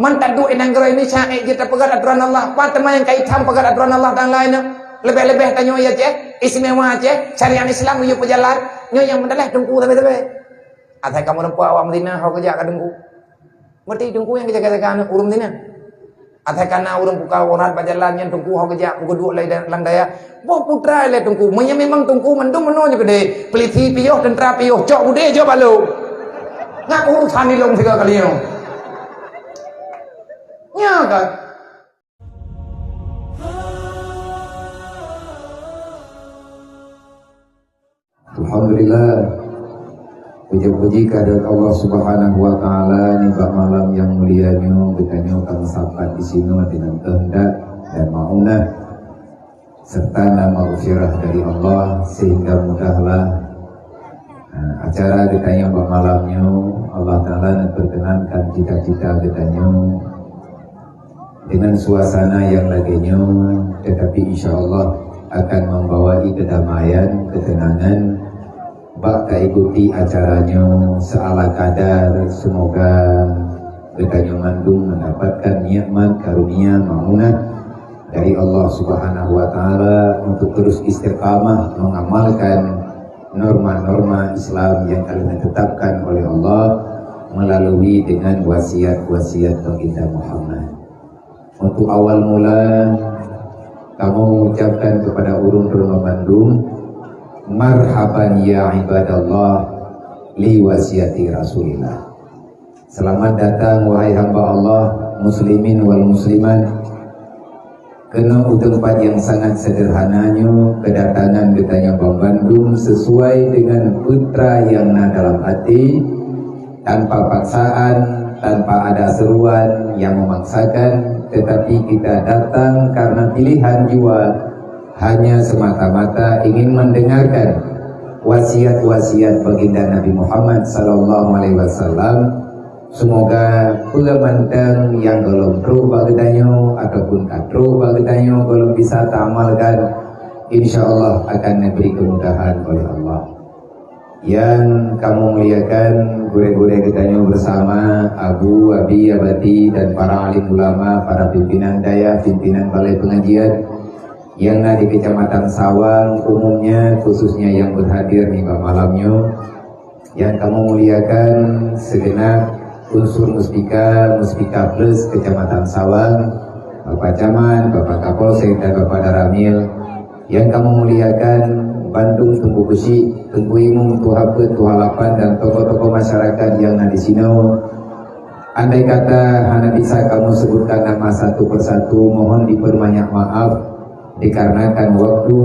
Man tadu enanggara ini syaik je terpegat aturan Allah. Apa teman yang kaitan pegat aturan Allah dan lainnya. Lebih-lebih tanya ya je, istimewa je, syariat Islam yo berjalan, nyo yang mendalah dengku tapi. Atai kamu rempu awak Madinah hau kerja ka dengku. Berarti dengku yang kerja-kerja urung Madinah. Atai kana urung buka orang berjalan yang dengku hau kerja pukul 2 lai lang daya. Boh putra le dengku, memang dengku mendung menonya gede. Peliti piyoh tentara piyoh, cok bude jo balu. Ngaku urusan ni long 3 kali yo. Nya kan. Alhamdulillah, puji-puji kehadirat Allah Subhanahu wa taala ni malam yang mulianya betanya kami sampai di sini dengan kehendak dan maunah serta nama ufirah dari Allah sehingga mudahlah acara ditanya malamnya Allah taala berkenankan cita-cita ditanya dengan suasana yang laginya, tetapi insya Allah akan membawa kedamaian, ketenangan. Bak ikuti acaranya seala kadar, semoga Betanya Mandung mendapatkan nikmat karunia maunah dari Allah Subhanahu wa taala untuk terus istiqamah mengamalkan norma-norma Islam yang telah ditetapkan oleh Allah melalui dengan wasiat-wasiat baginda Muhammad. Untuk awal mula kamu mengucapkan kepada urun rumah Bandung, marhaban ya ibadallah li wasiati Rasulillah. Selamat datang wahai hamba Allah, muslimin wal muslimat, kena tempat yang sangat sederhananya kedatangan betanya Bang Bandung sesuai dengan putra yang dalam hati, tanpa paksaan, tanpa ada seruan yang memaksakan, tetapi kita datang karena pilihan jiwa, hanya semata-mata ingin mendengarkan wasiat-wasiat baginda Nabi Muhammad sallallahu alaihi wasallam. Semoga pula manteng yang golong tru bagidanyo ataupun katru bagidanyo golong bisa tamalkan, insyaallah akan diberi kemudahan oleh Allah. Yang kamu muliakan gure-gure gitanyo bersama Abu, Abi, Abati dan para alim ulama, para pimpinan daya, pimpinan balai pengajian yang ada di Kecamatan Sawang umumnya, khususnya yang berhadir nih malamnya. Yang kamu muliakan segenap unsur Muspika Plus Kecamatan Sawang, Bapak Camat, Bapak Kapolsek dan Bapak Daramil. Yang kamu muliakan Bandung, Tunggu Besi, Tunggu Imum, Tuhapet, Tuhalapan dan tokoh-tokoh masyarakat yang ada di sini. Andai kata hanya bisa kamu sebutkan nama satu persatu, mohon diperbanyak maaf dikarenakan waktu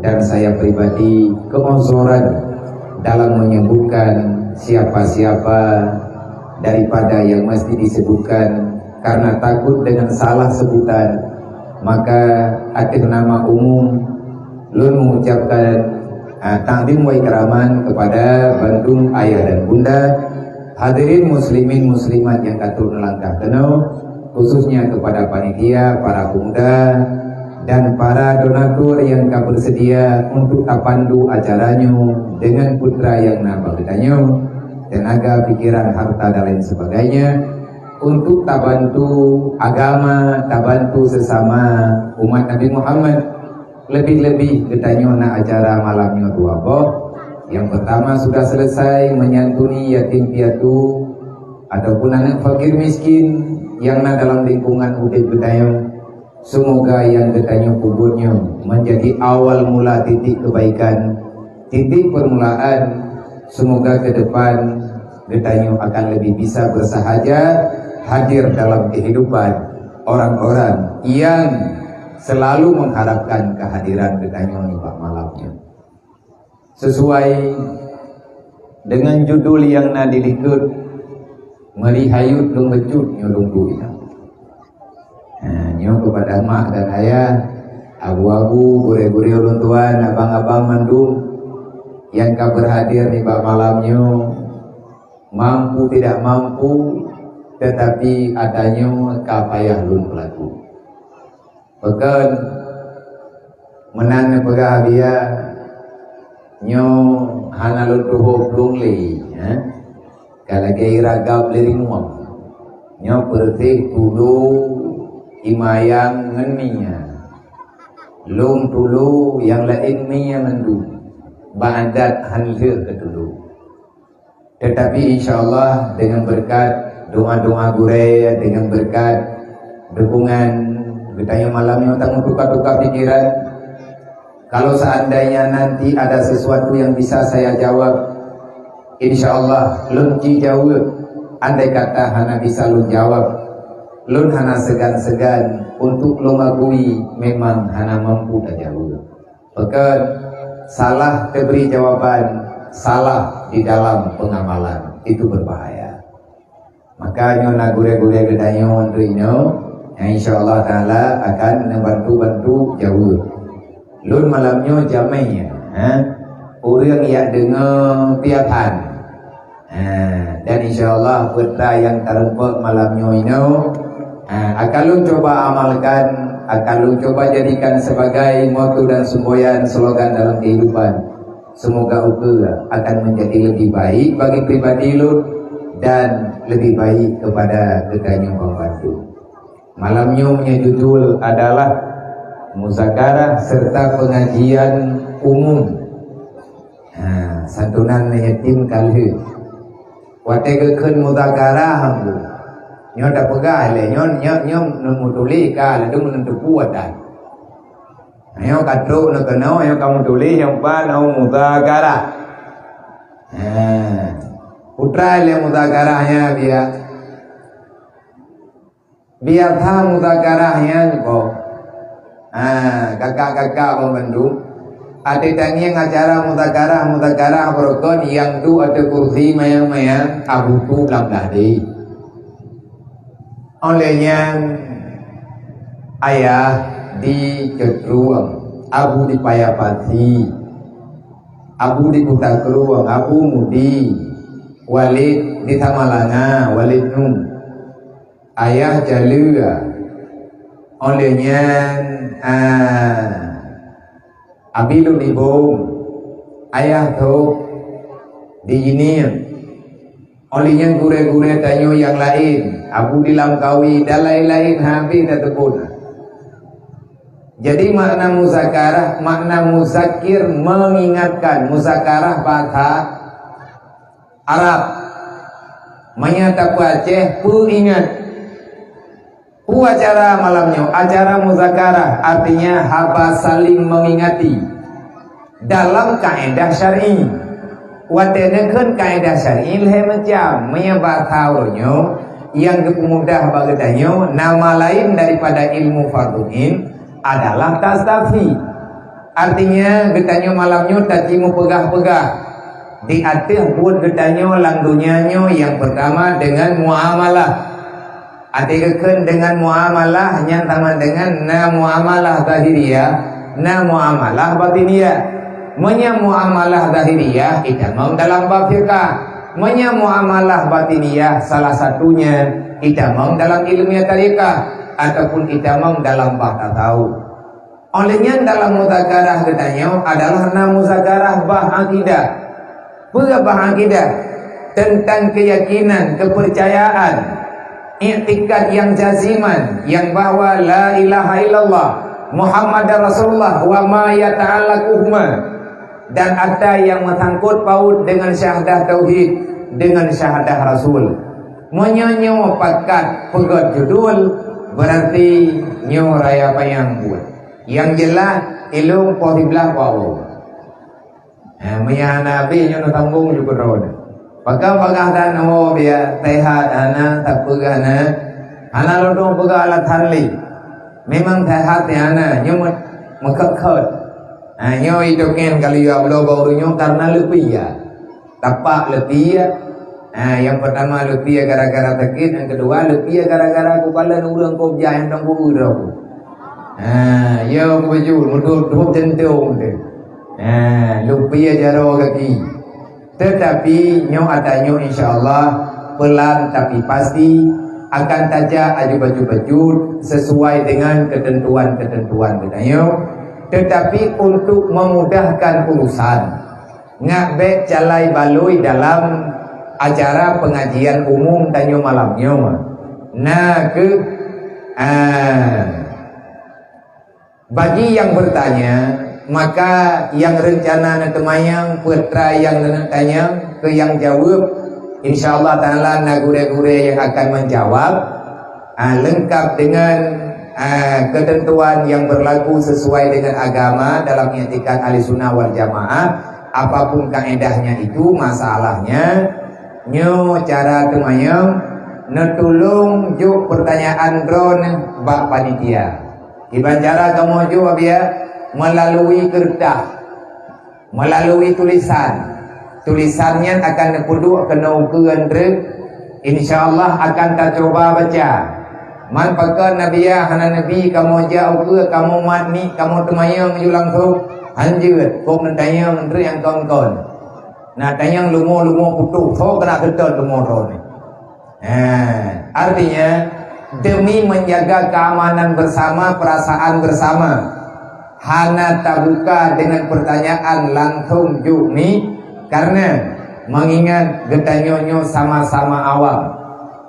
dan saya pribadi keonsoran dalam menyebutkan siapa-siapa daripada yang mesti disebutkan, karena takut dengan salah sebutan maka akhir nama umum Lun mengucapkan takdim wa ikraman kepada Bandung ayah dan bunda, hadirin muslimin muslimat yang katur langkah kenal, khususnya kepada panitia, para pemuda dan para donatur yang bersedia untuk tapandu acaranya dengan putra yang nabagitanya, tenaga, pikiran, harta dan lain sebagainya, untuk tabantu agama, tabantu sesama umat Nabi Muhammad. Lebih-lebih ditanya nak acara malamnya dua boh. Yang pertama sudah selesai menyantuni yatim piatu ataupun anak fakir miskin yang dalam lingkungan udip betanya. Semoga yang ditanya kuburnya menjadi awal mula titik kebaikan, titik permulaan. Semoga ke depan ditanya akan lebih bisa bersahaja hadir dalam kehidupan orang-orang yang selalu mengharapkan kehadiran ditanya nih Pak malamnya. Sesuai dengan judul yang dilikut, merihayut lung becut nyolungku ina. Nyo kepada mak dan ayah, abu-abu, gure-gure ulun tuan, abang-abang mandum yang berhadir nih Pak malamnya, mampu tidak mampu, tetapi adanya kapayah lun pelaku. Bahkan menang pegah dia nyo hana lun tuhuk lung li, kalau kira gab liring wang, Nyo pertih tulu imayang ngeninya. Lung tulu yang lain minya mendu. Ba'adat hanlir ke dulu. Tetapi insyaAllah dengan berkat doa-doa guraya, dengan berkat dukungan bertanya malamnya tanggung tukar-tukar pikiran. Kalau seandainya nanti ada sesuatu yang bisa saya jawab, insyaAllah lun ci jawab. Andai kata hana bisa lun jawab, lun hana segan-segan untuk lun akui memang hana mampu tak jawab. Maka salah diberi jawaban, salah di dalam pengamalan, itu berbahaya. Makanya nak gure-gure gedanyo rino, yang insyaAllah ta'ala akan membantu-bantu jauh. Lun malamnya jamainya, orang yang dengar piatan, dan insyaAllah peta yang terempat malamnya ini, akan lun coba amalkan, akan lun coba jadikan sebagai moto dan semboyan slogan dalam kehidupan. Semoga ukur akan menjadi lebih baik bagi pribadi lun dan lebih baik kepada kedanyo pembantu. Malamnya punya judul adalah muzakarah serta pengajian umum. Santunan yatim kalih. Wate keun muzakarah hambu. Nyo dak pegah le nyo mutuli ka le dum nentu kuat dah. Ayo kadro nak kenal, ayo kamu tulis yang apa nau muzakarah. Putra le muzakarahnya biar tahu muzakarahnya kok. Kakak-kakak membantu. Ada tanya acara muzakarah berikut yang tu ada kursi mayang-mayang abu tu lam tadi. Olehnya ayah di Ketruang, abu di Payapati, abu di Kuta Keruang, abu Mudi, Walid di Tamalanga, Walid Num, ayah Jalua, olehnya Abilu di Bom, ayah Tok di Jinim, olehnya gure-gure tanyo yang lain, abu di Langkawi, dan lain-lain habis dan tepun. Jadi makna muzakarah, makna muzakir mengingatkan. Muzakarah bahasa Arab menyatakan Aceh peringat. Acara malamnya, acara muzakarah artinya haba saling mengingati dalam kaedah syar'i. Watenekeun kaedah syar'i leh macam menyebar tahunya yang mudah bagedanyo nama lain daripada ilmu fardhu'in adalah tasdafi. Artinya getanyo malamnya tacimu pegah-pegah diatir pun getanyo langdunyanya yang pertama dengan muamalah. Artikan dengan muamalah yang sama dengan na muamalah zahiriyah, na muamalah batiniyah. Menya muamalah zahiriyah itamam dalam bab fiqh, menya muamalah batiniyah salah satunya itamam dalam ilmiah tariqah ataupun itamam dalam bab tasawuf. Olehnya dalam muzakarah katanya adalah na muzakarah bah akidah. Bah akidah tentang keyakinan, kepercayaan, i'tikad yang jaziman, yang bahwa la ilaha illallah Muhammad Rasulullah wa ma yata'allaquhuma, dan ada yang mengsangkut paut dengan syahadah tauhid, dengan syahadah rasul. Menyonyo pakat pegot judul berarti nyo raya payang buat. Yang jelas ilmu pohiblah wa'u. Menyah nabi nyo tanggung juga roda. Pagka dan ho biya tehat ana tapugana ana lodong puga alat hanli memang tehat ana nyo mekekot nyo itu ken kali ya belo barunya karena lepia tapak lepia yang pertama lepia gara-gara sakit, yang kedua lepia gara-gara kepala urang kobja yang tanggung urang yo baju mundur tentu lepia jaro kaki. Tetapi nyo adanya insyaAllah pelan tapi pasti akan tajak aju-baju-baju sesuai dengan ketentuan-ketentuan katanya. Tetapi untuk memudahkan urusan ngabek calai baloi dalam acara pengajian umum tanyo malamnya Nah bagi yang bertanya, maka yang rencana nak temayang putra yang nak tanya ke yang jawab, insyaallah taala gure-gure yang akan menjawab lengkap dengan ketentuan yang berlaku sesuai dengan agama dalam i'tikad Ahlussunnah wal Jamaah. Apapun kaedahnya itu, masalahnya nyo cara temayang netulung juk pertanyaan drone bak panitia. Iban cara kamu juk ya melalui kertas, melalui tulisannya akan kudu kena ukuran drek, insyaallah akan tak coba baca. Man pakai nabi ya hana nabi kamu jauh ke kamu mati kamu temayang ju langsung anjut kau mentayang drek yang kawan-kawan. Nah tayang lumo putus, so kena keton lumo ni. Artinya demi menjaga keamanan bersama, perasaan bersama, hana tabuka dengan pertanyaan langsung jukni, karena mengingat getanyonyo sama-sama awam,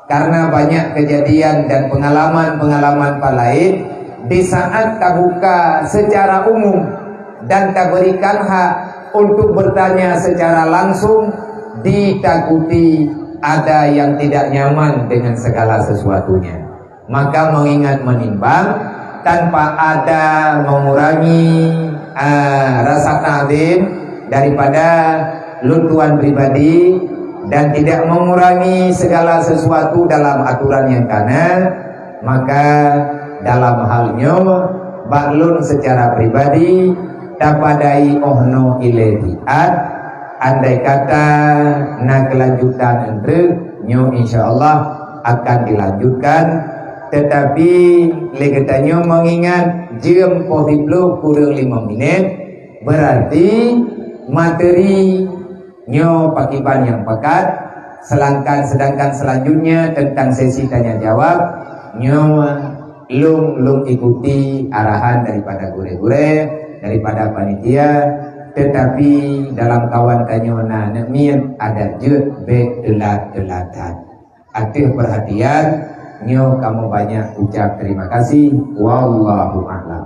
karena banyak kejadian dan pengalaman-pengalaman lain di saat tabuka secara umum dan tak berikan hak untuk bertanya secara langsung, ditakuti ada yang tidak nyaman dengan segala sesuatunya. Maka mengingat menimbang tanpa ada mengurangi rasa ta'zim daripada luntuan pribadi dan tidak mengurangi segala sesuatu dalam aturan yang kanan, maka dalam halnya baklun secara pribadi tapadai ohno iletiat, andai kata na kelanjutan entre nyo insyaallah akan dilanjutkan, tetapi legetanyo mengingat jam posiblo kurang 5 menit, berarti materi nyo pakiban yang pekat. Sedangkan selanjutnya tentang sesi tanya jawab nyo lung ikuti arahan daripada gure-gure, daripada panitia, tetapi dalam kawan tanyona nemian ada jut delat-delatan. Atih perhatian nyo kamu banyak ucap terima kasih. Wallahu a'lam.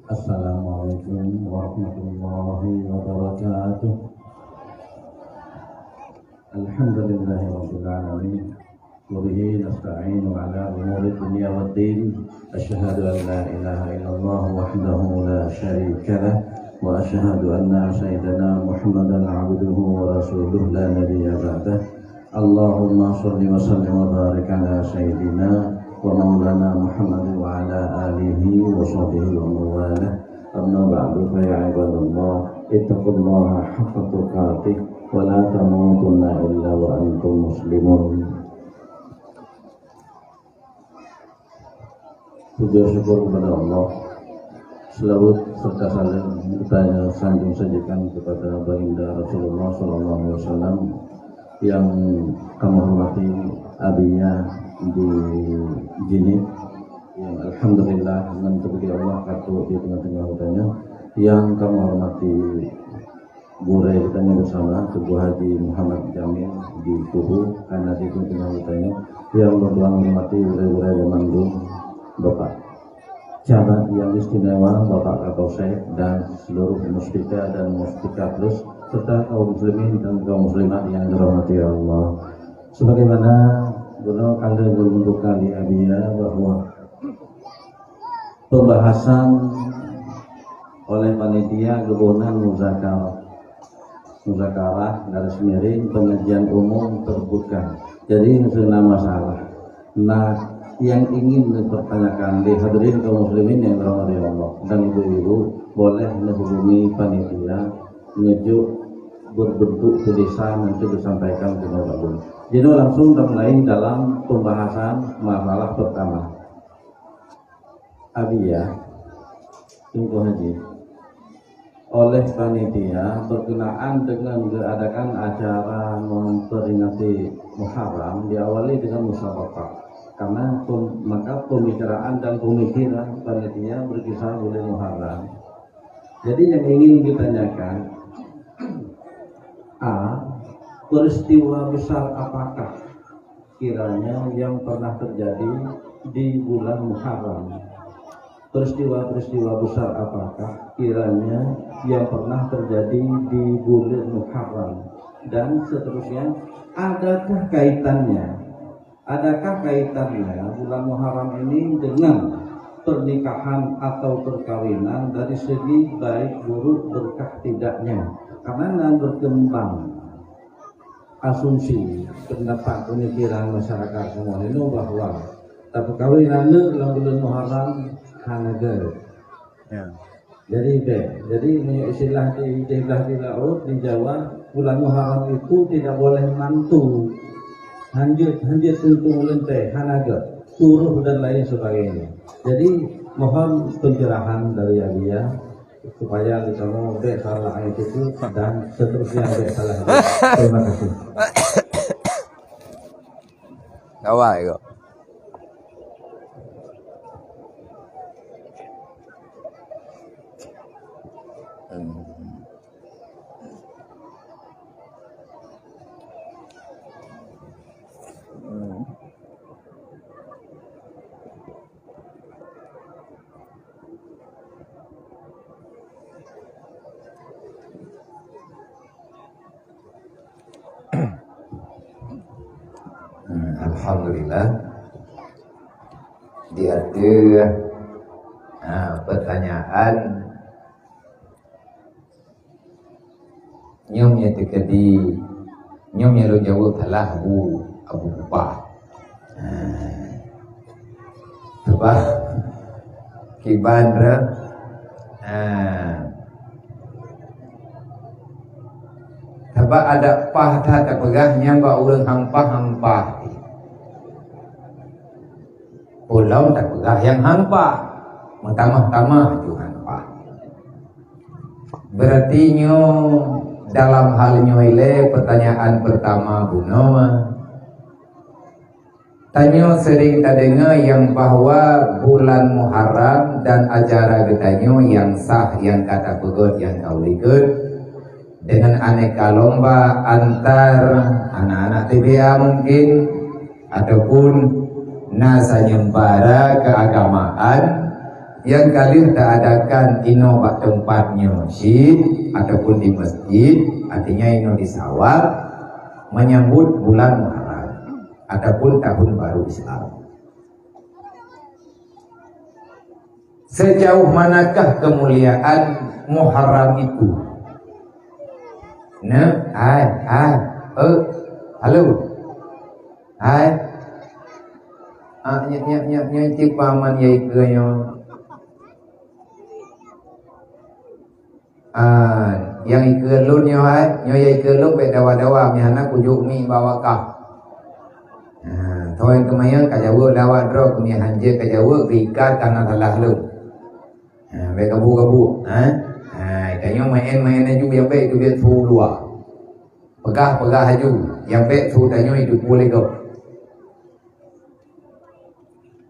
Assalamualaikum warahmatullahi wabarakatuh. Alhamdulillahirabbil alamin. Wabihi nasta'inu ala umuri dunya waddin. Asyhadu an la ilaha illallah wahdahu la syarika lah wa asyhadu anna sayyidana Muhammadan abduhu wa rasuluh la nabiyya ba'dah. Allahumma shalli wa sallim wa barik ala sayyidina wa maulana Muhammad wa ala alihi wa sahbihi wa mawalah. Amma ba'du fa ya ibadallah ittaqullaha haqqa tuqatih wa la tamutunna illa wa antum muslimun. Puja syukur kepada Allah, selawat serta salam kita sanjung sajikan kepada baginda Rasulullah SAW yang kami hormati abinya di Jini, yang alhamdulillah dengan terbukti Allah kartu di tengah-tengah hutannya, yang kami hormati gure kitanya bersama Tubuh Haji Muhammad Jamil di Kubu karena di tengah hutannya, yang berdua menghormati gure-gure Bandung, Bapak camat yang istimewa, Bapak Kapolsek dan seluruh muspika dan muspika plus serta kaum muslimin dan kaum muslimat yang dirahmati Allah. Sebagaimana guna kalian menunjukkan di Abiyah bahwa pembahasan oleh panitia gabungan muzakarah garis miring pengajian umum terbuka. Jadi misalnya masalah. Nah, yang ingin dipertanyakan dihadirin kaum muslimin yang dirahmati Allah dan ibu-ibu boleh menghubungi panitia menuju berbentuk tulisan nanti disampaikan ke Bapak. Jadi langsung mulai dalam pembahasan masalah pertama. Abiyah Tunggu Haji oleh panitia berkenaan dengan diadakan acara memperingati Muharram diawali dengan musyawarah. Karena maka pembicaraan dan pemikiran panitia berkisar oleh Muharram. Jadi yang ingin ditanyakan, A, peristiwa besar apakah kiranya yang pernah terjadi di bulan Muharram? Peristiwa-peristiwa besar apakah kiranya yang pernah terjadi di bulan Muharram? Dan seterusnya, adakah kaitannya bulan Muharram ini dengan pernikahan atau perkawinan dari segi baik buruk berkah tidaknya? Karena berkembang asumsi pendapat pemikiran masyarakat semua ini bahwa perkawinan dalam bulan Muharram hanager. Ya. Jadi istilah di laut di Jawa, bulan Muharram itu tidak boleh mantu, hanjut tuntung lente, hanager, turuh dan lain sebagainya. Jadi mohon pencerahan dari Alia supaya kita mau salah ayat itu dan seterusnya salah. Terima kasih. Awal itu. Alhamdulillah dia ada pertanyaan nyomnya tekadi nyomnya lo jawab telah Abu Kupah sebab kibandra sebab ada pah tak pegahnya mbak urang hampah pulau tak pegah yang hampa, mentamah-tamah juga hampa. Berarti nyo dalam hal nyoile pertanyaan pertama Bunoma. Tanyo sering terdengar yang bahwa bulan Muharram dan acara getanyo yang sah yang kata pegot yang kaulikut dengan aneka lomba antar anak-anak TBA mungkin ataupun nasa nyembara keagamaan yang kali tak adakan ino bak tempatnya masjid ataupun di masjid, artinya ino di sawah menyambut bulan Muharram ataupun tahun baru Islam. Sejauh manakah kemuliaan Muharram itu? Nah, halo, nyip paman yai kenyo yang ikelun nyo yai kelun be dawa mihana kujuk mi bawakah thoin kemayan kajawa dawa dro kemi hanje kajawa rika tanah salah lu be kabu kanyo main juga yang be itu be tu dua pegah haju yang be tu tanyo itu boleh kau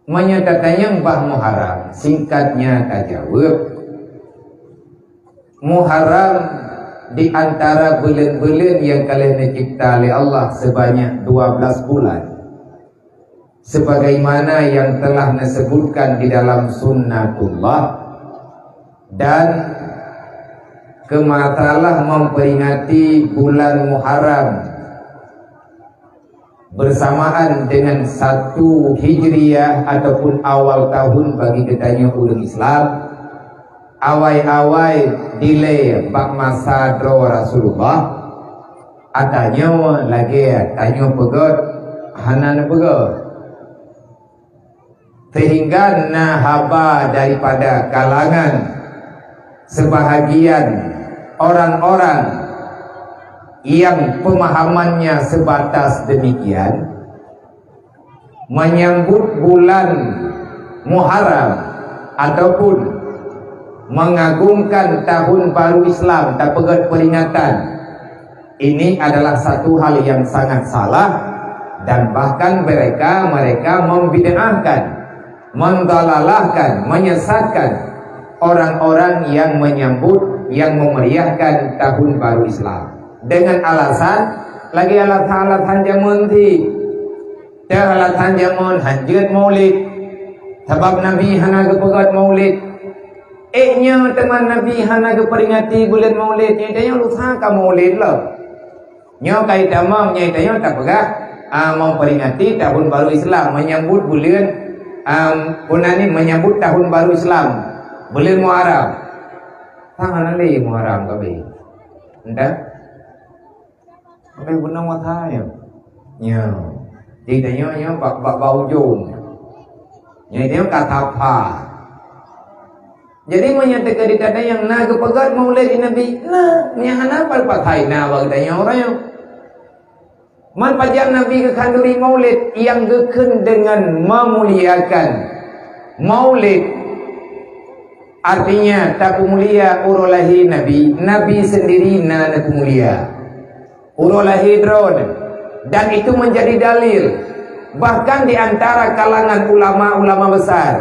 menyatakannya Mbah Muharram, singkatnya tajawab Muharram di antara bulan-bulan yang kalian dicipta oleh Allah sebanyak 12 bulan sebagaimana yang telah disebutkan di dalam sunnatullah dan kematalah memperingati bulan Muharram bersamaan dengan 1 Hijriah ataupun awal tahun bagi ketanya ulang Islam awai-awai delay bak masa dro Rasulullah atanya lagi tanya pegot hanan pegot sehingga nahaba daripada kalangan sebahagian orang-orang yang pemahamannya sebatas demikian menyambut bulan Muharram ataupun mengagungkan tahun baru Islam tak pegat peringatan ini adalah satu hal yang sangat salah dan bahkan mereka membid'ahkan, mendalalahkan, menyesatkan orang-orang yang menyambut yang memeriahkan tahun baru Islam dengan alasan lagi alat-alat jamun ti dah alat jamun hajat maulid sebab Nabi hana ke pegat maulid nya teman Nabi hana ke peringati bulan maulid nya tanya lusa ka maulid lah nya kai tamam nya tanya tak pegat memperingati tahun baru Islam menyambut bulan punani menyambut tahun baru Islam bulan Muharram tangan ali Muharram ka be entah apa benar matanya nya ditanya bak bau jom nya dia kata apa jadi menyatakan dikata yang na kepegat maulid Nabi nah nya hana pal pakai na bagi tanya orang man pajar Nabi ke kanduri maulid yang geken dengan memuliakan maulid artinya tak mulia urolahi Nabi sendiri na mulia urolahi drone dan itu menjadi dalil bahkan di antara kalangan ulama-ulama besar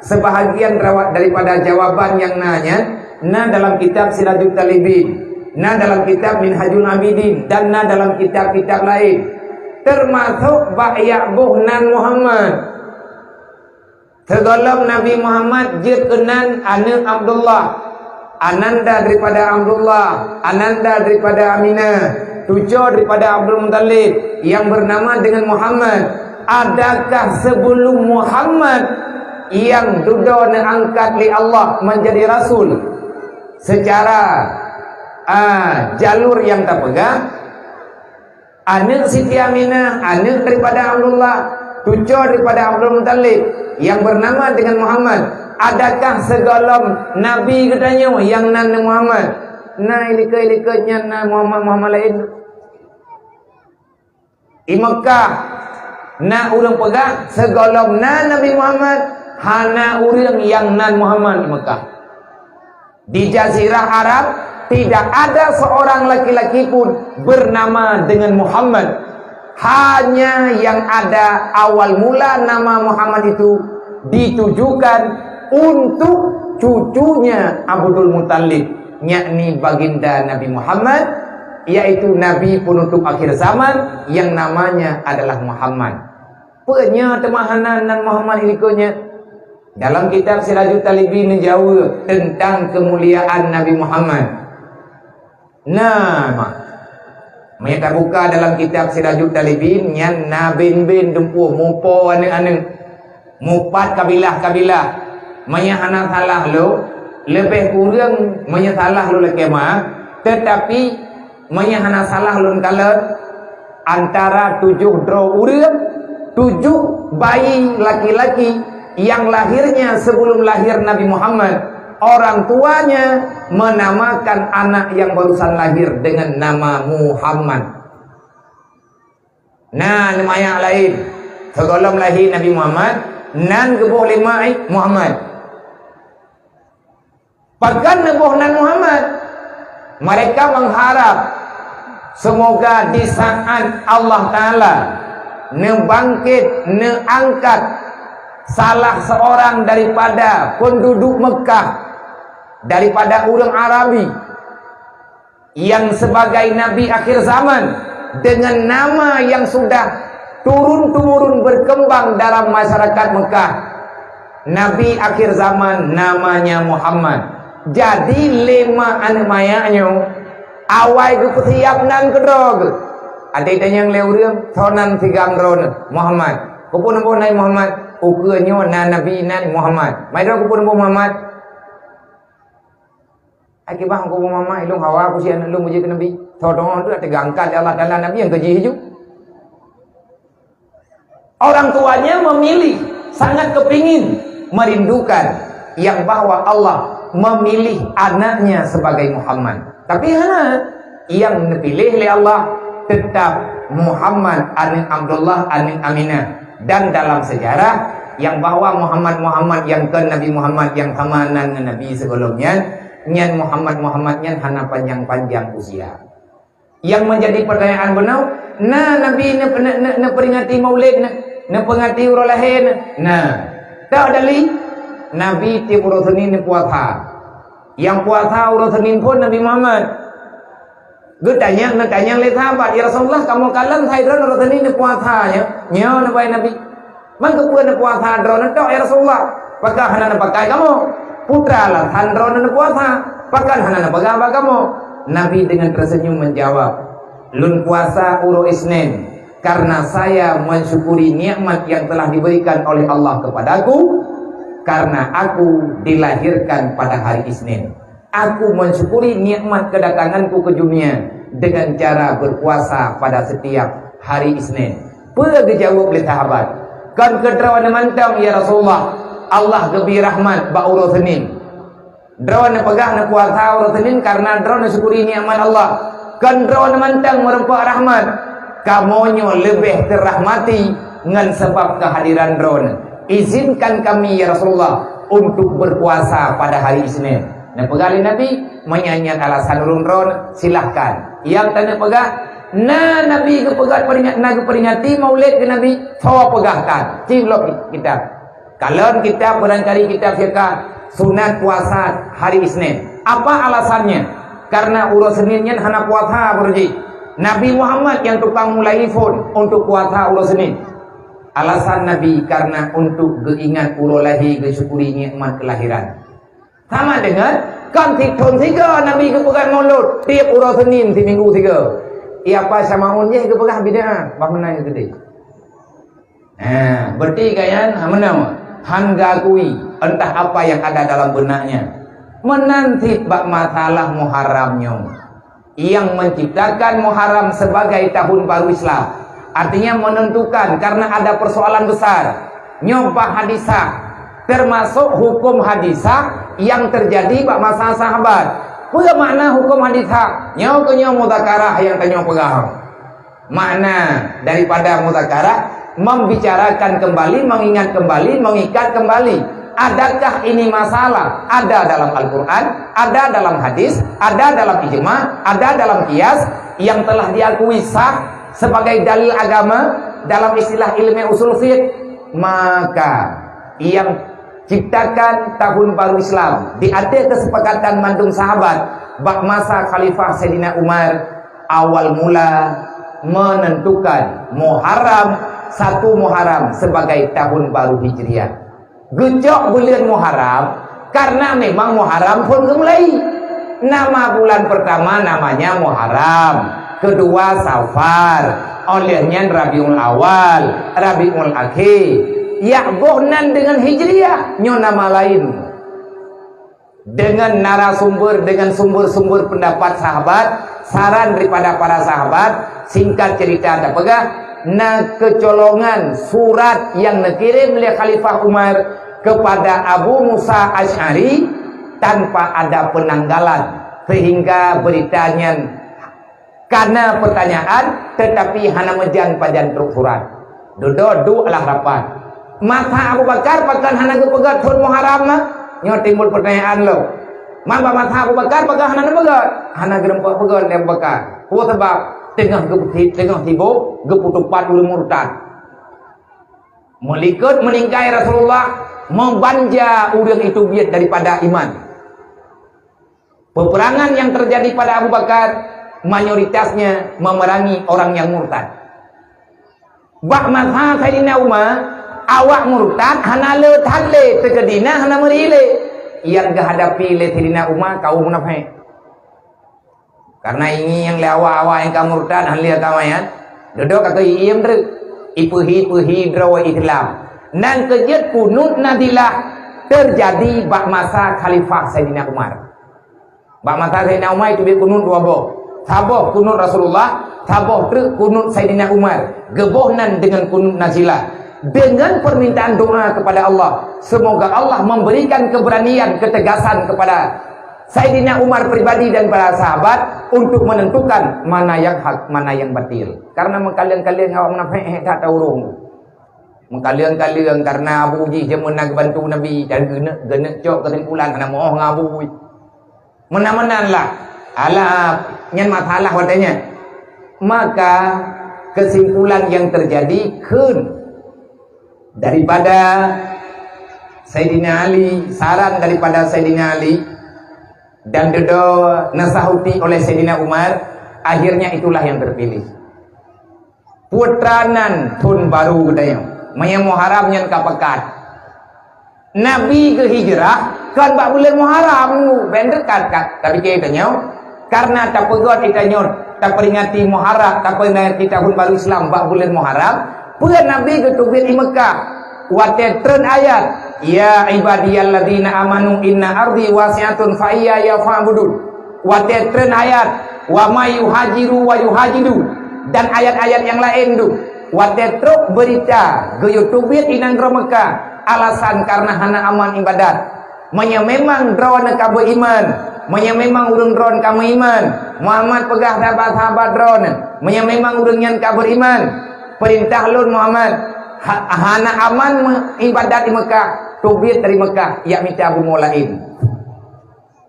sebahagian daripada jawaban yang nanya dalam kitab Siratul Talibin dalam kitab Minhajul Abidin dan dalam kitab-kitab lain termasuk ba'ya'buh nan Muhammad segala Nabi Muhammad jekenan anak Abdullah ananda daripada Abdullah ananda daripada Aminah tujuh daripada Abdul Muttalib yang bernama dengan Muhammad adakah sebelum Muhammad yang sudah diangkat oleh Allah menjadi Rasul secara jalur yang tak pegang anak Siti Aminah anak daripada Abdullah tujuh daripada Abdul Muttalib yang bernama dengan Muhammad adakah segala Nabi katanya yang nan Muhammad nah ilika-ilikanya na Muhammad lain di Mekah na urang pegang segala na Nabi Muhammad hana urang yang nan Muhammad di Mekah di Jazirah Arab tidak ada seorang laki-laki pun bernama dengan Muhammad hanya yang ada awal mula nama Muhammad itu ditujukan untuk cucunya Abdul Muttalib yakni baginda Nabi Muhammad yaitu Nabi penutup akhir zaman yang namanya adalah Muhammad punya temahanan dan Muhammad ilikonya dalam kitab Siratul Talibin menjawab tentang kemuliaan Nabi Muhammad mereka buka dalam kitab Siratul Talibin yang nabin-bin dumpuh mupo ane-ane mupat kabilah-kabilah menyahana salah lo lebih kurang menyalah lo lekemah tetapi menyahana salah lo kalah antara 7 draw urang 7 bayi laki-laki yang lahirnya sebelum lahir Nabi Muhammad orang tuanya menamakan anak yang barusan lahir dengan nama Muhammad nama yang lain sebelum lahir Nabi Muhammad nan gebuh limai Muhammad bahkan gebuh nan Muhammad mereka mengharap semoga di saat Allah Ta'ala nebangkit neangkat salah seorang daripada penduduk Mekah daripada orang Arabi yang sebagai Nabi akhir zaman dengan nama yang sudah turun-temurun berkembang dalam masyarakat Mekah Nabi akhir zaman namanya Muhammad jadi 5 anak mayaknya awal ke siap nan kedog ada yang leureum thonan 3 ron Muhammad kupun nabi Muhammad ukurnya Nabi Muhammad mai do kupun Muhammad akibat aku mama ilung hawa aku sian ilung muji ke Nabi todong tu tegangkan Allah dan Nabi yang keji hiju orang tuanya memilih sangat kepingin merindukan yang bahwa Allah memilih anaknya sebagai Muhammad tapi yang dipilih oleh Allah tetap Muhammad anak Abdullah anak Aminah dan dalam sejarah yang bahwa Muhammad yang ke Nabi Muhammad yang kamanan Nabi sebelumnya nyan Muhammad nyan hana panjang-panjang usia yang menjadi pertanyaan benar Nabi na peringati maulid na peringati urolahin tak dali Nabi tiap urut Senin puasa yang puasa urut Senin pun Nabi Muhammad Gue tanya oleh sahabat, ya Rasulullah, kamu kalan saya drone orang tadi ni puasanya, nyo nabai Nabi. Man kepuan ni puasa drone tok ya Rasulullah. Pakai hana pakai kamu. Putra lah han drone ni puasa. Pakai hana pakai apa kamu? Nabi dengan tersenyum menjawab, lun puasa uro Isnin karena saya mensyukuri nikmat yang telah diberikan oleh Allah kepadaku karena aku dilahirkan pada hari Isnin. Aku mensyukuri nikmat kedatanganku ke dunia dengan cara berpuasa pada setiap hari Isnin. Pergi jawab oleh sahabat, kan kedrawan mantang ya Rasulullah, Allah gebi rahmat ba uro Senin. Drawan pegang na puasa uro Senin karena drawan syukuri nikmat Allah. Kan drawan mantang merempak rahmat. Kamonyo lebih terrahmati dengan sebab kehadiran drawan. Izinkan kami ya Rasulullah untuk berpuasa pada hari Isnin. Nah, pegali Nabi menyanyian alasan urun-urun, silahkan. Yang tanda pegah, nah Nabi ke pegat peringati maulid ke Nabi, sawa pegahkan. Cilok kita. Kalau kita barangkali kita fikah sunat puasa hari Isnin. Apa alasannya? Karena urus Seninnya hana puasa berji. Nabi Muhammad yang tukang mulai phone untuk puasa urus Senin. Alasan Nabi karena untuk keingat urolahi kesyukuri nikmat kelahiran. Sama dengan kan tahun 3 Nabi ke pegang maulud tiap urus Senin di minggu 3. Ia apa sama unjeh ke pegang bid'ah bangunan yang gede. Berarti kayan mana hangga kui entah apa yang ada dalam benaknya menanti bab masalah Muharramnya yang menciptakan Muharram sebagai tahun baru Islam. Artinya menentukan karena ada persoalan besar nyobah hadisah termasuk hukum hadisah yang terjadi pada masa sahabat. Apa makna hukum hadisah? Nyaw ke nyaw mudzakarah yang tanyo pegang. Makna daripada mudzakarah membicarakan kembali, mengingat kembali, mengikat kembali. Adakah ini masalah? Ada dalam Al-Quran, ada dalam hadis, ada dalam ijma, ada dalam qiyas yang telah diakui sah sebagai dalil agama dalam istilah ilmu usul fiqh. Maka yang ciptakan tahun baru Islam diada kesepakatan mandung sahabat bak masa Khalifah Sayyidina Umar awal mula menentukan Muharram 1 Muharram sebagai tahun baru Hijriah. Gejok bulan Muharram karena memang Muharram pun mulai. Nama bulan pertama namanya Muharram, kedua Safar, olehnya Rabiul Awal, Rabiul Akhir. Ya bohnan dengan Hijriah nyo nama lain. Dengan narasumber, dengan sumber-sumber pendapat sahabat, saran daripada para sahabat, singkat cerita ada pegah na kecolongan surat yang dikirim oleh Khalifah Umar kepada Abu Musa Asy'ari tanpa ada penanggalan sehingga beritanya karena pertanyaan tetapi hana mejan pajan truk surat dodo alah rapat mata Abu Bakar pakan hana kepegat sun Muharram nyo timbul pertanyaan lo mamba mata Abu Bakar pakan hana pegat hana gerempak pegat Abu Bakar ku sebab tengah tibo geputupat ulu murtad melikut meningkai Rasulullah membanja urang itu biat daripada iman. Peperangan yang terjadi pada Abu Bakar mayoritasnya memerangi orang yang murtad. Bak masa Sayyidina Umar awak murtad hana le thalle tegedina hana merile yang gahadapi le Sayyidina Umar kaum munafik. Karena ini yang lewa-awa yang kamu murtad halia kamayan dodok kakak iem dre ipuhi drawa Islam dan kejut kunut nadilah terjadi bak masa Khalifah Sayyidina Umar. Bak masa Sayyidina Umar itu kunut dua boh. Saboh kunut Rasulullah, saboh kunut Sayyidina Umar. Gebohnan dengan kunut nazilah. Dengan permintaan doa kepada Allah, semoga Allah memberikan keberanian, ketegasan kepada Sayyidina Umar pribadi dan para sahabat untuk menentukan mana yang hak, mana yang batil. Karena mengkalian-kalian awak munafik tak tahu rung. Mengkalian-kalian karena Abu Ji je menang bantu Nabi dan gena cok kesimpulan karena moh ngabu. Menan-menanlah. Alah nyan masalah watanya. Maka kesimpulan yang terjadi daripada Sayyidina Ali, saran daripada Sayyidina Ali dan dedo nasahuti oleh Sayyidina Umar Akhirnya itulah yang terpilih. Putranan Tun baru gedaya. Maya Muharram nyen kapekat. Nabi ke hijrah kan bak bulan Muharram ben dekat kat. Tapi kitanya karena tak pegot kitanya tak peringati Muharram, tak peringati tahun baru Islam bak bulan Muharram, puan Nabi ke tubit di Mekah. Wate tren ayat, ya ibadiyalladzina amanu inna ardi wasi'atun fa iyaya fa'budun. Wate tren ayat, wa may yuhajiru wa yuhajidu, dan ayat-ayat yang lain tu. Wate truk berita ke YouTube inang Mekah alasan karena hana aman ibadat. Manya memang drawan kabe iman, manya memang urang drawan kamu iman. Muhammad pegah sahabat-sahabat drawan, manya memang urang yang kabar iman. Perintah lun Muhammad hana aman ibadat di Mekah, tubit dari Mekah, ya minta Abu Mulain.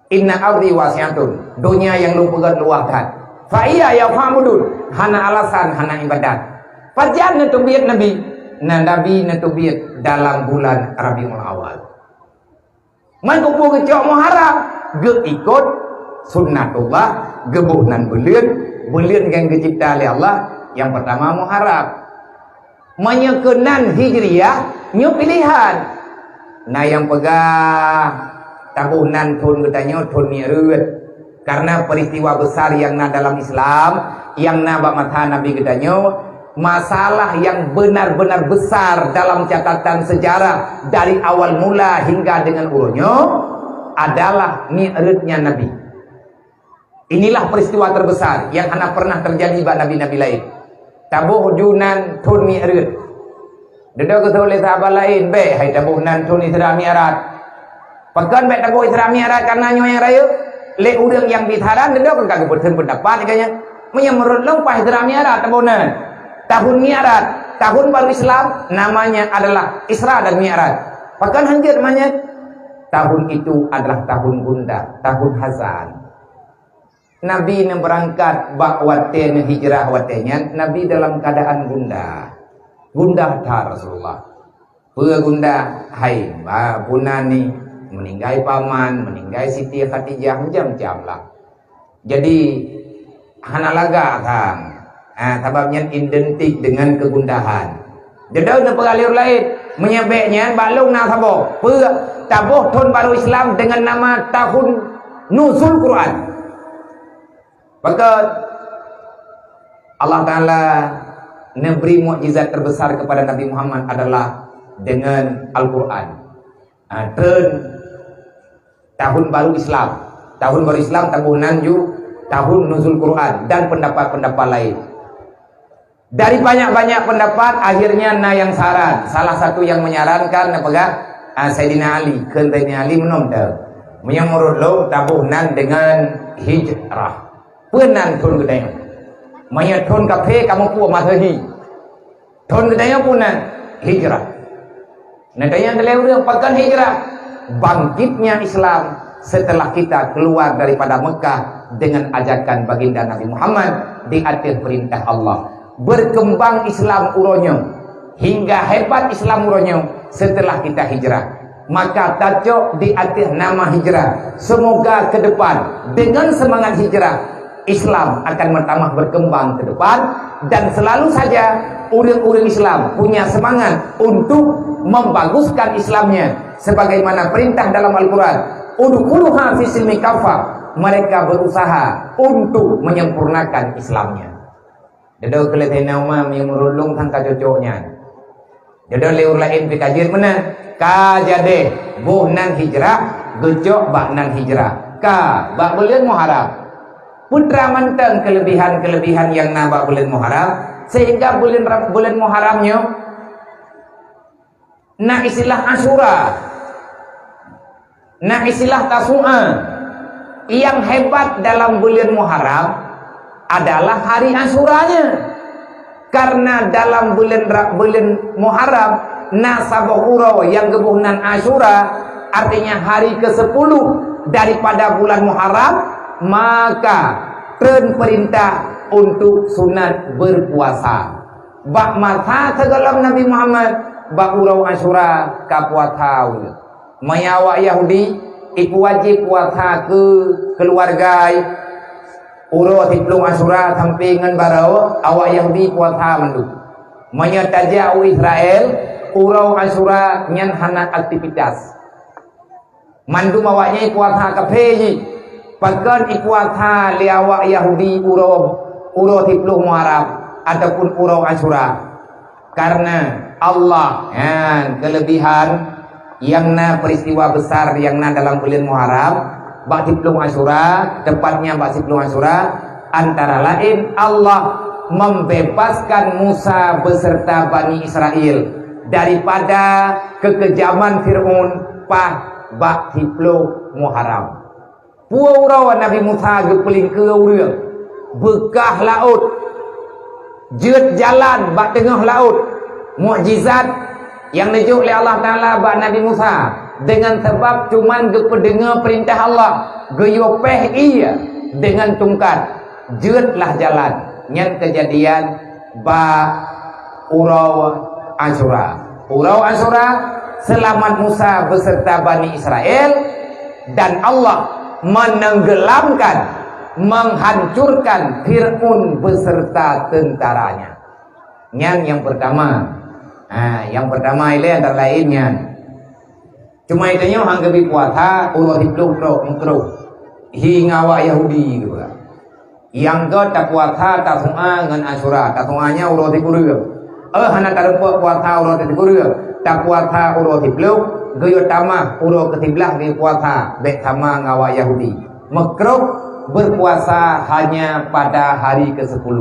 Inna ardi wasi'atun, dunia yang lu pegat luahkan. Fa iya ya fa'budun, hana alasan hana ibadat. Fajan netubit Nabi, Nabi netubit dalam bulan Rabiul Awal. Man kupu kecok Muharram, ge ikut sunnatullah, gebuhnan bulan yang dicipta oleh Allah. Yang pertama Muharram. Menyekenan Hijriyah nyu pilihan. Nah yang pegah tahunan tun katanya tun mi'rud. Karena peristiwa besar yang dalam Islam, yang bak mata Nabi katanya, masalah yang benar-benar besar dalam catatan sejarah dari awal mula hingga dengan urutnya adalah mi'rudnya Nabi. Inilah peristiwa terbesar yang hanya pernah terjadi bak nabi-nabi lain. Tabuh junan tun mi'rud. Dedo kata oleh sahabat lain, be hai tabuh nan tun Isra Mi'raj. Pekan be tabuh Isra Mi'raj karena nyoy raya, le urang yang ditharan dedo kan kagak berten pendapat kayaknya. Menyemurut lempah Isra Mi'raj tabuh nan. Tahun Mi'raj, tahun baru Islam namanya adalah Isra dan Mi'raj. Pekan hanjir namanya. Tahun itu adalah tahun bunda, tahun Hazan. Nabi yang berangkat bak watenya hijrah watenya, Nabi dalam keadaan bunda. Bunda ta Rasulullah. Gunda hai punani meninggai paman, meninggai Siti Khadijah jam-jam lah. Jadi hanalaga kang. Sebabnya identik dengan kegundahan. Jadi ada pengalir lain menyebeknya balung na sabo. Tabuh tahun baru Islam dengan nama tahun nuzul Quran. Maka Allah Ta'ala memberi mukjizat terbesar kepada Nabi Muhammad adalah dengan Al-Quran. Tahun baru Islam. Tahun baru Islam tahunan tahun nuzul Quran dan pendapat-pendapat lain. Dari banyak-banyak pendapat akhirnya yang saran. Salah satu yang menyarankan Sayyidina Ali. Sayyidina Ali menomda menyamurut lo tahunan dengan hijrah. Penan tun gedaya. Maya tun kafe kamu puas masahi. Tun gedaya punan hijrah. Nadanya adalah orang pakan hijrah. Bangkitnya Islam setelah kita keluar daripada Mekah dengan ajakan baginda Nabi Muhammad di atas perintah Allah. Berkembang Islam uronyo hingga hebat Islam uronyo setelah kita hijrah. Maka tajuk di atas nama hijrah. Semoga ke depan dengan semangat hijrah Islam akan bertambah berkembang ke depan, dan selalu saja orang-orang Islam punya semangat untuk membaguskan Islamnya sebagaimana perintah dalam Al-Quran, udkhuluha fi silmi kafah. Mereka berusaha untuk menyempurnakan Islamnya. Dedo keletena umam yang merulung tangka cocoknya. Dedo leur lain pikajir mana? Kajade buhnan hijrah, gejok baknan hijrah. Ka bak bulan Muharram. Putra manteng kelebihan-kelebihan yang nabak bulan Muharram, sehingga bulan Muharramnya istilah Asyura, istilah Tasu'a. Yang hebat dalam bulan Muharram adalah hari Asyuranya, karena dalam bulan Muharram nasabuhuro yang gebuhnan Asyura artinya hari ke-10 daripada bulan Muharram. Maka tren perintah untuk sunat berpuasa. Bak mata tegalam Nabi Muhammad bak urau Asyura kapuatau. Mayawa Yahudi iku wajib puasa ke keluarga uro tiplung Asyura sampingan barau awak Yahudi puasa mandu menyetajau Israel uro Asyura nyan hana aktivitas mandu awaknya puasa kapeji pakan puasa li awak Yahudi uro tiplung Muharram ataupun uro Asyura karena Allah kelebihan yang peristiwa besar yang dalam bulan Muharram bak tiplung Asyura tepatnya bak tiplung Asyura antara lain Allah membebaskan Musa beserta Bani Israel daripada kekejaman Fir'aun bak tiplung Muharram puau Nabi Musa gepeling ke urang bekah laut jeut jalan bak tengah laut mukjizat yang dijuk oleh Allah Ta'ala bak Nabi Musa dengan sebab cuman gepedengar perintah Allah geyopeh ia dengan tungkat jeutlah jalan nyan kejadian bak urau Asyura selamat Musa beserta Bani Israel dan Allah menenggelamkan menghancurkan Fir'aun beserta tentaranya nyan yang pertama yang pertama ini antara lainnya cuma itu hang gebi puasa ulah hidup pro hingga wa Yahudi gitu lah yang ke tak puasa tak sunga ngan Asyura tak sunganya ulah dikurung hana tarpa puasa ulah dikurung tak puasa ulah hidup geyo tamah ulah ketiblah di puasa bek sama ngawa Yahudi makruh berpuasa hanya pada hari ke-10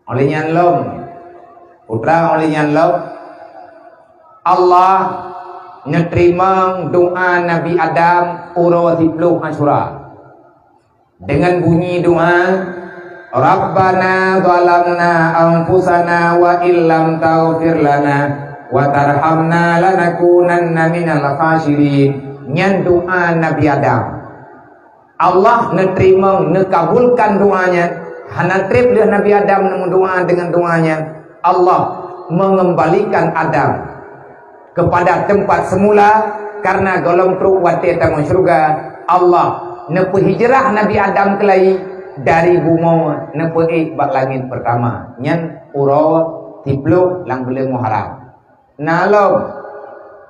olehnya lom putra olehnya lom Allah menerima doa Nabi Adam uro tiplung Asyura dengan bunyi doa Rabbana zalamna anfusana wa illam taghfir lana wa tarhamna lanakunanna minal khasirin nyan doa Nabi Adam Allah menerima nekabulkan doanya hana trip dia Nabi Adam mendoa dengan doanya Allah mengembalikan Adam kepada tempat semula karena golong truk wate tamu surga Allah nepu hijrah Nabi Adam kelai dari bumi nepu bak langit pertama nyan uro tipluk lang bulan Muharram nalom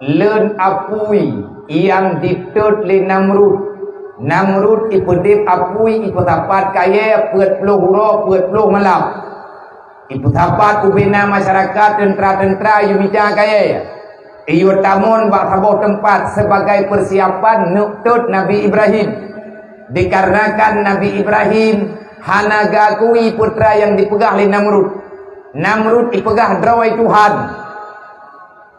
len apui yang ditut li Namrud ipedip apui ipetapat kaya peut puluh huro peut puluh malam ipetapat ubina masyarakat tentra yumita kaya iyo tamun bak sabuh tempat sebagai persiapan nuktut Nabi Ibrahim dikarenakan Nabi Ibrahim hana gakui putra yang dipegah li Namrud ipegah drawai Tuhan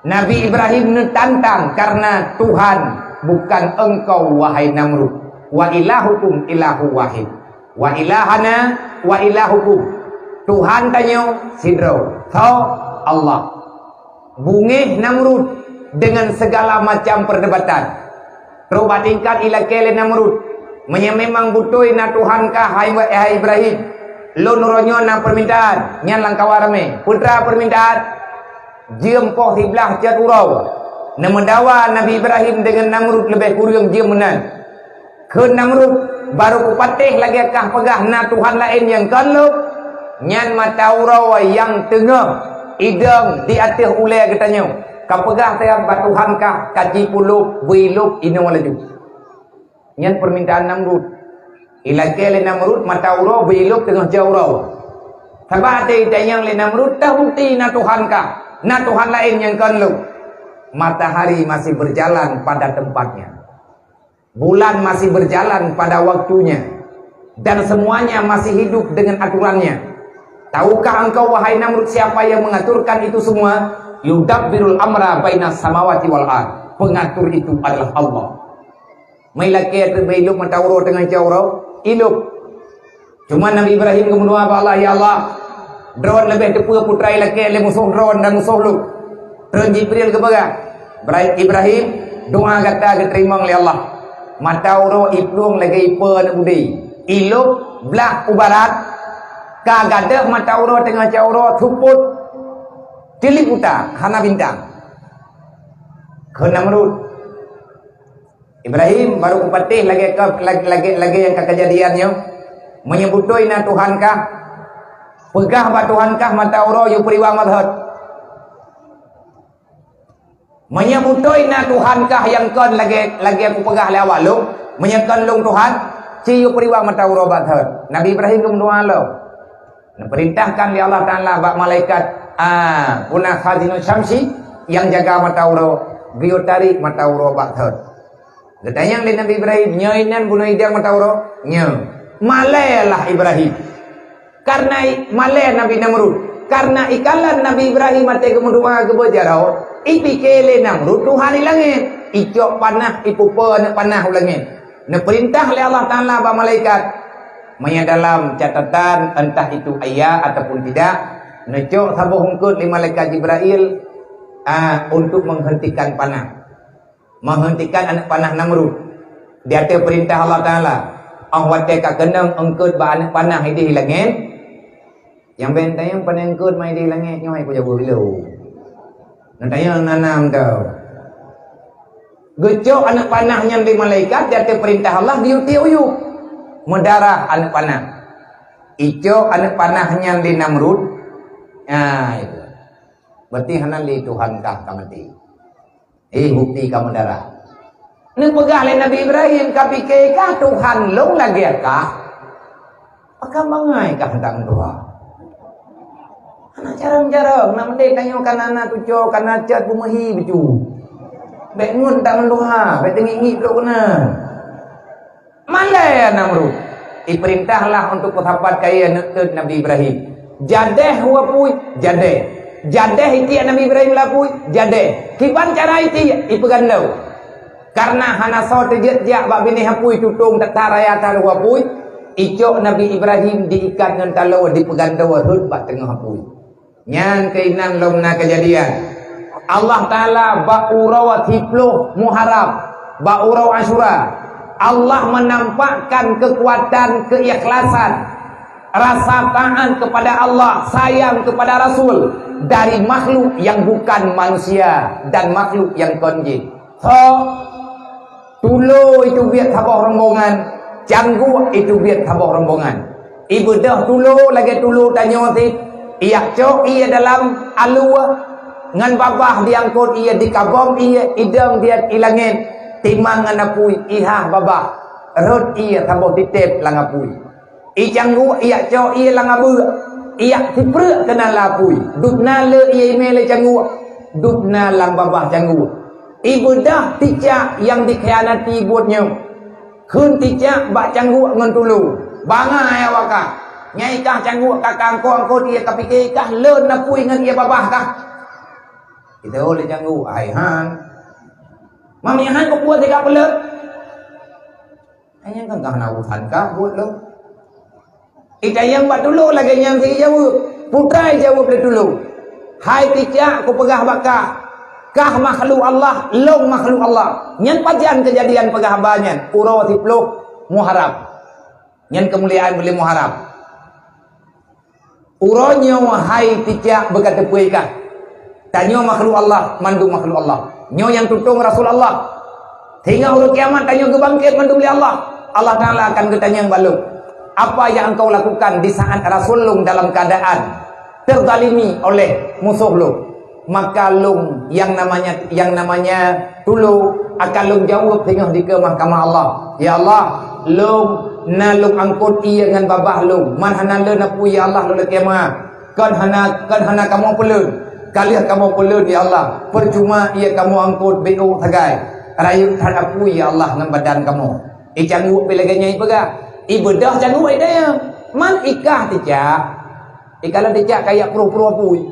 Nabi Ibrahim nentantang karena Tuhan bukan engkau wahai Namrud wa ilahukum ilahu wahid wa ilahana wa ilahukum Tuhan tanyo sidro Allah bungih Namrud dengan segala macam perdebatan coba tingkat ila kele Namrud memang butuh na Tuhan kah hai Ibrahim lo nuronyo na permintaan nyan langkawarame putra permintaan jempoh hiblah cat urau na mendawa Nabi Ibrahim dengan Namrud lebih kurang dia menan ke Namrud baru kupatih lagi kah pegah na Tuhan lain yang kalau nyan mata urau yang tengah idang di atas ulai katanya kau pegah saya bat Tuhan kah kaji puluh biluk ini walaju nyan permintaan Namrud ilakele Namrud mata urau biluk tengah jauh urau sabah yang le Namrud tak bukti na Tuhan kah nah Tuhan lain yang kalau matahari masih berjalan pada tempatnya bulan masih berjalan pada waktunya dan semuanya masih hidup dengan aturannya tahukah engkau wahai Namrud siapa yang mengaturkan itu semua yudabbirul amra bainas samawati wal ard pengatur itu adalah Allah mailake terbailuk matawro dengan jawro iluk cuma Nabi Ibrahim kemudian apa Allah ya Allah drone lebih depu putra ilake le musuh drone dan musuh lu drone Jibril kebaga Ibrahim doa kata diterima oleh Allah matauro iplung lagi ipen budi iluk belah ubarat kagada matauro tengah cauro thuput tilip uta hana bintang ke Namrud Ibrahim baru kupatih lagi yang kejadiannya menyebutoi na Tuhankah pegah ba Tuhankah mata uro yu periwa madhat menyebutoi na Tuhankah yang kon lagi aku pegah le awal lu menyekan lung Tuhan ci yu periwa mata uro madhat Nabi Ibrahim kumdoa lo perintahkan di Allah Taala bak malaikat punah khazinu syamsi yang jaga mata uro biotari mata uro madhat datang di Nabi Ibrahim nyoinan bunuh idang matauro nyo malelah Ibrahim karena male Nabi Namrud karena ikalan Nabi Ibrahim ate kemudua kebejarau ipikele Namrud Tuhan langit icok panah ipupa na panah langit na perintah oleh Allah Taala ba malaikat maya dalam catatan entah itu ayat ataupun tidak necok sabuh hungkut li malaikat Jibril untuk menghentikan panah menghentikan anak panah Namrud. Dia ada perintah Allah Taala. Ang wate ka kenang engkeut ba anak panah di langit. Yang bentayang panah engkeut mai di langit nyoi ko jago bilo. Nantayang nanam tau. Gecok anak panahnya di malaikat dia ada perintah Allah diuti-uyup. Mendarah anak panah. Ijo anak panahnya di Namrud. Itu. Berarti hanan li Tuhan kah kamati. Bukti kamu darah. Ini pegah oleh Nabi Ibrahim kapike kah Tuhan long lagi kah? Maka mangai kah tentang doa. Anak jarang-jarang nak mendek tanya anak tujuh kana cat bumahi becu. Bek mun tak mendoa, bek tengi dok kena. Malai Namrud. Diperintahlah untuk kutapat kaya Nabi Ibrahim. Jadeh huwa puy, jadeh. Jadeh iti Nabi Ibrahim lapui jadeh kiban cara iti ipegandau karena hana so tejet jak bak bini hapui tutung tak taraya talu hapui icok Nabi Ibrahim diikat dengan talu dipegandau hud bak tengah hapui nyan keinan lomna kejadian Allah Taala bak urau tipluh Muharram bak urau Asyura Allah menampakkan kekuatan keikhlasan rasa taat kepada Allah sayang kepada Rasul dari makhluk yang bukan manusia dan makhluk yang konjin. So, tulo itu biar tabah rombongan, janggu itu biar tabah rombongan. Ibu dah tulo lagi tulo tanya ti, iya cok iya dalam alua, ngan babah diangkut iya di kabom iya idang dia ilangin, timang anapui ihah babah, rod iya tabah ditep langapui. Ijanggu iya cok iya langabu. Ia tiprek kena lapui dupna le ia mele canggu dupna lang babah canggu ibu dah ticak yang dikhianati buatnya kun ticak bak canggu ngan tulu banga ya waka nyai kah canggu kakang ko angko dia kapike kah le napui ngan ia babah kah itu oleh canggu ai han mami han ko buat dekat pelet hanya kan kah nautan kah buat lo kita yang buat dulu lagi yang si jawab putra jawab dulu hai ticak ku pegah bakah kah makhluk Allah long makhluk Allah nyan pajan kejadian pegah banyan urau tipluh Muharram nyan kemuliaan beli Muharram uronyo hai ticak berkata puikah tanyo makhluk Allah mandu makhluk Allah nyo yang tutung Rasul Allah hingga urut kiamat tanyo gebangkit mandu beli Allah Allah Taala akan ketanya yang balung apa yang engkau lakukan di saat Rasul lung dalam keadaan terzalimi oleh musuh lung maka lung yang namanya dulu akan lung jawab tengah di ke mahkamah Allah ya Allah lung na lung angkut ia dengan babah lung man hana le napu ya Allah lu kiamat kan hana kamu pelun kali kamu pelun ya Allah percuma ia kamu angkut beu tagai rayu tan apu ya Allah dengan badan kamu icanggu pelaganya ibaga ibadah jangan buat dia man ikah ticak ikalah ticak kayak pro-pro apui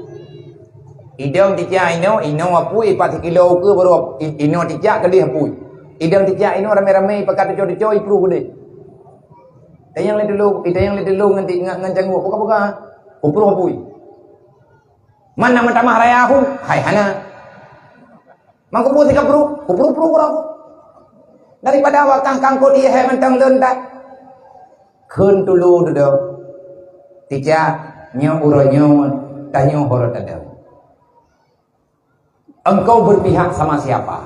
idang ticak ino apui 4 kilo ke baru ino ticak kali apui idang ticak ino rame-rame pakai coy-coy pro gede tayang le dulu nganti ngancang buka pro apui mana tamah raya aku hai hana mangko putih ka pro aku daripada wakang kangkut dia hai mentang lentak kun tulu duduk ticak nyo uronyo tanyo horot ada engkau berpihak sama siapa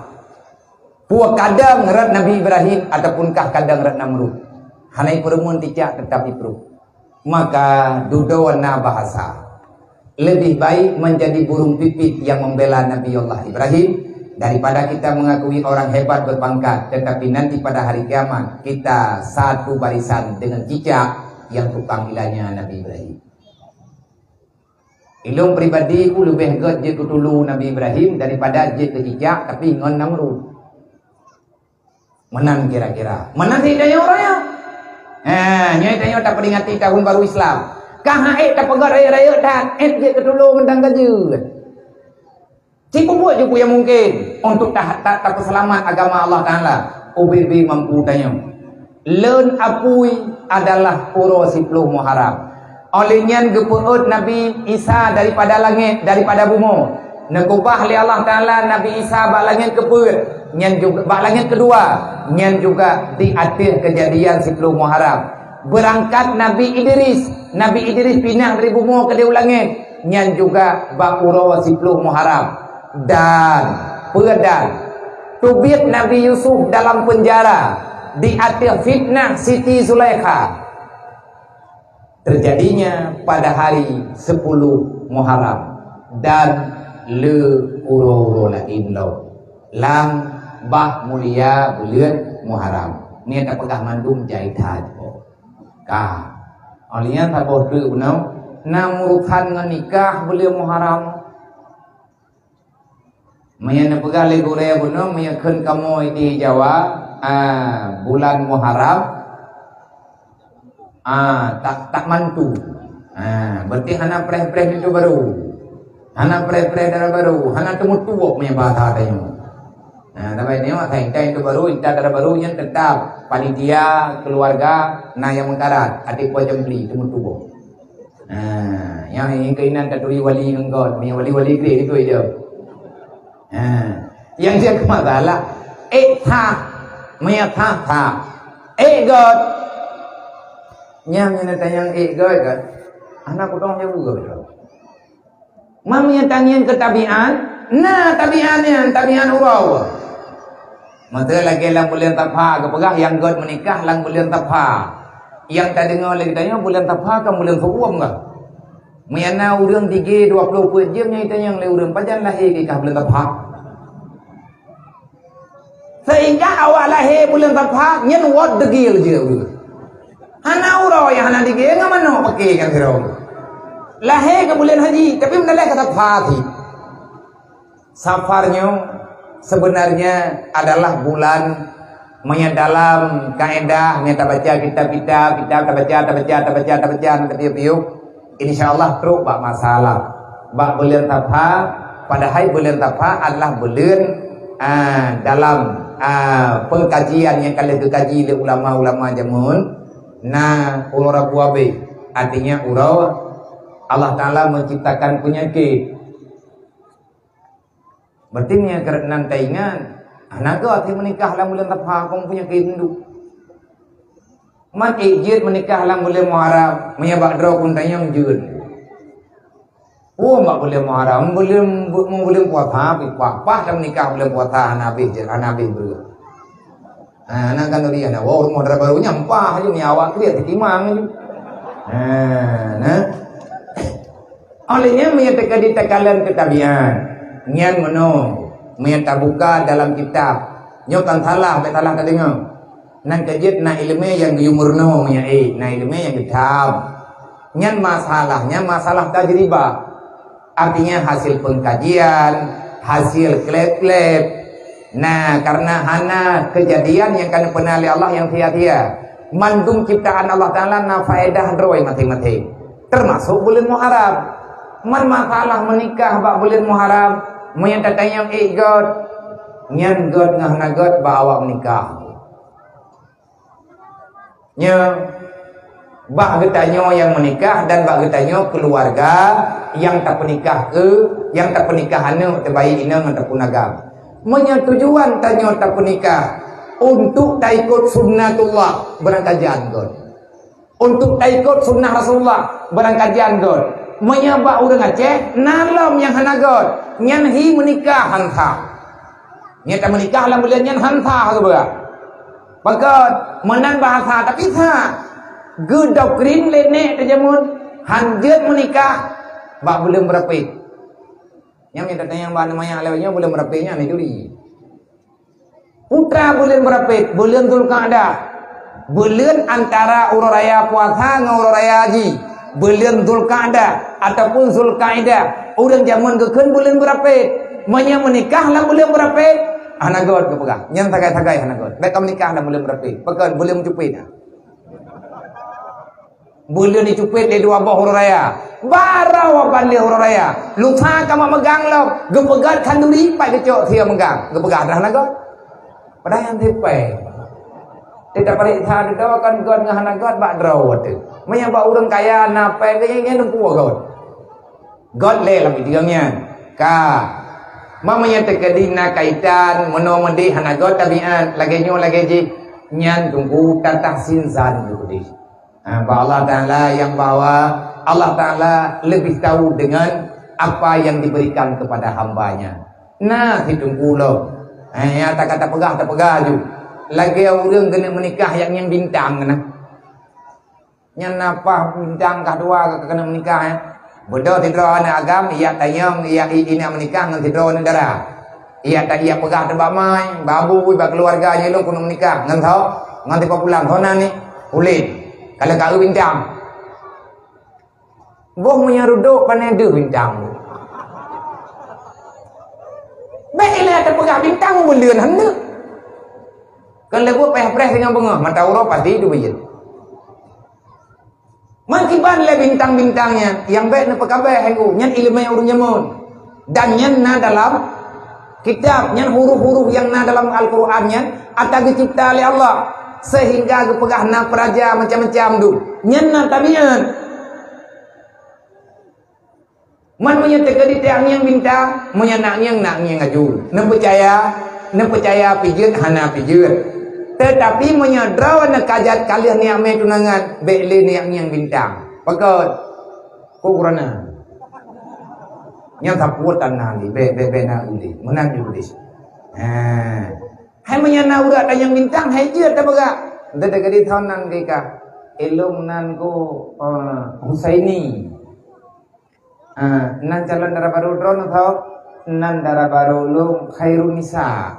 Puak kadang rat Nabi Ibrahim ataupun kah kadang rat Namrud. Hanai peremun tidak tetapi perlu. Maka dudawana bahasa. Lebih baik menjadi burung pipit yang membela Nabi Allah Ibrahim daripada kita mengakui orang hebat berpangkat tetapi nanti pada hari kiamat kita satu barisan dengan cicak yang tukang ilahnya Nabi Ibrahim. Ilmu pribadi ku lebih god je ku dulu Nabi Ibrahim daripada je ke cicak tapi ngon Namrud. Menang kira-kira. Menang tidak ya orangnya. Nyai tanya tak peringati tahun baru Islam. Kah tak pegat raya-raya dan je ke dulu mendang kerja. Cipu buat je yang mungkin untuk tak selamat agama Allah Ta'ala. OBB mampu tanya. Len apui adalah puro 10 Muharram. Olehnya gepeut Nabi Isa daripada langit, daripada bumi. Nekubah oleh Allah Ta'ala Nabi Isa bak langit kepeut. Nyan juga bak langit kedua. Nyan juga di akhir kejadian 10 Muharram. Berangkat Nabi Idris. Nabi Idris pindah dari bumi ke langit. Nyan juga bak puro 10 Muharram. Dan pedan tubit Nabi Yusuf dalam penjara di akhir fitnah Siti Zulaikha terjadinya pada hari 10 Muharram dan le uro lain lo lang bah mulia bulan Muharram ni tak pegah mandum jaitan kah olian tak boh tu nau namurukan nikah bulan Muharram Maya nepegah le gore buno maya keun kamu di Jawa bulan Muharram tak mantu. Berarti hana preh-preh itu baru. Hana preh-preh darah baru, hana temu tuwok maya bahasa tanya. Tapi ni mah kain itu baru, inta darah baru yang tetap panitia keluarga na yang mengkarat adik buah jembli temu tuwok. Yang keinginan tatui wali engkau, maya wali-wali gede itu dia. Yang dia kemasalah tha god nyamnya tanya god kan anak kudong jauh juga mamnya tanyain ke tabian tabian urau mata lagi lang bulan tapha kepegah yang god menikah lang bulan tapha yang tak dengar lagi tanya bulan tapha kan bulan fuam enggak Mayana urang 3 20 jam nya itu yang le urang pajan lahir ke bulan tapha. Sehingga awal lahir bulan tapha nyen wad degil je urang. Hana urang yang hana degil ngamano pakai kan sira. Lahir ke bulan haji tapi mendalah kata tapha. Safarnya sebenarnya adalah bulan dalam kaedah kita baca kitab-kitab kita baca nanti piu insyaallah teruk bak masalah bak bulan tapha padahal bulan tapha adalah bulan dalam pengkajian yang kalian dikaji oleh ulama-ulama jamun ulura buabe artinya urau Allah Ta'ala menciptakan penyakit berarti nya kerana taingan anak kau hati menikah dalam bulan tapha kamu punya keinduk man ijid menikah dalam bulan Muharram menyabak draw pun tanya jud mak bulan Muharram bulan puasa pah dalam nikah bulan puasa Nabi bro anak kan dia na rumah dara baru nyampah aja nyawa dia ditimang olehnya menyatakan di tekalan ketabian nyan meno menyata buka dalam kitab nyokan salah betalah kadengau nan kajit na ilmu yang yumurno nya na ilmu yang kitab nyan masalah tajribah artinya hasil pengkajian hasil klep-klep karena hana kejadian yang kan pernah oleh Allah yang sia-sia mandum ciptaan Allah Ta'ala na faedah droi mati-mati termasuk bulan Muharram man masalah menikah bak bulan Muharram menyatakan yang god nyan god ngahna god bawa menikah bak getanyo yang menikah dan bak getanyo keluarga yang tak menikah yang tak pernikahan terbaik ina ataupun agama menyetujuan tanyo tak menikah untuk tak ikut sunnatullah berangkajian god untuk tak ikut sunnah Rasulullah berangkajian god menyabak urang Aceh nalam yang hana god nyanhi menikah hangha Nya ta menikah dalam bulan nyan hanta ke berat. Maka menan bahasa tapi tha ge doktrin lenek terjamun hanjeut menikah bak bulan berapa. Yang minta tanya yang namanya lewatnya bulan berapa-nya ni juri. Putra bulan berapa? Bulan Zulqa'dah. Bulan antara urut raya puasa dengan urut raya haji. Bulan Zulqa'dah ataupun Zulqa'dah. Orang zaman kekeun bulan berapa? Manya menikah dalam bulan berapa? Hanagot ke pegang. Yang tagai-tagai hanagot. Mereka menikah dalam bulan berapa? Pekan bulan mencupit. Bulan dicupit di dua bawah urut raya. Barau balik urut raya. Lupa kamu megang lo. Gepegat kanduri pai kecok dia megang. Gepegat dah hanagot. Padahal yang tipai. Tidak parik tha dah kan gon ngahana god bak draw tu. Maya ba urang kaya napai ke yang nempu god. God le lam diangnya. Ka. Mamanya tekadina kaitan monomodi hana god tabiat lagi nyo lagi ji nyan tunggu tatah sinzan tu. Ba Allah Taala yang bawa Allah Taala lebih tahu dengan apa yang diberikan kepada hambanya. Nah ditunggu lo. Ya tak kata pegah tu. Lagi orang kena menikah yang bintang kena. Yang napa bintang kedua kena menikah ya. Bodoh tidro na agam ia tayang ia ini menikah dengan tidro negara. Ia tak ia pegah tebak mai, babu bak keluarganya lu kena menikah ngan tau. Ngan tiba pulang thona ni. Ulit. Kalau kau bintang. Boh punya ruduk panai bintang. Baiklah terpegah bintang bulan handa. Kalau buat peh-peh dengan bunga, mata urap pasti itu bijak. Makiban le bintang-bintangnya yang baik nak pekabeh hanggu, nyan ilmu yang urung nyamun. Dan nyan na dalam kitab, nyan huruf-huruf yang na dalam Al-Qur'an nyan atau dicipta oleh Allah sehingga gepegah na peraja macam-macam tu. Nyan na tabiat. Man punya tegadi tiang yang bintang, punya nak yang ngaju. Nak percaya pijut hana pijut. Tetapi punya draw nak kajat kalian ni ame tunangan beli ni yang bintang. Pakat kurana. Yang saputan nali be na uli, menang julis. Hai punya na urat yang bintang hai jut tak berak. Tegadi thanan deka. Elong nan ko Husaini. Nan calon darah baru drone atau nan darah baru lu khairun nisa.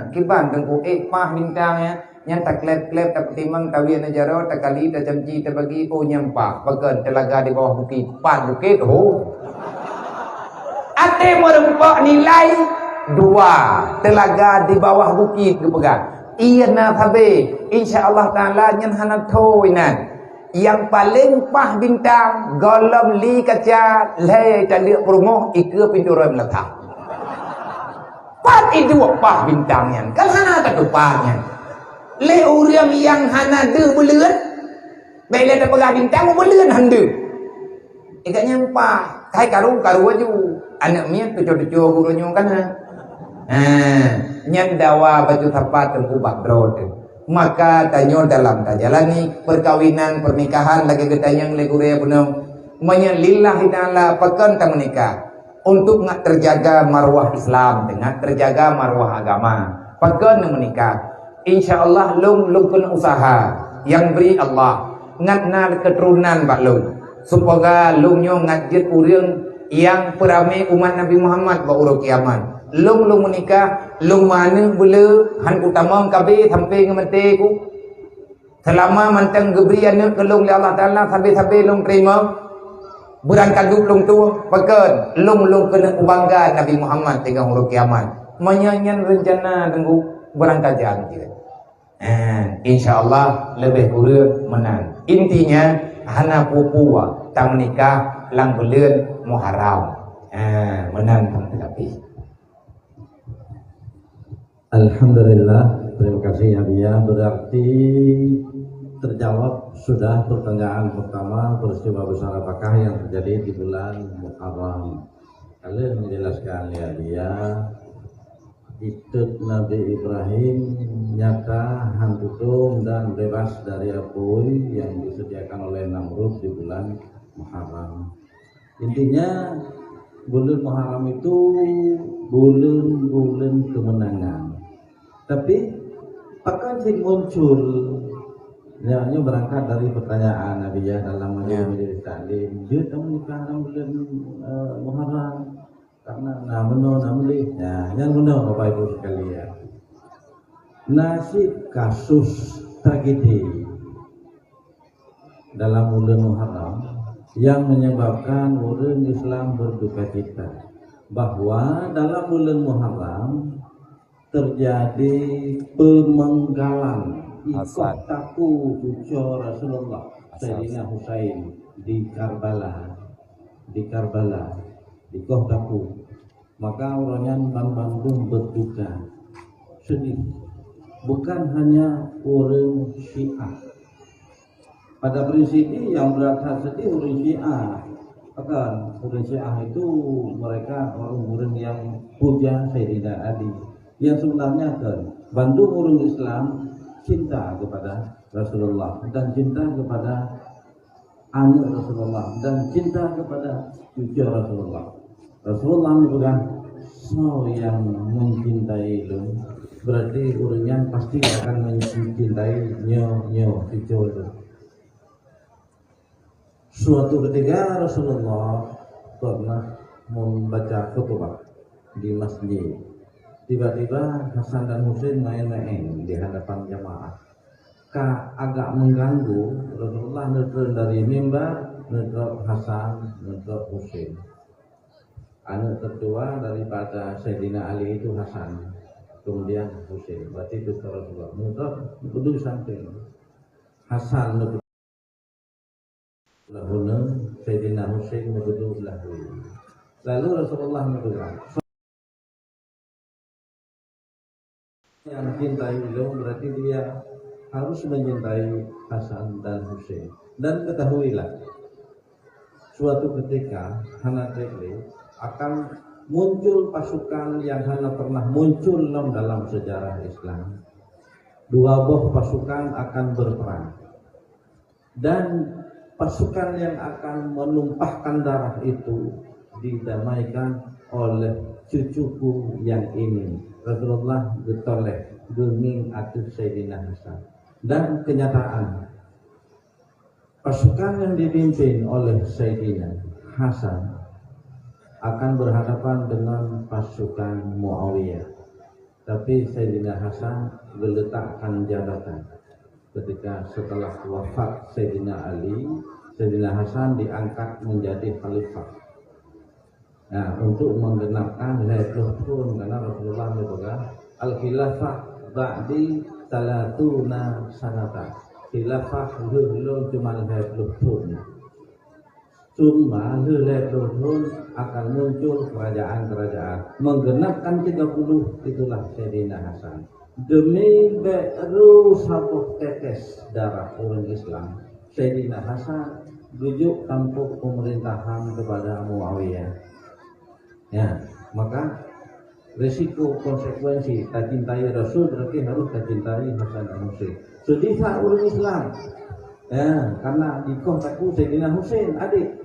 Kiban tengku pah bintangnya yang tak klep-klep tak timang tawian najaro tak kali tak jamji tak bagi nyampak bagan telaga di bawah bukit pan bukit ate merempak nilai 2 telaga di bawah bukit tu pegang iya na thabe insyaallah taala nyen hana thoinan yang paling pah bintang golom li kaca le taliak rumah ikut pintu ram latah pat itu pah bintangnya kan hana tak tupanya le urang yang hana de buleun baik le tak pegang bintang buleun hande ikatnya pah kai karu aju anak mia tujo-tujo gurunya kan nyen dawa baju tapat tempu bakdro tu maka tanyo dalam tajalani perkawinan pernikahan lagi ketanyang legure punong menyalillahi taala pekan ta menikah untuk ngat terjaga marwah Islam dengan terjaga marwah agama pekan menikah insyaallah lung kena usaha yang beri Allah ngat na keturunan bak lung supaya lung nyo ngat jet urang yang perame umat Nabi Muhammad ba urang kiamat lung menikah lung mana bela han utama kabe sampai ngemete ku selama mantang geberi anak ke lung Allah Taala sampai lung terima berangkat duk lung tu pakan lung kena bangga Nabi Muhammad tengah huruf kiamat menyanyian rencana tunggu berangkat jalan dia insyaallah lebih kurang menang intinya hana pupuwa tang nikah lang bulan Muharram menang tapi Alhamdulillah, terima kasih Abia. Berarti terjawab sudah pertanyaan pertama peristiwa besar apakah yang terjadi di bulan Muharram. Kalian menjelaskan ya dia itu Nabi Ibrahim nyata hantutum dan bebas dari api yang disediakan oleh Namrud di bulan Muharram. Intinya bulan Muharram itu bulan-bulan kemenangan. Tapi akan sih muncul ya, berangkat dari pertanyaan Nabi ya dalam majelis taklim. Dia tahu nikah dalam bulan Muharram karena namanya yang benar Bapak Ibu sekalian. Nasib kasus tragedi dalam bulan Muharram yang menyebabkan orang Islam berduka cita bahwa dalam bulan Muharram terjadi pemenggalan ikut taku cucu Rasulullah Sayyidina Husain di Karbala di Kohtaku. Maka orangnya Bandung berduka sedih, bukan hanya orang Syiah. Pada prinsipnya yang berhak sedih orang Syiah, akan orang Syiah itu mereka orang-orang yang puja Sayyidina Ali. Yang sebenarnya kan Bandung orang Islam cinta kepada Rasulullah dan cinta kepada anak Rasulullah dan cinta kepada cucu Rasulullah. Rasulullah merupakan so yang mencintai lu, berarti orangnya pasti akan mencintai nyo cucu itu. Suatu ketika Rasulullah pernah membaca khutbah di masjid. Tiba-tiba Hasan dan Husain main-main di hadapan jamaah. Agak mengganggu. Rasulullah turun dari mimbar, nutrak Hasan, nutrak Husain. Anak tertua daripada Sayyidina Ali itu Hasan, kemudian Husain. Berarti itu Rasulullah nutrak duduk samping. Hasan nutrak lahuna, Sayyidina Husain nutrak lahuna. Lalu Rasulullah nutrak. Yang cintai beliau berarti dia harus mencintai Hasan dan Husain. Dan ketahuilah, suatu ketika Hanatekli akan muncul pasukan yang hanya pernah muncul dalam sejarah Islam. Dua buah pasukan akan berperang, dan pasukan yang akan menumpahkan darah itu didamaikan oleh cucuku yang ini. Rasulullah ditoleh geming atus Sayyidina Hasan. Dan kenyataan pasukan yang dipimpin oleh Sayyidina Hasan akan berhadapan dengan pasukan Muawiyah. Tapi Sayyidina Hasan meletakkan jabatan. Ketika setelah wafat Sayyidina Ali, Sayyidina Hasan diangkat menjadi khalifah. Nah, untuk menggenapkan Lailatul Qadar, karena Rasulullah menyebutkan al-khilafah ba'di salatuna sanata. Khilafah dulu cuma Lailatul Qadar. Cuma Lailatul Qadar akan muncul kerajaan-kerajaan. Menggenapkan 30 itulah Sayyidina Hasan. Demi baru satu tetes darah orang Islam, Sayyidina Hasan rujuk tampuk pemerintahan kepada Muawiyah. Ya, maka risiko konsekuensi tak cintai Rasul berarti harus tak cintai Hasan dan Husain. Sedih orang Islam, ya, karena di Kohtaku Sayyidina Husain adik,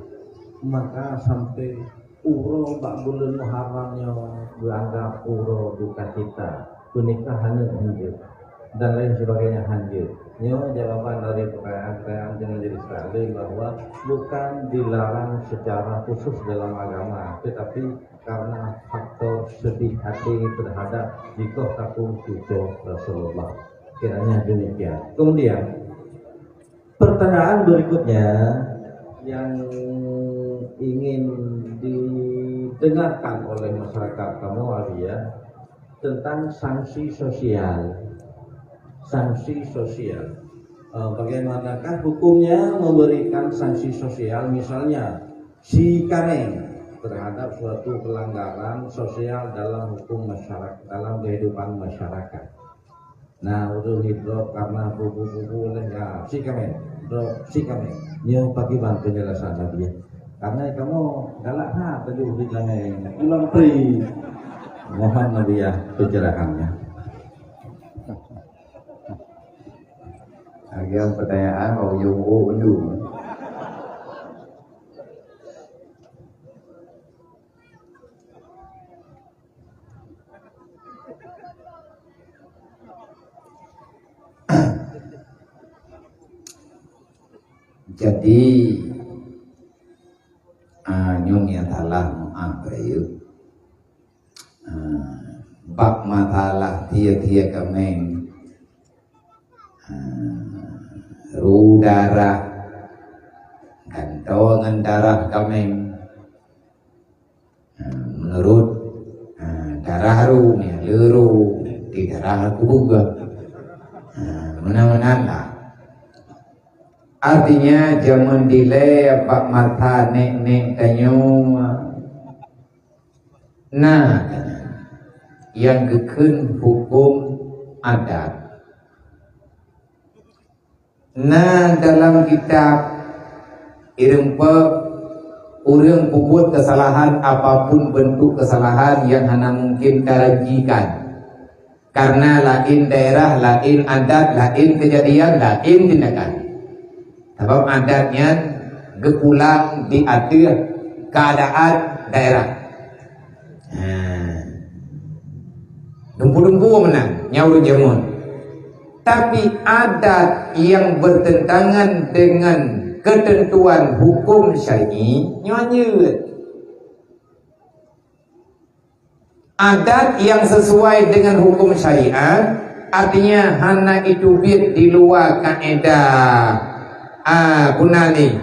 maka sampai uro 4 bulan Muharramnya dianggap uro duka cita, pernikahannya hancur dan lain sebagainya hancur. Jawaban dari pertanyaan yang menjadi sekali bahwa bukan dilarang secara khusus dalam agama, tetapi karena faktor sedih hati terhadap Kohtaku cucu Rasulullah. Kiranya demikian. Kemudian pertanyaan berikutnya yang ingin didengarkan oleh masyarakat Muhammadiyah tentang sanksi sosial. Sanksi sosial. Bagaimanakah hukumnya memberikan sanksi sosial, misalnya sikameng terhadap suatu pelanggaran sosial dalam hukum masyarakat, dalam kehidupan masyarakat. Nah, untuk hidrop karena buku-buku oleh sikameng, sikameng. Nyo pagi bantu penjelasan tadi ya. Karena kamu galak tadi sikameng, ulang pri. Mohon Nabi ya pencerahannya. Agar pertanyaan mau yungu undu. Jadi nyonya talah apa yuk bak matalah tia-tia kameng ru darah gantongan darah kameng menurut darah ru nih leru di darah aku juga mana-mana lah. Artinya jangan delay pak mata nek kanyo. Nah, yang gekun hukum adat. Nah, dalam kitab irempe urang puput kesalahan apapun bentuk kesalahan yang hana mungkin karajikan. Karena lain daerah, lain adat, lain kejadian, lain tindakan. Sebab adatnya gepulang diatur keadaan daerah. Dempu-dempu menang nyaur jamun. Tapi adat yang bertentangan dengan ketentuan hukum syar'i nyanyut. Adat yang sesuai dengan hukum syariat artinya hana itu di luar kaedah punani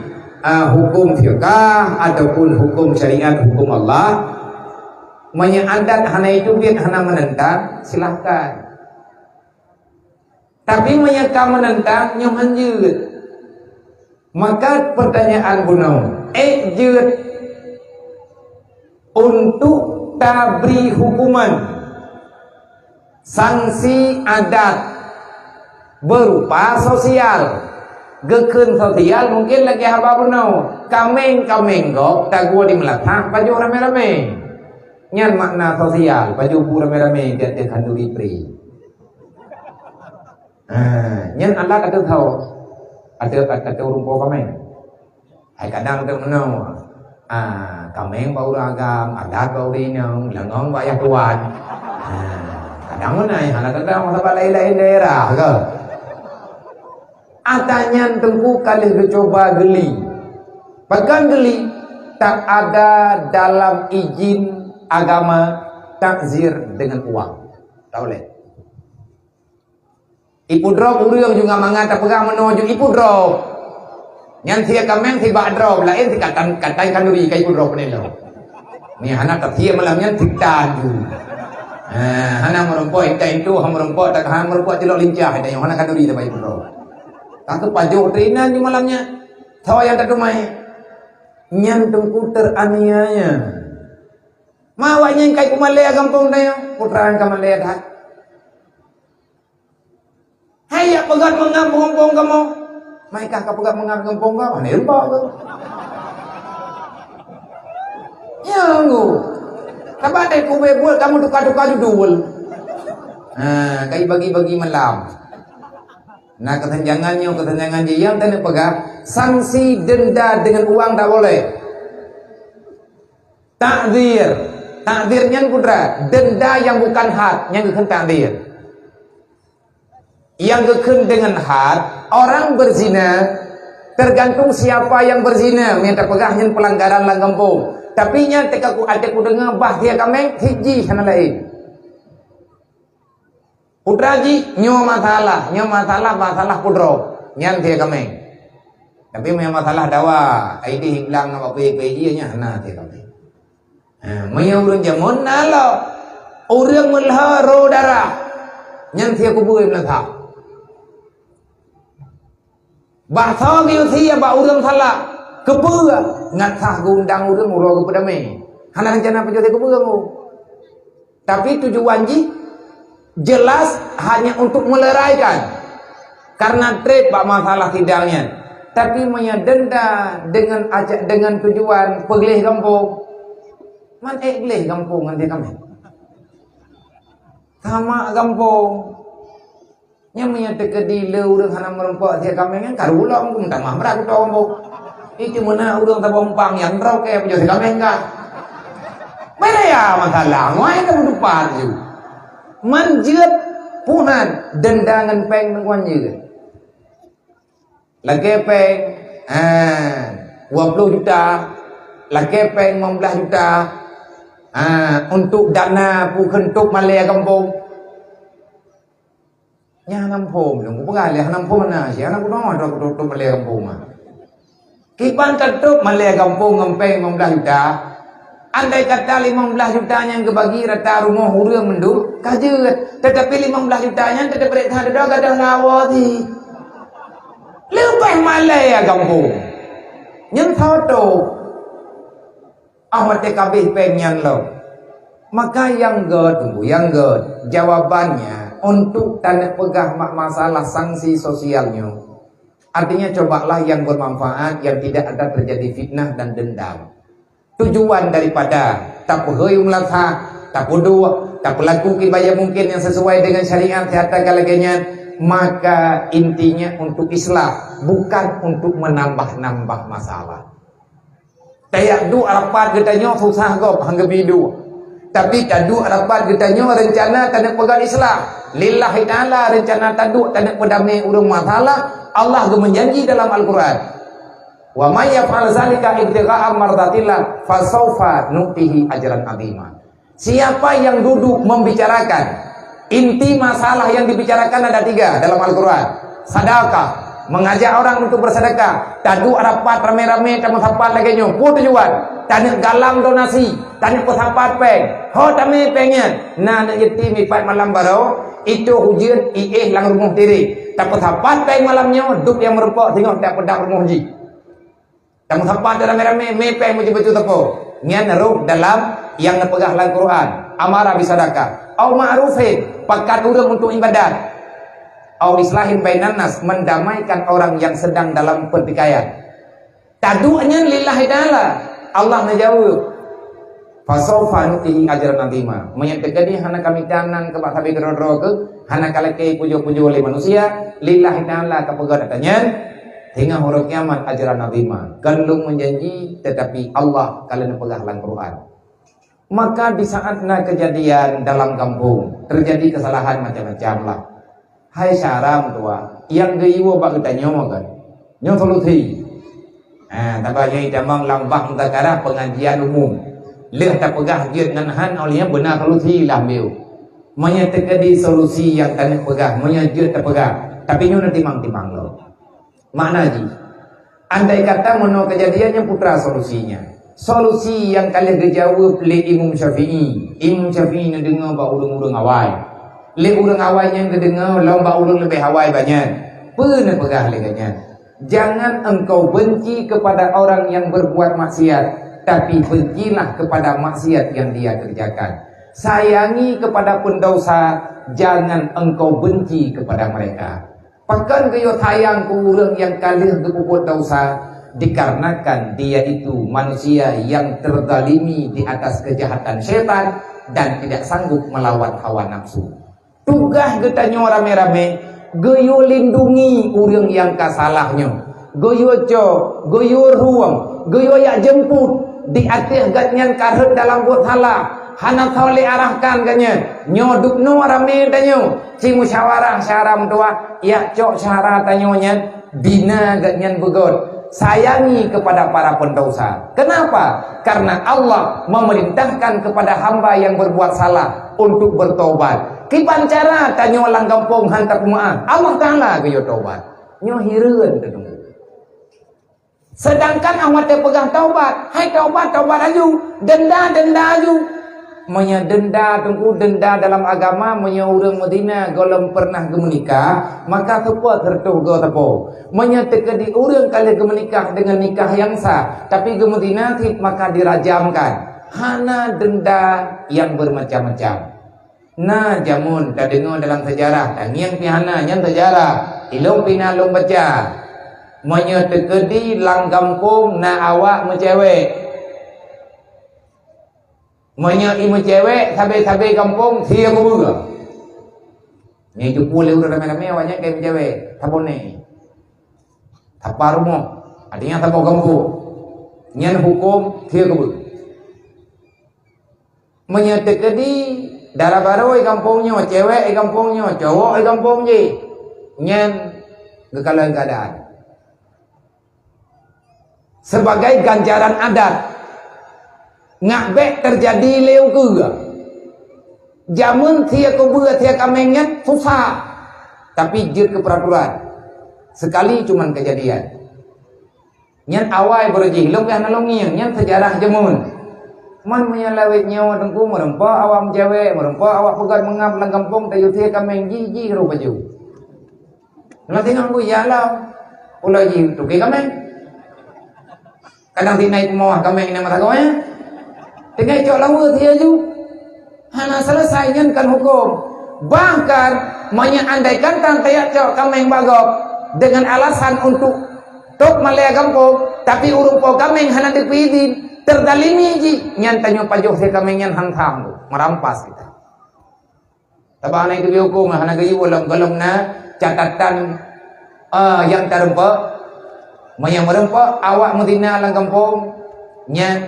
hukum fiqah ataupun hukum syariat hukum Allah menyadat hana itu hana menentang silahkan, tapi menyeka menentang nyomanjut. Maka pertanyaan gunung jut untuk tabri hukuman sanksi adat berupa sosial. Gekun sosial mungkin lagi haba punau kameng kok tak gua di Melaka baju rame-rame nyan makna sosial baju rame-rame dia kanduri pri nyan Allah kata tahu ada rumpo kameng hai kadang tu menau kameng bau ragam adat bau rinang langong bayar tuan kadang mana Allah kata masa lain-lain daerah ke atanya tengku kali dicoba geli. Bahkan geli tak ada dalam izin agama takzir dengan uang. Tak boleh. Ipu drop urang juga mangata pegang menuju ipu drop. Yang tia kameng tiba drop lain dikatakan kanduri kai ipu drop ni lo. Ni anak tia malamnya titan tu. Anak merempoi itu merempoi tak merempoi tilok lincah ada yang anak kanduri tiba ipu drop. Aku pajo trinan di malamnya. Tahu yang tak dumai. Nyan tengku teraniaya. Mawanya yang kai kumalaya kampung tayo. Putraan kamalaya dah. Hai ya pegat mengampung kamu. Maikah ka pegat mengampung kamu. Mana irba ke? Ya nggu. Kabat ku bebul kamu tukar-tukar dudul. Kai bagi-bagi malam. Nah kesenjangan dia yang tak pegang sanksi denda dengan uang tak boleh. Takdirnya putra denda yang bukan had yang bukan takdir. Yang kekun dengan had orang berzina tergantung siapa yang berzina minta pegahnya pelanggaran lang kampung. Tapi nya teka ku ada ku dengar bah dia kameng hiji sana lain. Putraji nyo masalah pudro nyan dia kameng. Tapi punya masalah dawa ID hilang apa PPJ nya hana dia kameng. Maya urang jamun nalo urang melha ro darah nyan dia kubur melha. Bahasa gitu sia ba urang salah kepeur ngatah gundang urang uro kepada me. Hana rencana penjote kepeur mu. Tapi tujuan ji jelas hanya untuk meleraikan karena trade pak masalah tidaknya, tapi menyedenda dengan tujuan pegelih kampung. Man gelih kampung nanti kami sama kampung yang menyatakan di leureung hana merempok dia kami kan karulang pun tak mah berak kampung itu mana urang tabompang yang rau ke penjadi kami enggak mana ya masalah ngoai ke depan tu manjat punan dendangan peng nengwan je lagi peng 20 juta, laki peng 15 juta. Untuk dana pu kentuk Malay kampung. Nya nampung dong, bukan leh nampung mana sih? Anak kuno ada kentuk Malay kampung mah. Kiban kentuk Malay kampung ngempeng 15 juta. Andai kata 15 jutanya yang kebagi rata rumah urang mendung, kajet. Tetapi 15 jutanya tetap berita ada gadah lawati. Lebih Malay kampung. Yang tahu awak TKB pengen lo. Maka yang tunggu, yang jawabannya untuk tanda pegah masalah sanksi sosialnya. Artinya cobalah yang bermanfaat, yang tidak ada terjadi fitnah dan dendam. Tujuan daripada tak perhuyung latha, tak dua, tak pelaku kibaya mungkin yang sesuai dengan syariat kata kalaganya. Maka intinya untuk islah, bukan untuk menambah-nambah masalah. Tayak du arapat katanya susah kau hangga bidu. Tapi tadu arapat katanya rencana tanda pegang Islam. Lillahi ta'ala rencana tadu tanda pedamai urang masalah. Allah menjanji dalam Al-Quran. Wa may yaf'al zalika ibtigha'a mardatillah fasawfa nu'tihi ajran 'azima. Siapa yang duduk membicarakan inti masalah yang dibicarakan ada 3 dalam Al-Quran. Sedekah, mengajak orang untuk bersedekah. Tadu arapat rame-rame tamu sapat lagi nyo. Pu tujuan. Tanya galang donasi, tanya pesapat peng. Ho tame pengen. Nak yatim ipat malam baru itu hujan lang rumah diri. Tak pesapat peng malamnya duk yang merupok tengok tak pedang rumah ji. Tamu sapat rame-rame me peng betul-betul tepo. Ngan naruh dalam yang nepegah dalam Quran. Amara bisadaqah. Au ma'rufin, pakat urang untuk ibadat. Au islahin bainan nas, mendamaikan orang yang sedang dalam pertikaian. Tadu'nya lillahi ta'ala. Allah menjawab, fasawfa nu'tihi ajran 'azima. Menyatakan hana kami kanan ke sabi gerodro ke hana kalake pujo-pujo oleh manusia lillahi ta'ala kepegat katanya hingga hari kiamat ajran 'azima. Galung menjanji tetapi Allah kalian pegah dalam Quran. Maka di saat kejadian dalam kampung terjadi kesalahan macam-macam lah. Hai syaram tua yang geiwo bak kita nyomo kan. Nyomo solusi. Tabanya idamang lambang takara pengajian umum. Leh tak pegah giat nganhan olehnya benar solusi lah meu. Menyatakan di solusi yang tanah pegah, menyajut tak pegah. Tapi nyono timang-timang lo. Makna ji. Andai kata mono kejadiannya putra solusinya. Solusi yang kalian dijawab oleh Imam Syafi'i. Imam Syafi'i nak dengar bak urang-urang awal. Le urang awal yang kedengar lomba urang lebih awal banyak. Pernah pegah leganya. Jangan engkau benci kepada orang yang berbuat maksiat, tapi bencilah kepada maksiat yang dia kerjakan. Sayangi kepada pendosa, jangan engkau benci kepada mereka. Pakan kayo sayang ke orang yang kalian berbuat dosa, dikarenakan dia itu manusia yang terzalimi di atas kejahatan syaitan dan tidak sanggup melawan hawa nafsu. Tugas kita rame-rame goyo lindungi orang yang kasalahnya. Goyo goyo ruang, goyo yak jemput di atas gatnyan karhet dalam buat salah. Hana tole arahkan kanya. Nyoduk no rame tanyo. Si musyawarah syaram tua yak cok syara tanyonya bina gatnyan begot. Sayangi kepada para pendosa. Kenapa? Karena Allah memerintahkan kepada hamba yang berbuat salah untuk bertobat. Kipan cara tanyo lang kampung hantar pemaaf. Allah Ta'ala kayo tobat. Nyo hireun tedung. Sedangkan awak pegang taubat. Hai taubat aju. Denda aju. Denda tunggu denda dalam agama urang Madinah golem pernah menikah maka tepat tertuh go tepo menyatakan di urang kali menikah dengan nikah yang sah tapi Madinah maka dirajamkan hana denda yang bermacam-macam. Nah jamun tak dengar dalam sejarah yang pihana yang sejarah ilung pinalung baca menyatakan di lang kampung na awak mencewek ibu cewek sabai-sabai kampung sia kubur. Ni jupul udah rame-rame awaknya kayak cewek, tapone. Tapar rumah, artinya tapau kampung. Nyan hukum sia kubur. Menyatakan di darah baru kampungnya, cewek kampungnya, cowok kampungnya. Nyan kekalan keadaan. sebagai ganjaran adat. Ngabek terjadi leu ke jamun tia kubur tia kamengen susah, tapi jir ke peraturan sekali cuman kejadian nyan awai berjih long kan longian nyan sejarah jamun man menyalawit nyawa tengku merempa awam jawe merempa awak pegat mengap lang kampung tayu tia kameng ji ro baju nanti nganggu yalau ulah ji tuki kameng kadang tinai mau kameng nama tagonya tinai cok lawa tia ju hana selesai nyan kan hukum bahkan menyandaikan tantaya cok kameng bagok dengan alasan untuk tok malaya kampung tapi urung kameng hana dipidin terdalimi ji nyan tanyo pajoh se kameng nyan hantam merampas kita tabana itu hukum hana gayu ulang galong na catatan yang terempa mayang merempa awak medina lang kampung nyan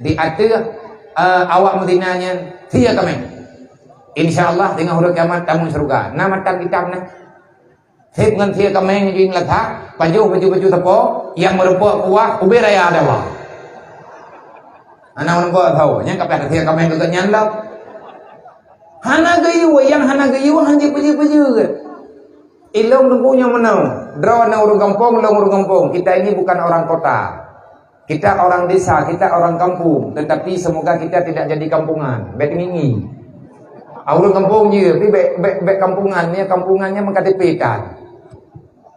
diatur awak medina nyan tia kameng insyaallah dengan huruf kiamat tamun surga nama tan kitab na hep ngan tia kameng jing latha baju tepo yang merempa kuah uber raya ada wah ana merempa tahu nya kapet tia kameng ke nyan lau hana gayu yang hana gayu hanje baju ilong tunggunya menau draw na urang kampung long urang kampung kita ini bukan orang kota kita orang desa kita orang kampung tetapi semoga kita tidak jadi kampungan bek ngingi urang kampung je tapi bek kampungannya mengKTP-kan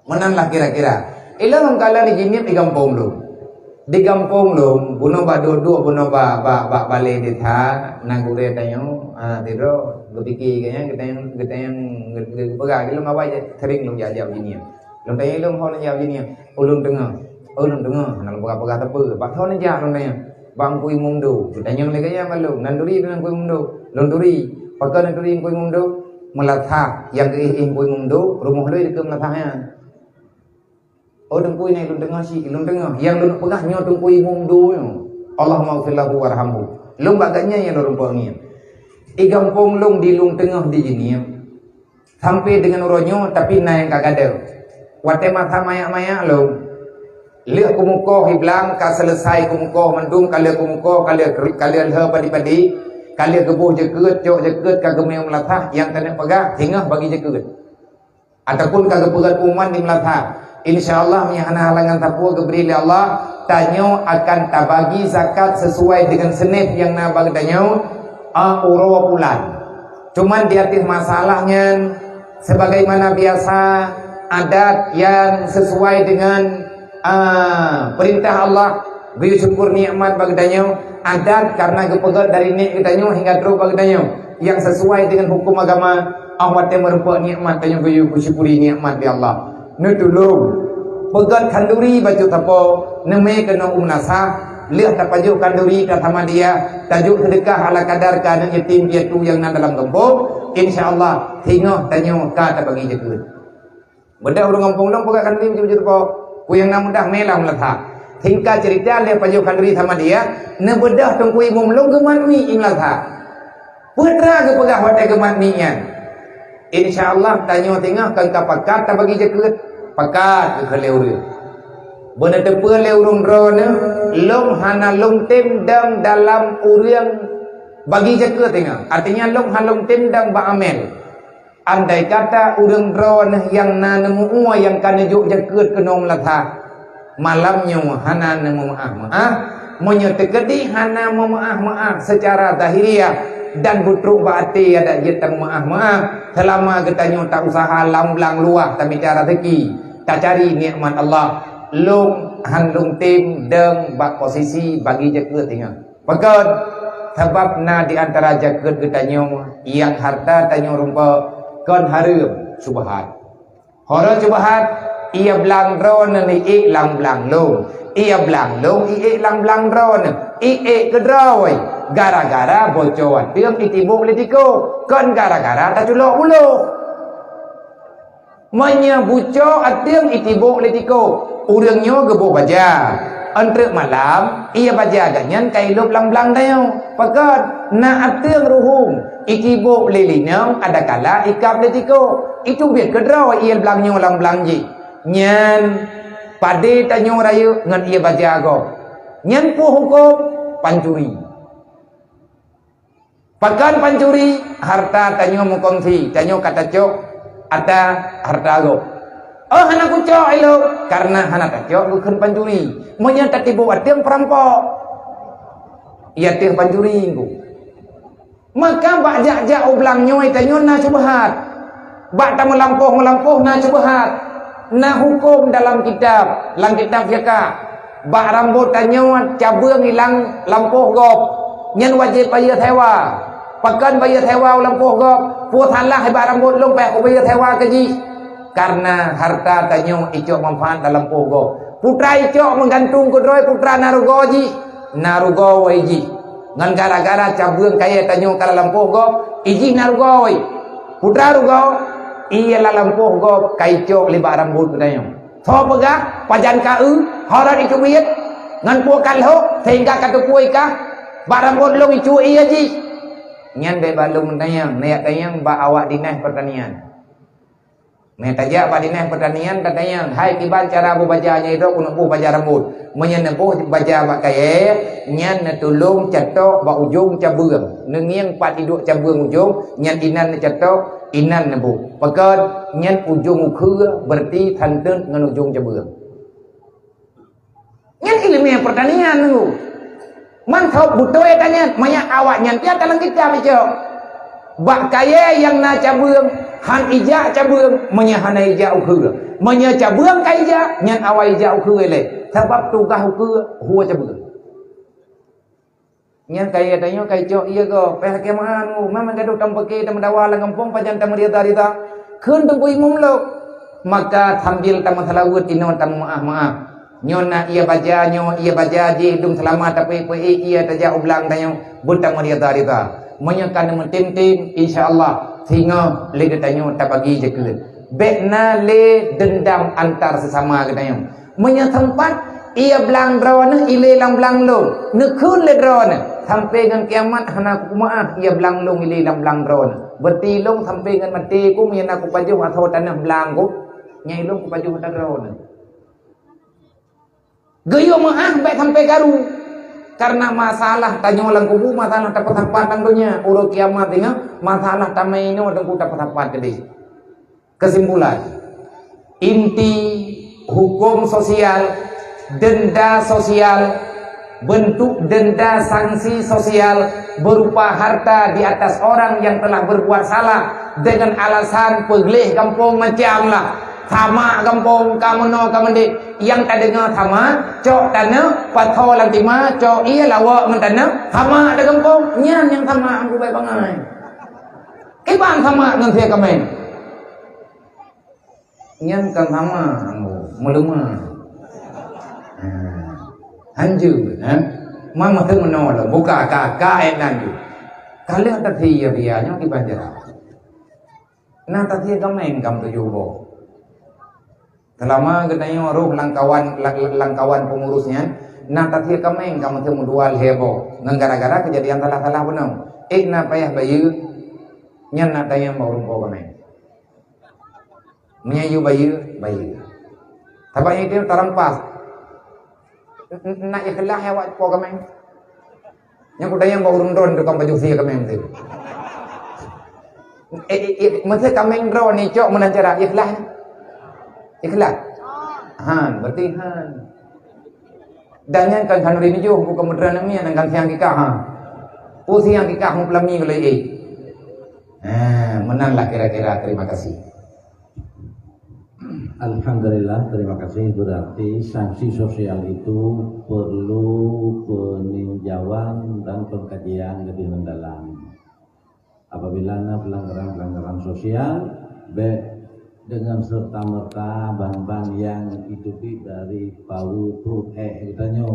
menanlah kira-kira ilang kala ni jinip di kampung lu buno ba duduk buno ba bale ditha nagure tayo tiro gepiki kanya kita yang pegah ilung apa aja sering lu jajab jinip lu tayo ilung hon jajab jinip ulun tengah nang pegah tepe pak thon ja lu tayo bang kui mungdu kita yang le kaya malu nanduri dengan kui mungdu londuri pakai nanduri kui mungdu melatha yang kui mungdu rumah lu dekat melathanya dengkui naik lung tengah yang lu pegahnya dengkui mungdu Allahumma ighfir lahu warhamhu lung baganya yang lu rumpangnya igampung lung di lung tengah di jini sampai dengan uronyo tapi naik kagada wate mata mayak lung lihat kumukoh hiblang ka selesai kumukoh mendung kali kumukoh kali leh padi kali gebuh jeket ka gemeng melatah yang kena pegah hingga bagi jeket ataupun kagak pegat uman di melatah insyaallah hana halangan tapu geberi oleh Allah tanyo akan tabagi zakat sesuai dengan senif yang nabag tanyo urawa bulan cuman di atas masalahnya sebagaimana biasa adat yang sesuai dengan perintah Allah bersyukur nikmat bagi tanyo adat karena gepegat dari nik tanyo hingga terus bagi tanyo yang sesuai dengan hukum agama awak te merempak nikmat tanyo bersyukuri nikmat di Allah nutulung pegat kanduri baju tapo neme kena umnasa lihat tapajuk kanduri kata dia tajuk sedekah ala kadar kana yatim piatu yang nan dalam kampung insyaallah hingga tanyo ka ta bagi jeket benda urang kampung long pegat kanduri baju tapo ku yang nam dah melang latha hingga cerita le pajuk kanduri sama dia ne bedah tungkui mumlong geman mi imlatha putra ke pegah wate geman nian insyaallah tanyo tengah kan kapakat ta bagi jeket pakat ke leureun beuna teu peu leurung drone long hana long tendang dalam urang bagi jeket tengah artinya long halong tendang ba amel andai kata urang drone yang na nemu yang kana juk jeket kenom latha malamnya hana nemu maaf monya tekedi hana maaf secara zahiriah dan butruk baati ada jetang maaf selama getanyo tak usaha lamblang luah tak bicara rezeki tak cari nikmat Allah lung handung tim deng bak posisi bagi jeket tinggal pekat sebab na di antara jeket getanyo yang harta tanyo rumpa kon harum subhat hora subhat ia blang drone ni lang blang long ia blang long lang blang drone ke drawai gara-gara bocor tiang itibuk letiko kan gara-gara tak culok ulu menyebuco atiang itibuk letiko urangnya gebuh baja entre malam ia baja ganyan kai lop lang-lang dayo pakat na atiang ruhum itibuk lelinang ada kala ikap letiko itu biar ke drawai ia blangnya lang-blang ji nyan Pade tanyo raya ngan ia baca go. Nyen pu hukum pancuri. Pakan pancuri harta tanyo mukongsi, tanyo kata cok ada harta go. Oh hana ku cok ilo karena hana cok bukan pancuri. Monya tatibu atiang perampok. Ia tiang pancuri ku. Maka bak jak ublang nyoy tanyo na subhat. Bak ta melampuh na subhat. Na hukum dalam kitab, dalam kitab fiqh. Bak rambut tanyo cabung hilang lampuh gop. Nyen wajib bayar sewa. Pakan bayar sewa lampuh gop. Putalah bak rambut long pe bayar sewa keji. Karena harta tanyo icok manfaat dalam lampuh gop. Putra icok menggantung kudroy putra narugo ji. Narugo waji. Ngan gara-gara cabung kaya tanyo kala lampuh go iji narugo oi putra rugo iya la lampuh go kaico liba rambut tanyo tho pega pajan ka horat itu biet ngan pu kalho sehingga katu kuai ka ba rambut long icu iya ji nyan be balung tanyo nek tanyo ba awak dinas pertanian nek tajak ba dinas pertanian katanya hai kiban cara bu bajanya itu untuk bu baja rambut menyenempuh baja bak kaya nyan tulung catok bak ujung cabung nengiang pat hidup cabung ujung nyan inan catok inan nebu pakat nyan ujung ukhu berarti tantun ngan ujung cabung nyan ilmiah pertanian nu man thau butoy tanya manya awak nyan tiap dalam kitab ijo bak kaya yang na cabung han ija cabung manya hana ija ukhu manya cabung ka ija nyan awak ija ukhu ele sebab tugas ukhu huwa cabung nyan kaya tanyo kai cok iya go peh kemahan memang gaduh tampake tam dawala kampung pajan tam dia darita keun tunggu imum lo maka sambil tam salawut inon tam maaf nyona iya baca nyo iya baca ji dum selamat tapi pe iya taja ublang tanyo butam dia darita menyekan mentim-tim insyaallah sehingga lege tanyo tabagi je keun bekna le dendam antar sesama katanya menya tempat ia belang drone ile lang belang long nekun le drone sampai dengan kiamat hana ku maaf ia belang long ile lang belang drone berti long sampai dengan mati ku menya aku paju atau tanah belang ku nyai long ku paju tanah drone geyo maaf baik sampai garu karena masalah tanyo lang kubu masalah dapat tempat tangdonya uro kiamat dengan masalah tamaino dan ku dapat tempat gede. Kesimpulan inti hukum sosial denda sosial bentuk denda sanksi sosial berupa harta di atas orang yang telah berbuat salah dengan alasan peglih kampung macam lah sama kampung kamono kamende yang tak dengar sama cok tanah patho lantima cok iya lawak mentana sama ada kampung nyan yang sama aku baik bangai ke bang sama ngan sia kamen nyan kan sama meluma hanju mama tu menolak buka kakak enan tu kalian tadi ya biarnya di banjar nah tadi kamen kam tu jubo selama katanya roh langkawan pengurusnya nah tadi kamen kam tu mudual hebo ngan gara-gara kejadian salah-salah benar na payah bayu nyan nak tanya mau rumpo kamen menyayu bayu tabaknya itu tarampas nak ikhlas awak po kamen yang ku tanya mau rundon tu kam baju sia kamen tu masa kamen ro ni cok menancara ikhlas berarti han dan yang kan hanuri ni jo ku kemudian ni yang kan siang kita pusi yang kita hum pelami oleh menanglah kira-kira terima kasih. Alhamdulillah, terima kasih. Berarti sanksi sosial itu perlu peninjauan dan pengkajian lebih mendalam. Apabila ada pelanggaran sosial, dengan serta merta ban-ban yang hidupi dari bau perut katanya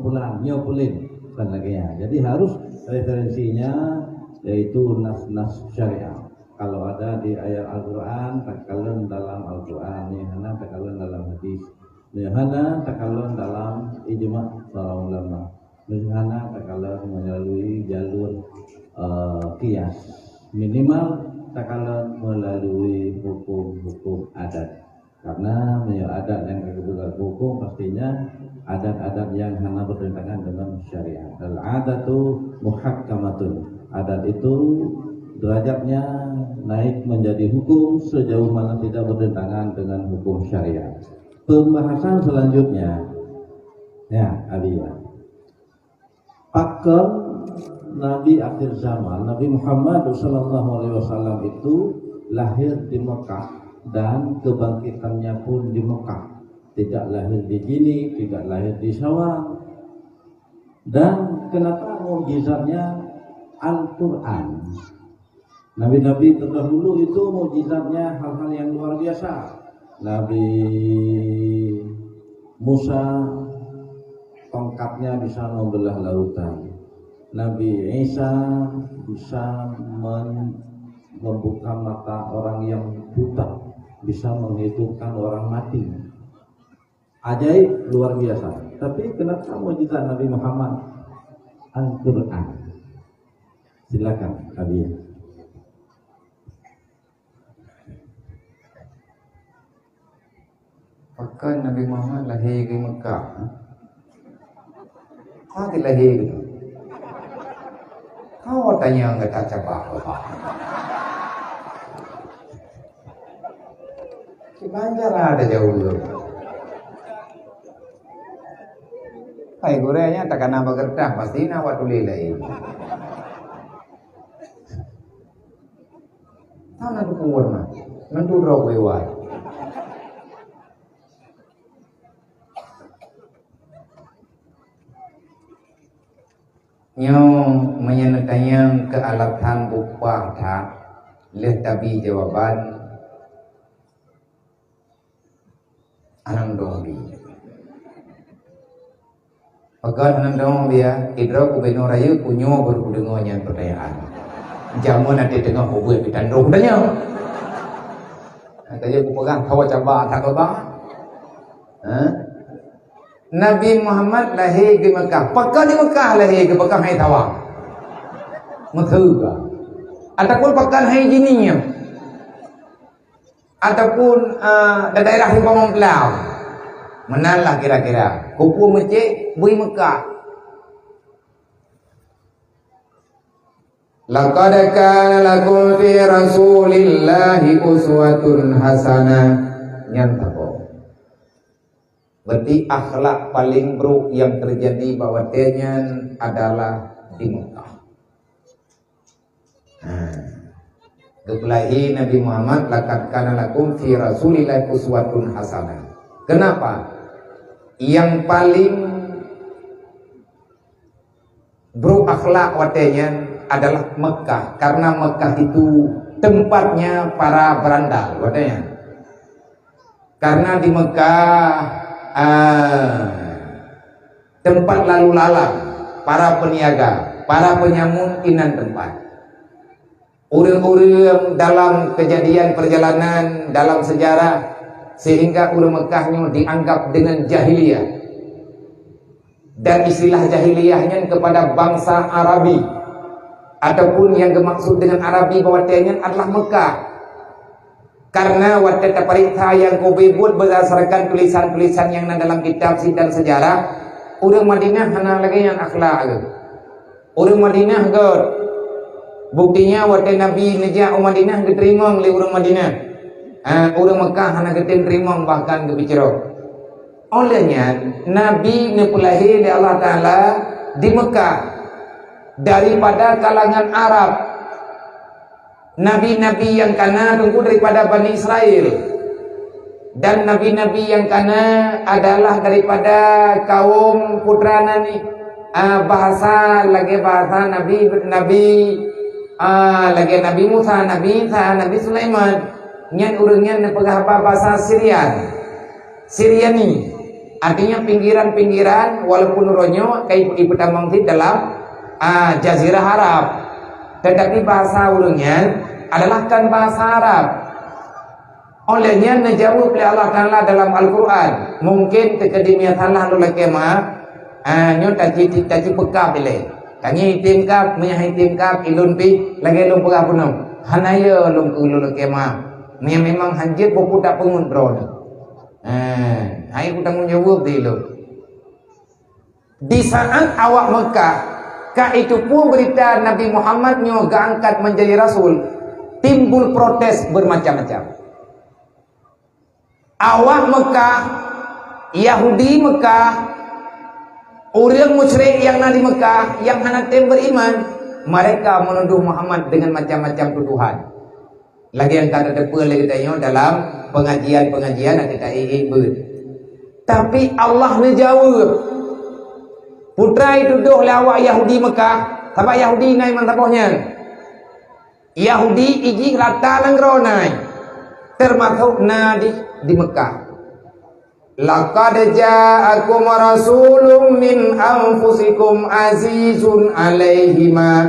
pulang nyopulin bukan lagi ya. Jadi harus referensinya yaitu nas-nas syariah. Kalau ada di ayat Al-Quran, takalun dalam Al-Quran, nihana takalun dalam hadis, nihana takalun dalam ijma' para ulama, nihana takalun melalui jalur qiyas, minimal takalun melalui hukum-hukum adat. Karena adat yang kebetulan hukum pastinya adat-adat yang hanya bertentangan dengan syariat. Al-adatu muhakkamatun. Adat itu derajatnya naik menjadi hukum sejauh mana tidak bertentangan dengan hukum syariat. Pembahasan selanjutnya, ya, Aliyah. Pakem Nabi akhir zaman, Nabi Muhammad SAW itu lahir di Mekah dan kebangkitannya pun di Mekah. Tidak lahir di sini, tidak lahir di Syawal. Dan kenapa mukjizatnya Al-Quran? Nabi-nabi terdahulu itu mukjizatnya hal-hal yang luar biasa. Nabi Musa tongkatnya bisa membelah lautan. Nabi Isa bisa membuka mata orang yang buta, bisa menghidupkan orang mati. Ajaib, luar biasa. Tapi kenapa mukjizat Nabi Muhammad? Al-Quran. Silakan, Abi. Maka Nabi Muhammad lahir di Mekah. Kau lahir gitu. Kau tanya enggak tak apa. Di Banjar ada jauh dulu. Hai gorengnya tak kena bergerdah pasti nawat tulilai. Tanah tu warna, nanti roh lewat. Nyong menyenatanya ke alatan upah tak leh tabi jawaban anang dongbi. Pakai anang dongbi ya, idra kubeno raya punyo berkudengonya pertanyaan. Jamu nanti tengah hubung kita dong tanya. Katanya aku pegang kawa cabak tak kebang. Nabi Muhammad lahir di Mekah. Pakai di Mekah lahir ke Mekah hai tawang. Methuga. Ataupun pakai hai jininya. Ataupun daerah Himpang Pelau. Menalah kira-kira. Kupu masjid bui Mekah. Laqad kana lakum fi Rasulillahi uswatun hasanah. Nyantako. Berarti akhlak paling buruk yang terjadi bahwasanya adalah di Mekah. Kebelahi Nabi Muhammad laqad kana lakum fi Rasulillahi uswatun hasanah. Kenapa? Yang paling buruk akhlak watenya adalah Mekah, karena Mekah itu tempatnya para berandal watenya. Karena di Mekah tempat lalu lalang para peniaga, para penyamun inan tempat. Orang-orang dalam kejadian perjalanan dalam sejarah sehingga orang Mekahnya dianggap dengan jahiliyah. Dan istilah jahiliyahnya kepada bangsa Arabi ataupun yang dimaksud dengan Arabi bahwasanya adalah Mekah. Karena waktu perintah yang kau buat berdasarkan tulisan-tulisan yang ada dalam kitab dan sejarah, orang Madinah hanya lagi yang akhlak. Orang Madinah god. Buktinya waktu Nabi nejak orang Madinah diterima oleh orang Madinah. Orang Mekah hanya diterima bahkan kebicara. Olehnya Nabi nepulahi oleh Allah Taala di Mekah daripada kalangan Arab. Nabi-nabi yang kana tunggu daripada Bani Israel, dan nabi-nabi yang kana adalah daripada kaum putra Nabi. Bahasa lagi bahasa Nabi lagi Nabi Musa, Nabi Isa, Nabi Sulaiman. Nyan urangnya nepegah bahasa Syriani. Artinya pinggiran-pinggiran walaupun uronyo kayak ibu tamang dalam Jazirah Arab. Tetapi bahasa urungnya adalah kan bahasa Arab. Olehnya dijawab oleh Allah Taala dalam Al-Quran. Mungkin tekadimia salah lu lagi nyo taji pekap ile. Tangi timkap menyah timkap ilun pi lagi lum pegah punam. Hanaya lum lagi memang hanjit bopu tak pengun bro. Aku tanggung jawab dulu. Di saat awak Mekah, itu pun berita Nabi Muhammad nyo angkat menjadi rasul, timbul protes bermacam-macam. Awak Mekah, Yahudi Mekah, orang musyrik yang ada di Mekah, yang hendak beriman, mereka menuduh Muhammad dengan macam-macam tuduhan. Lagi yang kata depan lagi tanya dalam pengajian-pengajian kita ikut. Tapi Allah menjawab. Putra itu duduk awak Yahudi Mekah, sebab Yahudi naik mantapohnya. Yahudi iji rata langgro naik, termasuk di Mekah. Laqad ja'akum rasulun min anfusikum azizun alaihi ma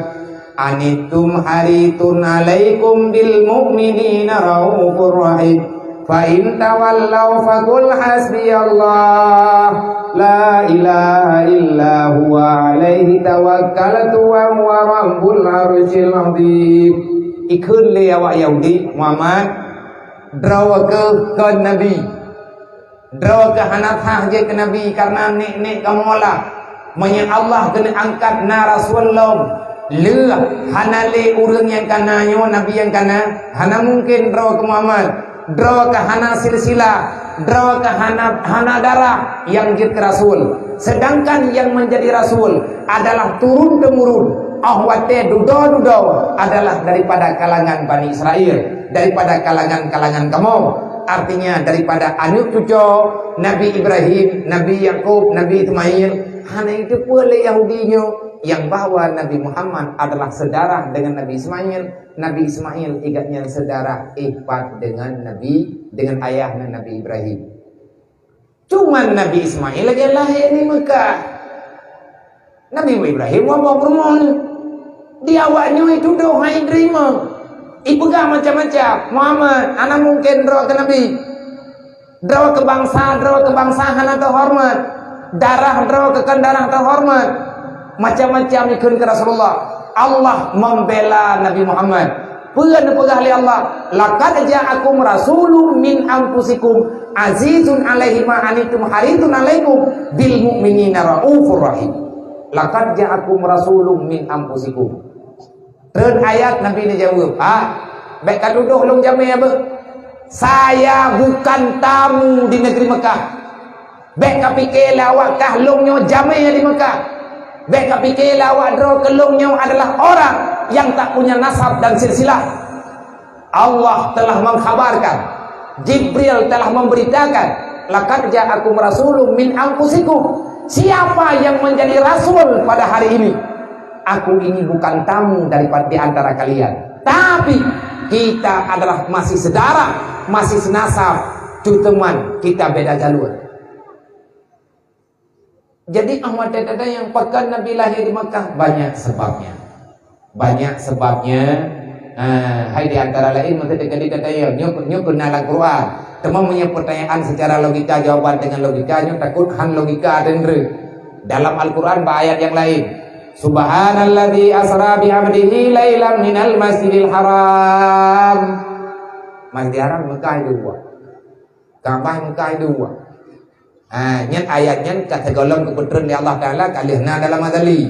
anittum haritun alaikum bil mu'minina raufur rahim. Fa in tawallaw faqul hasbiyallah la ilaha illa huwa alaihi tawakkaltu wa huwa rabbul arsyil azim. Ikun le awak Yahudi Muhammad draw ke Nabi, draw ke hanatah je ke Nabi karena nek kamu lah menya Allah kena angkat na Rasulullah le hanale urang yang kananyo Nabi yang kana hana mungkin draw ke Muhammad, draw ke hana silsilah, draw ke hana darah yang jid ke Rasul. Sedangkan yang menjadi Rasul adalah turun temurun ahwate dudo adalah daripada kalangan Bani Israel, daripada kalangan kamu. Artinya daripada anak cucu Nabi Ibrahim, Nabi Yakub, Nabi Ismail. Hanya itu pula Yahudinya yang bahwa Nabi Muhammad adalah sedarah dengan Nabi Ismail. Nabi Ismail igatnya sedarah ikhbat dengan ayahnya Nabi Ibrahim. Cuman Nabi Ismail lagi lahir di Mekah. Nabi Ibrahim wabah permohon. Di awaknya itu doa terima. Ipegang macam-macam. Muhammad, anak mungkin doa ke Nabi. Doa ke bangsa hana terhormat. Darah doa ke darah terhormat. Macam-macam ikut ke Rasulullah. Allah membela Nabi Muhammad. Pegah oleh Allah. Laqad ja'akum rasulun min anfusikum azizun alaihi ma anittum haritun alaikum bil mu'minina raufur rahim. Laqad ja'akum rasulun min anfusikum. Third ayat Nabi ni jawab, baik kan duduk long jamai apa? Saya bukan tamu di negeri Mekah. Baik ka fikir awak kah longnyo jamai di Mekah. Baik ka fikir awak draw ke longnyo adalah orang yang tak punya nasab dan silsilah. Allah telah mengkhabarkan, Jibril telah memberitakan, laqad ja'akum rasulun min anfusikum. Siapa yang menjadi rasul pada hari ini? Aku ini bukan tamu daripada di antara kalian, tapi kita adalah masih saudara, masih senasab, teman, kita beda jalur. Jadi Ahmad Dada yang pekan Nabi lahir di Makkah banyak sebabnya. Hai di antara lain mesti dikata nyo kenal Al-Quran. Teman punya pertanyaan secara logika, jawaban dengan logikanya takut han logika dendre. Dalam Al-Quran ayat yang lain. Subhanalladzi asra bi 'abdihi lailan minal masjidil haram. Masjidil Haram Mekah dua. Ka'bah Mekah dua. Nyat ayatnya kata golong kebetulan di Allah Taala kalihna dalam adali.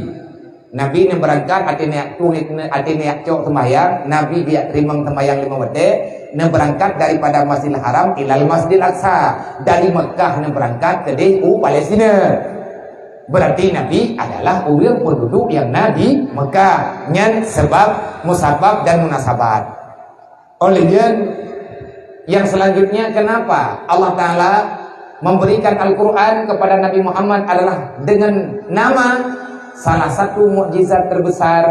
Nabi yang berangkat artinya cok sembahyang, Nabi dia terima sembahyang 5 waktu, yang berangkat daripada Masjidil Haram ilal Masjidil Aqsa, dari Mekah yang berangkat ke Palestina. Berarti Nabi adalah orang penduduk yang Nabi Mekah. Nyan sebab, musabab dan munasabat. Olehnya yang selanjutnya kenapa Allah Ta'ala memberikan Al-Quran kepada Nabi Muhammad adalah dengan nama salah satu mukjizat terbesar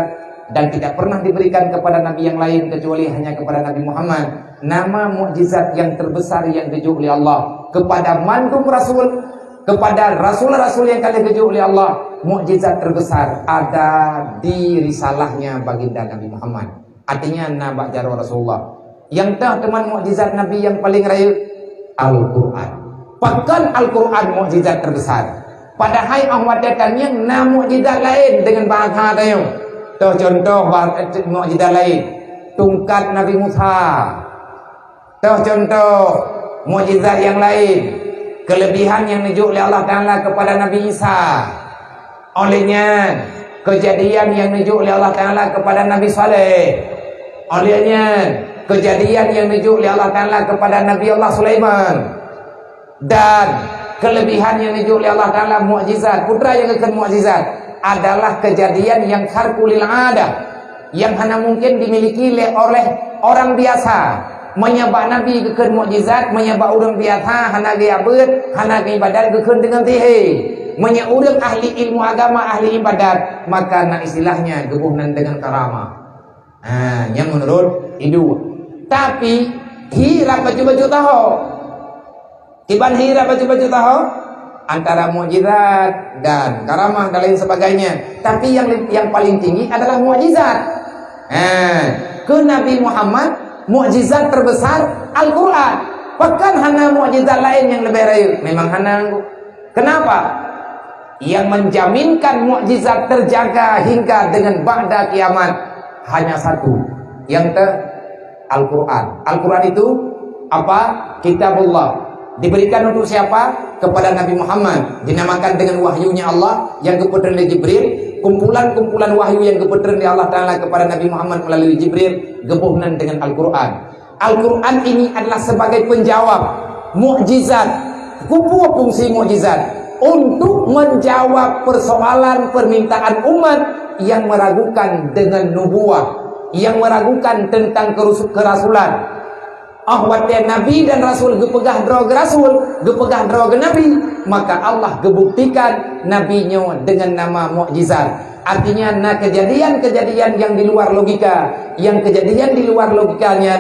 dan tidak pernah diberikan kepada Nabi yang lain kecuali hanya kepada Nabi Muhammad. Nama mukjizat yang terbesar yang diuji oleh Allah kepada mandum Rasul, kepada Rasul-Rasul yang kali diuji oleh Allah, mukjizat terbesar ada di risalahnya baginda Nabi Muhammad. Artinya nabak jarwa Rasulullah. Yang dah teman mukjizat Nabi yang paling raya Al-Quran. Bahkan Al-Quran mukjizat terbesar. Padahal Ahmad datangnya enam mukjizat lain dengan bahasa tadi. Contoh mukjizat lain, tungkat Nabi Musa. Contoh mukjizat yang lain, kelebihan yang ditunjuk oleh Allah Ta'ala kepada Nabi Isa. Olehnya kejadian yang ditunjuk oleh Allah Ta'ala kepada Nabi Saleh. Olehnya kejadian yang ditunjuk oleh Allah Ta'ala kepada Nabi Allah Sulaiman. Dan kelebihan yang ditunjuk oleh Allah Ta'ala mukjizat, putra yang akan mukjizat adalah kejadian yang kharqul adah, yang hanya mungkin dimiliki oleh orang biasa. Menyebab Nabi kekan mukjizat, menyebab orang biasa hana gaya ber, hana gaya ibadat kekan dengan tihe. Menyebab orang ahli ilmu agama, ahli ibadat, maka nak istilahnya gebuhnan dengan karamah. Yang menurut itu. Tapi hirap baju-baju tahu. Tiban hirap baju-baju tahu antara mukjizat dan karamah dan lain sebagainya. Tapi yang paling tinggi adalah mukjizat. Ke Nabi Muhammad mukjizat terbesar Al-Quran. Bahkan hana mukjizat lain yang lebih raya. Memang hana. Kenapa? Yang menjaminkan mukjizat terjaga hingga dengan ba'da kiamat hanya satu. Yang Al-Quran. Al-Quran itu apa? Kitabullah. Diberikan untuk siapa? Kepada Nabi Muhammad. Dinamakan dengan wahyunya Allah yang keputeran dari Jibril. Kumpulan-kumpulan wahyu yang keputeran dari Allah Ta'ala kepada Nabi Muhammad melalui Jibril, gebuhnan dengan Al-Quran. Al-Quran ini adalah sebagai penjawab mukjizat. Kupu fungsi mukjizat untuk menjawab persoalan permintaan umat yang meragukan dengan nubuah, yang meragukan tentang kerasulan. Ahwatnya Nabi dan Rasul gepegah droga Rasul, gepegah droga Nabi, maka Allah gebuktikan Nabinya dengan nama mukjizat. Artinya kejadian-kejadian yang di luar logika, yang kejadian di luar logikanya,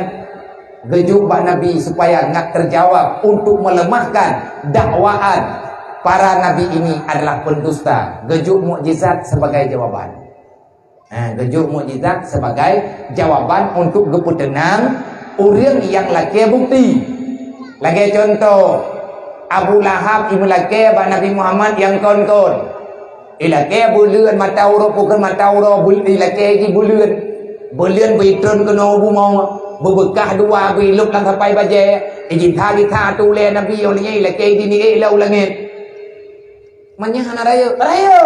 gejuk Nabi supaya nggak terjawab untuk melemahkan dakwaan para Nabi ini adalah pendusta. Gejuk mukjizat sebagai jawaban. Gejuk mukjizat sebagai jawaban untuk geputenang orang yang laki bukti. Lagi contoh Abu Lahab ibu laki Nabi Muhammad yang kon-kon. Ilake bulan mata uro pukul mata uro ilake lagi bulan bitron kena bu mau berbekah dua biluk lang sampai baje izin thagi tha tu le Nabi olehnya ilake dini lau langit. Manyahan raya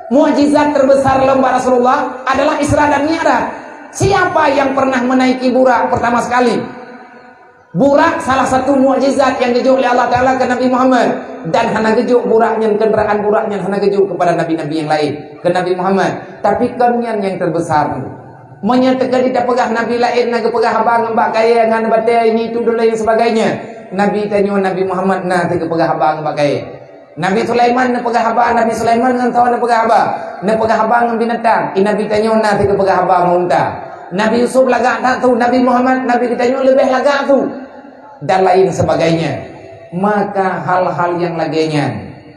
mukjizat terbesar lomba Rasulullah adalah Isra dan Mi'raj. Siapa yang pernah menaiki burak pertama sekali? Burak salah satu mukjizat yang ditunjuk oleh Allah Ta'ala ke Nabi Muhammad. Dan hana gejuk buraknya, kenderaan buraknya hana gejuk kepada Nabi-Nabi yang lain, ke Nabi Muhammad. Tapi kenian yang terbesar menyatakan tidak pegah Nabi lain, nak pegah abang mbak kaya ngan batai ini itu dan lain sebagainya. Nabi tanya Nabi Muhammad nak pegah abang mbak kaya. Nabi Sulaiman nak pegah abang, Nabi Sulaiman ngan tahu nak pegah abang, nak pegah abang ngan binatang. Nabi tanya nak pegah abang unta. Nabi Yusuf lagak tak tu, Nabi Muhammad Nabi ditanya lebih lagak tu, dan lain sebagainya. Maka hal-hal yang lainnya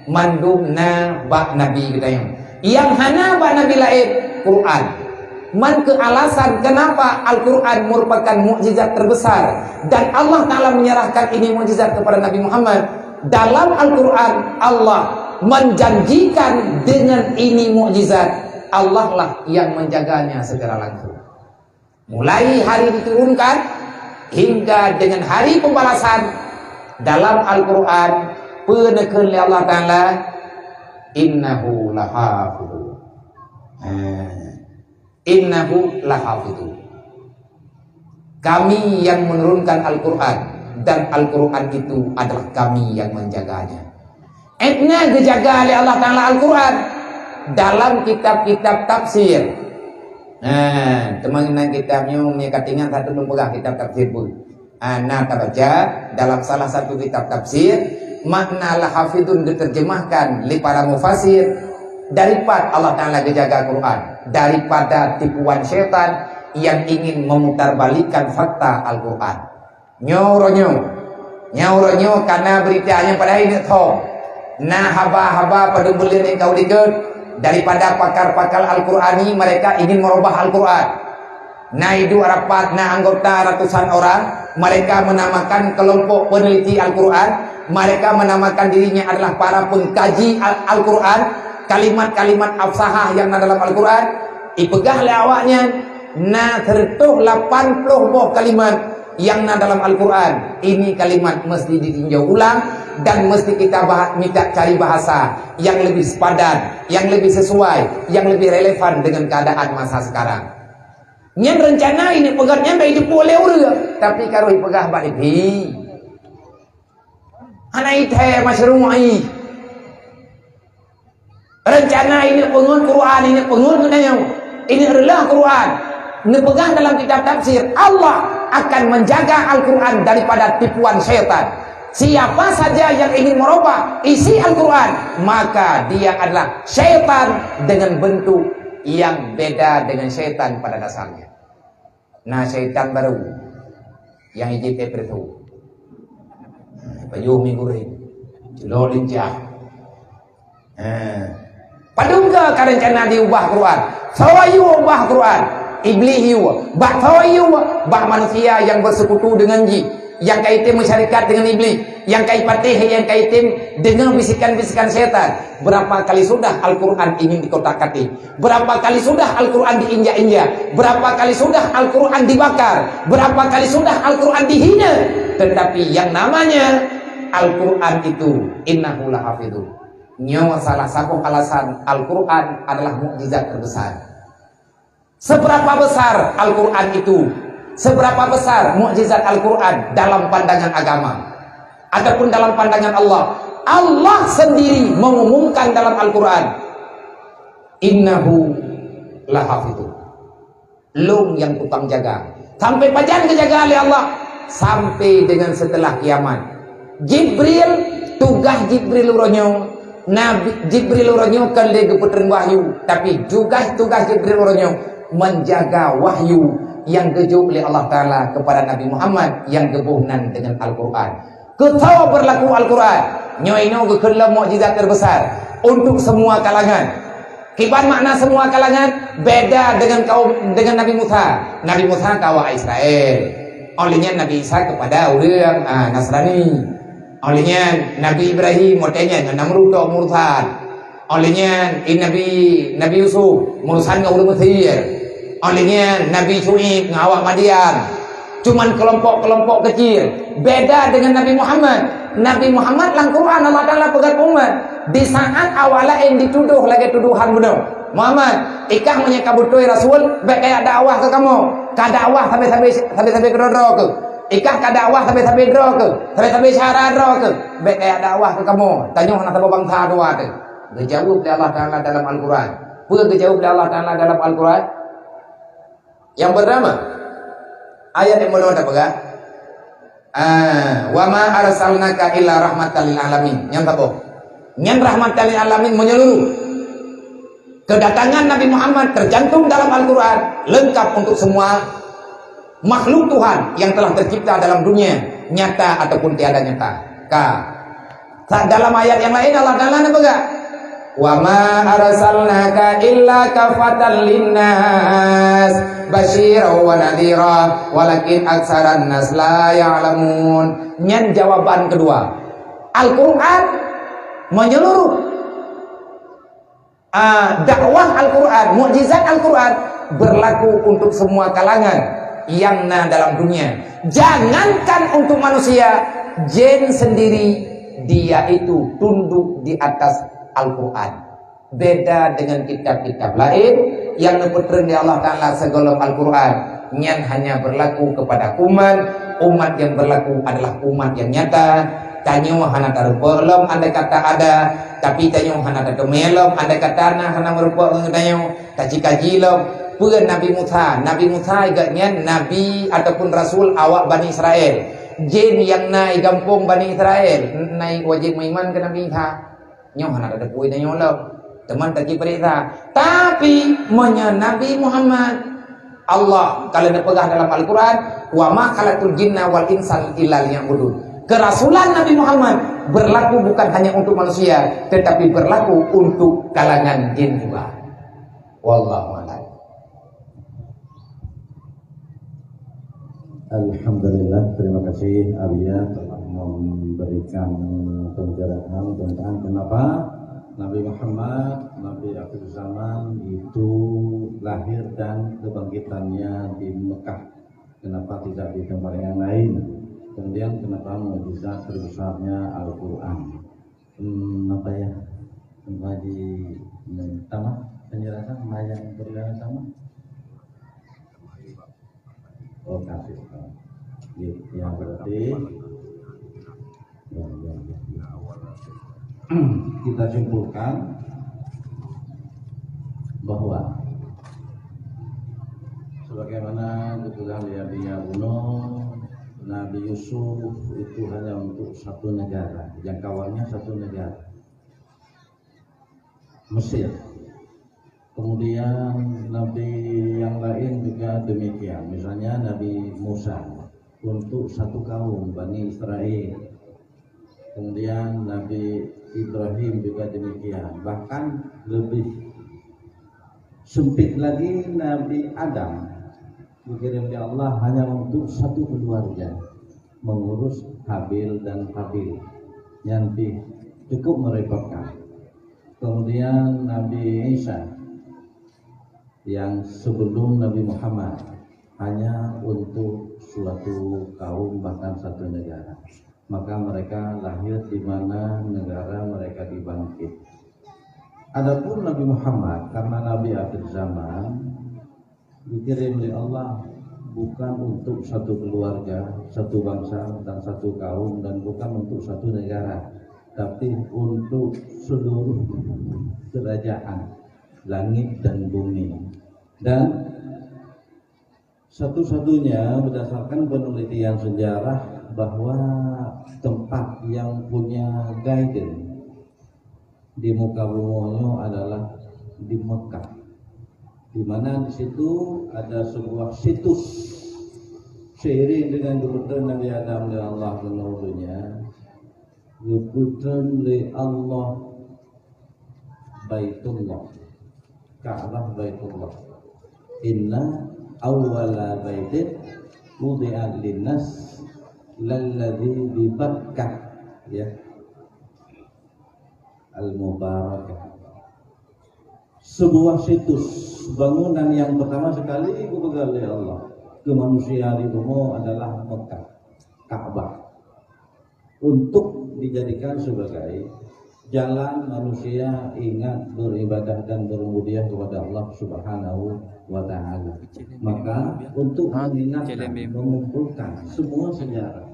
mandumna bak Nabi ditanya. Yang hana bak Nabi lain Quran. Man ke alasan kenapa Al-Quran merupakan mukjizat terbesar dan Allah Ta'ala menyerahkan ini mukjizat kepada Nabi Muhammad. Dalam Al-Quran Allah menjanjikan dengan ini mukjizat Allah lah yang menjaganya secara langsung. Mulai hari diturunkan hingga dengan hari pembalasan dalam Al-Quran penekan oleh Allah Ta'ala innahu lahafidhu. Innahu lahafidhu. Kami yang menurunkan Al-Quran dan Al-Quran itu adalah kami yang menjaganya. Etna dijaga oleh Allah Ta'ala Al-Quran dalam kitab-kitab tafsir. Teman-teman kitabnya punya katingan satu mempegang kitab tafsir pun. Nah kita baca dalam salah satu kitab tafsir makna lahafidun diterjemahkan oleh para mufasir daripada Allah Ta'ala dijaga Quran daripada tipuan syaitan yang ingin memutarbalikkan fakta Al-Quran. Nyoronyo karena beritanya pada ini toh. Nah haba-haba pada bulan yang kau dikut daripada pakar-pakar Al-Qurani mereka ingin merubah Al-Quran. Nah itu rapat, nah anggota ratusan orang, mereka menamakan kelompok peneliti Al-Quran, mereka menamakan dirinya adalah para pengkaji Al-Quran, kalimat-kalimat absahah yang ada dalam Al-Quran, ipegah le awaknya, nah tertuh 80 buah kalimat yang dalam Al-Quran. Ini kalimat mesti ditinjau ulang dan mesti kita minta cari bahasa yang lebih sepadan, yang lebih sesuai, yang lebih relevan dengan keadaan masa sekarang. Nyen rencana ini pegarnya baik boleh urut, tapi kalau pegah baik di anai teh masyru'i. Rencana ini pengun Quran, ini pengun kenanya. Ini adalah Quran. Dipegang dalam kitab tafsir. Allah akan menjaga Al-Quran daripada tipuan syaitan. Siapa saja yang ingin merubah isi Al-Quran, maka dia adalah syaitan dengan bentuk yang beda dengan syaitan pada dasarnya. Nah, syaitan baru yang hiji itu payuh minggu ini celok lincah. Padungga karencana diubah Quran. Sawayu ubah Quran. Iblis yu, bak sawayu, bak manusia yang bersekutu dengan jin, yang kaitim masyarakat dengan iblis, yang kait patih, yang kaitim dengan bisikan-bisikan setan. Berapa kali sudah Al-Quran ingin dikotak-katik? Berapa kali sudah Al-Quran diinjak-injak? Berapa kali sudah Al-Quran dibakar? Berapa kali sudah Al-Quran dihina? Tetapi yang namanya Al-Quran itu innahu lahafidun. Nyawa salah satu alasan Al-Quran adalah mukjizat terbesar. Seberapa besar Al-Quran itu? Seberapa besar mukjizat Al-Quran dalam pandangan agama ataupun dalam pandangan Allah? Allah sendiri mengumumkan dalam Al-Quran, innahu lahafidun. Lung yang tukang jaga. Sampai pajan kejaga oleh Allah. Sampai dengan setelah kiamat. Jibril, tugas Jibril uronyo. Nabi Jibril uronyo kan dia keputren wahyu. Tapi juga tugas Jibril uronyo menjaga wahyu yang gejuk oleh Allah Ta'ala kepada Nabi Muhammad yang gebuhnan dengan Al-Quran. Ketawa berlaku Al-Quran nyoino kekelam mukjizat terbesar untuk semua kalangan. Kiban makna semua kalangan beda dengan kaum, dengan Nabi Musa. Nabi Musa kaum Israel, olehnya Nabi Isa kepada orang Nasrani, olehnya Nabi Ibrahim motenya Namrud atau Murtad, olehnya Nabi Yusuf murusan orang Mesir, olehnya Nabi Syuaib ngawak Madian. Cuman kelompok-kelompok kecil. Beda dengan Nabi Muhammad. Nabi Muhammad lang Quran Allah Ta'ala pegat umat. Di saat awalnya yang dituduh lagi tuduhan benar. Muhammad, ikah menyekabutui Rasul, baik kayak dakwah ke kamu. Kadakwah sampai ke dodro ke. Ikah kadakwah sampai dro ke. Sampai syarah dro ke. Baik kayak dakwah ke kamu. Tanya anak tabah bangsa dua ke. Dijawab oleh Allah Ta'ala dalam Al-Quran. Pula dijawab oleh Allah Ta'ala dalam Al-Quran. Yang pertama, ayat yang mana ada pegang? Wa ma arsalnaka illa rahmatan lil alamin. Yang apa? Yang rahmatan lil alamin menyeluruh. Kedatangan Nabi Muhammad tercantum dalam Al-Quran, lengkap untuk semua makhluk Tuhan yang telah tercipta dalam dunia, nyata ataupun tiada nyata. Dalam ayat yang lain Allah Ta'ala apa enggak? Wa ma arsalnaka illa kafatan linnas basyiran wa nadhira walakin aktsaran nas la ya'lamun. Nyen jawaban kedua. Al-Qur'an menyeluruh. Dakwah Al-Qur'an, mukjizat Al-Qur'an berlaku untuk semua kalangan yang dalam dunia. Jangankan untuk manusia, jin sendiri dia itu tunduk di atas Al-Quran. Beda dengan kitab-kitab lain yang diputerang di Allah Ta'ala segolong Al-Quran. Yang hanya berlaku kepada umat yang berlaku adalah umat yang nyata. Tanyo hana belum ada kata ada, tapi tanyo hana melom ada kata hana merupa tanyo kaji lom. Pun Nabi Musa igaknya nabi ataupun rasul awak Bani Israel. Jin yang naik gampung Bani Israel naik wajib iman ke Nabi Isa. Nyoh anak ada puai dan nyolok teman tak perintah, tapi Nabi Muhammad Allah kalau dipegang dalam Al-Quran, wa ma khalaqul jinna wal insan illa liya'budun. Kerasulan Nabi Muhammad berlaku bukan hanya untuk manusia, tetapi berlaku untuk kalangan jin juga. Wallahu a'lam. Alhamdulillah, terima kasih Abia telah memberikan penjelasan tentang kenapa Nabi Muhammad, Nabi akhir zaman itu lahir dan kebangkitannya di Mekah. kenapa tidak di tempat yang lain? Kemudian kenapa mukjizat terbesarnya Al-Quran? Apa ya? Kembali tamat penjelasan yang berjalan sama. Oh kasih. Ya berarti ya. Kita simpulkan bahwa sebagaimana ketulah Nabi Nabi Yusuf itu hanya untuk satu negara, jangkauannya satu negara, Mesir. Kemudian Nabi yang lain juga demikian, misalnya Nabi Musa untuk satu kaum Bani Israel. Kemudian Nabi Ibrahim juga demikian, bahkan lebih sempit lagi Nabi Adam dikirim oleh Allah hanya untuk satu keluarga, mengurus Habil dan Qabil, yang cukup merepotkan. Kemudian Nabi Isa yang sebelum Nabi Muhammad hanya untuk suatu kaum bahkan satu negara, maka mereka lahir di mana negara mereka dibangkit. Adapun Nabi Muhammad karena Nabi akhir zaman dikirim oleh Allah bukan untuk satu keluarga, satu bangsa dan satu kaum, dan bukan untuk satu negara, tapi untuk seluruh kerajaan langit dan bumi. Dan satu-satunya berdasarkan penelitian sejarah bahwa tempat yang punya guidance di muka bumi adalah di Mekah, di mana di situ ada sebuah situs seiring dengan keputusan Nabi Adam dan Allah menuduhnya, keputusan oleh Allah Baitullah, Ka'bah Baitullah. Inna awwala baitin wudi'a linnas lalladzi bi Bakkah, ya, al-mubarakah. Sebuah situs bangunan yang pertama sekali dipegang oleh Allah ke manusia di bumi adalah Mekah, Ka'bah, untuk dijadikan sebagai jalan manusia ingat beribadah dan bermudiah kepada Allah Subhanahu wa ta'ala. Maka untuk mengingatkan, mengumpulkan semua sejarah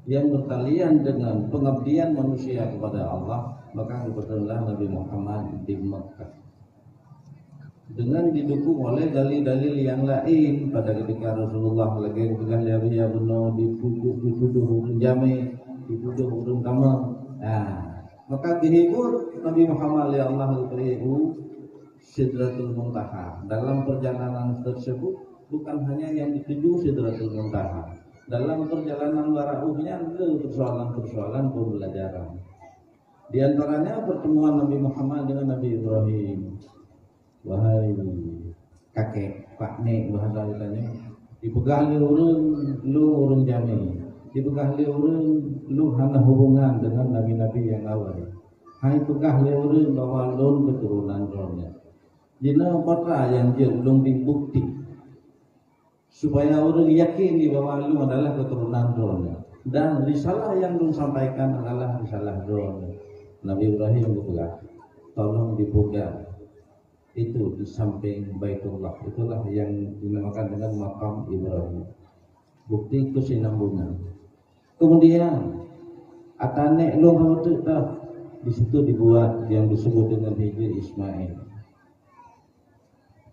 yang bertalian dengan pengabdian manusia kepada Allah, maka kebetulan Nabi Muhammad di Mekah dengan didukung oleh dalil-dalil yang lain. Pada ketika Rasulullah lagi ketika Nabi benar dituduh hurun jami, dituduh hurun kama, maka dihibur Nabi Muhammad oleh Allah diberihu Sidratul Muntaha. Dalam perjalanan tersebut bukan hanya yang dituju Sidratul Muntaha, dalam perjalanan barauhnya ada persoalan-persoalan pembelajaran. Di antaranya pertemuan Nabi Muhammad dengan Nabi Ibrahim. Wahai kakek, Pak Nek bahasa katanya, dipegang lu urun jami, dipegang urun lu hana hubungan dengan nabi-nabi yang awal. Hai pegang urun bahwa lu keturunan rohnya. Jina patra yang belum dibukti supaya orang yakin bahwa lu adalah keturunan rohnya, dan risalah yang lu sampaikan adalah risalah rohnya. Nabi Ibrahim berkata, tolong dipegang itu di samping Baitullah, itulah yang dinamakan dengan makam Ibrahim, bukti kesinambungan. Kemudian atane lu hawatu di situ dibuat yang disebut dengan Hijr Ismail.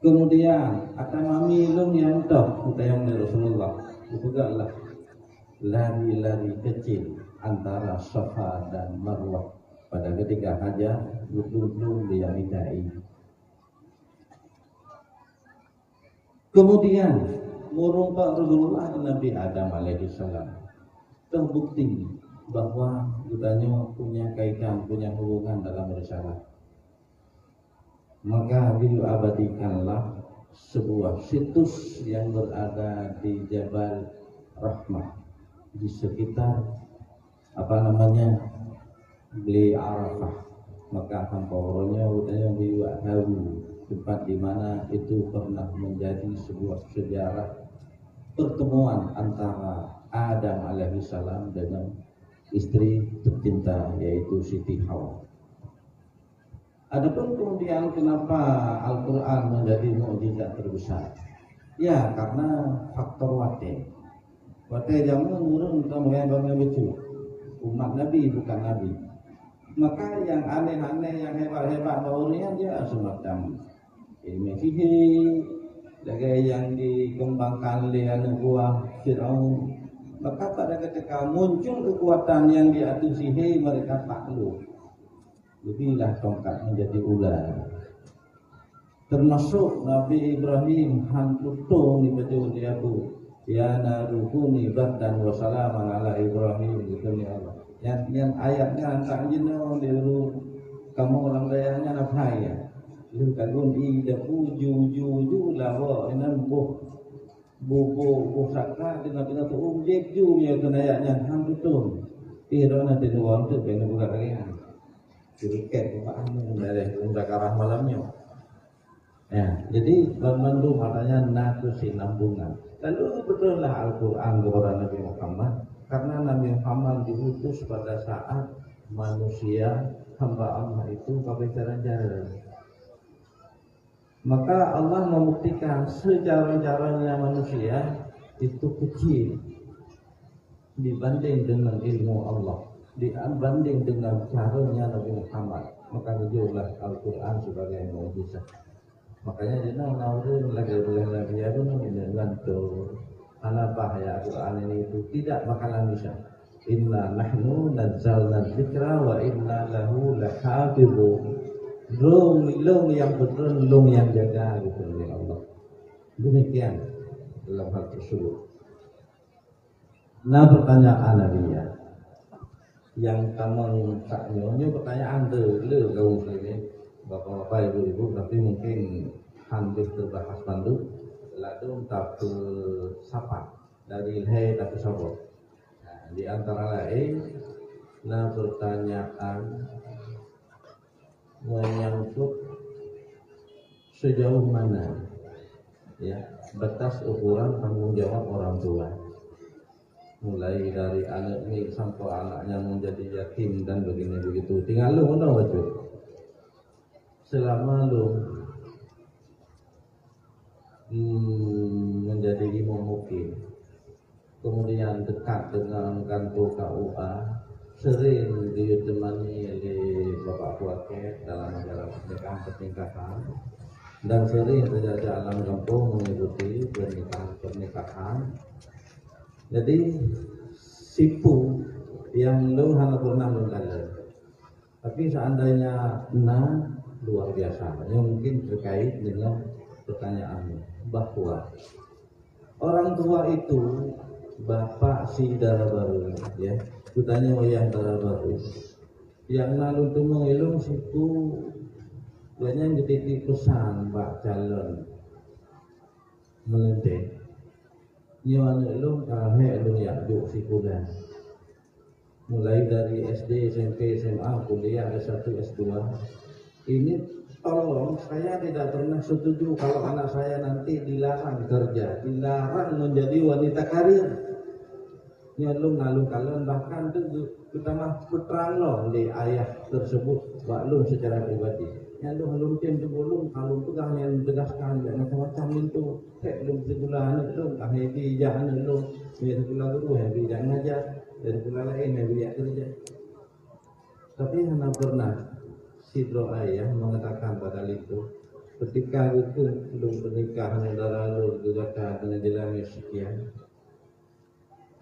Kemudian atamami lu yang tahu utayang dari Rasulullah, dipegaklah lari-lari kecil antara Safa dan Marwah pada ketika hajat betul-betul dia midai. Kemudian merubah Rasulullah Nabi Adam alaihissalam, terbukti bahwa keduanya punya kaitan, punya hubungan dalam risalah. Maka diabadikanlah sebuah situs yang berada di Jabal Rahmah, di sekitar Beli Arafah. Maka hampauronya udahnya tahu tempat di mana itu pernah menjadi sebuah sejarah pertemuan antara Adam alaihissalam dengan istri tercinta yaitu Siti Hawa. Adapun kemudian kenapa Al-Quran menjadi mukjizat terbesar? Ya karena faktor wate. Wate jamu urang kamu yang begitu. Umat Nabi bukan Nabi. Maka yang aneh-aneh, yang hebat-hebat baurinya dia semacam ilmu sihir, lagi yang dikembangkan oleh anak buah Fir'aun. Maka pada ketika muncul kekuatan yang diatur sihir, mereka takluk. Lebihlah tongkat menjadi ular. Termasuk Nabi Ibrahim hantutung di baju dia tu. Ya narukuni bardan wa salaman ala Ibrahim gitu ni Allah. Yang ayatnya tak jenuh dulu kamu orang dayanya apa ya? Lu kagun ida puju lawa enan bu sakra dengan tu objek ju ya kenayanya hantutung. Irona di luar tu ben buka lagi. Kiriket paham dari karah malamnya. Ya, jadi memandu maknanya natu sinambungan. Lalu betullah Al-Quran kepada Nabi Muhammad karena Nabi Muhammad diutus pada saat manusia hamba Allah itu kebesaran. Maka Allah membuktikan sejarah-jarahnya manusia itu kecil dibanding dengan ilmu Allah, dibanding dengan caranya Nabi Muhammad. Maka dijadilah Al-Quran sebagai mukjizat. Makanya dia naudun lagi dengan tu anak bahaya Al-Quran ini itu tidak bakalan bisa. Inna nahnu nazzalna dzikra wa inna lahu lahafizun. Long yang betul, long yang jaga gitu oleh Allah. Demikian dalam hal tersebut. Nah pertanyaan Nabiya yang kamu tak nyonya pertanyaan dulu kau sini. Bapak-bapak, ibu-ibu, tapi mungkin hampir terbahas bandu lalu tak sapa dari hai tak sabot. Nah, di antara lain nah pertanyaan menyangkut sejauh mana ya batas ukuran tanggung jawab orang tua, mulai dari anak ini sampai anaknya menjadi yatim dan begini begitu. Tinggal lu mana wajib selama lu menjadi imam mukim, kemudian dekat dengan kantor KUA, sering ditemani oleh Bapak Kuaket dalam acara pernikahan dan sering terjadi alam kampung mengikuti pernikahan. Jadi sipu yang lu hanya pernah mengkaji, tapi seandainya luar biasa, yang mungkin terkait dengan pertanyaanmu bahwa orang tua itu bapak si darah baru ya, kutanya wayang darah baru yang lalu tu mengilung situ banyak jadi pesan pak calon melente nyawa ilung kahe ilung yakjuk si kuda mulai dari SD, SMP, SMA, kuliah S1, S2. Ini tolong saya tidak pernah setuju kalau anak saya nanti dilarang kerja, dilarang menjadi wanita karir. Nyalung ngalung kalian bahkan itu kita mah putrang loh di ayah tersebut baklum secara pribadi. Nyalung halung tim sebelum kalung pegang yang tegaskan dan macam-macam itu. Belum sebulan itu kahedi jangan lu, biar sebulan itu hebi jangan aja dari sebulan lain hebi ya kerja. Tapi hanya pernah Sidro ayah mengatakan pada itu ketika itu belum pernikahan saudara lu juga dengan dilami sekian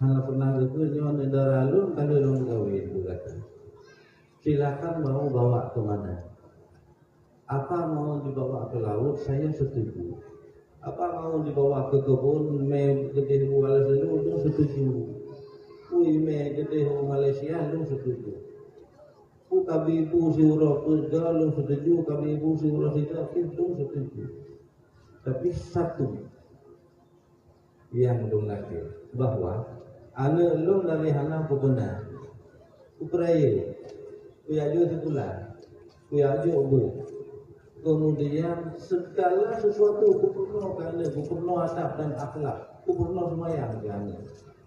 hanya pernah itu nyawa saudara lu kalau lu kawin juga silakan mau bawa kemana, apa mau dibawa ke laut saya setuju, apa mau dibawa ke kebun gede buala lu setuju, me gede Malaysia lu setuju. Kami ibu surah kerja lu setuju, kami ibu surah tidak itu setuju. Tapi satu yang dong lagi bahwa anak lu dari hana benar, upraya, kuyaju sekolah, kuyaju bu, kemudian segala sesuatu kupurno kerana kupurno adab dan akhlak, kupurno semayang kerana,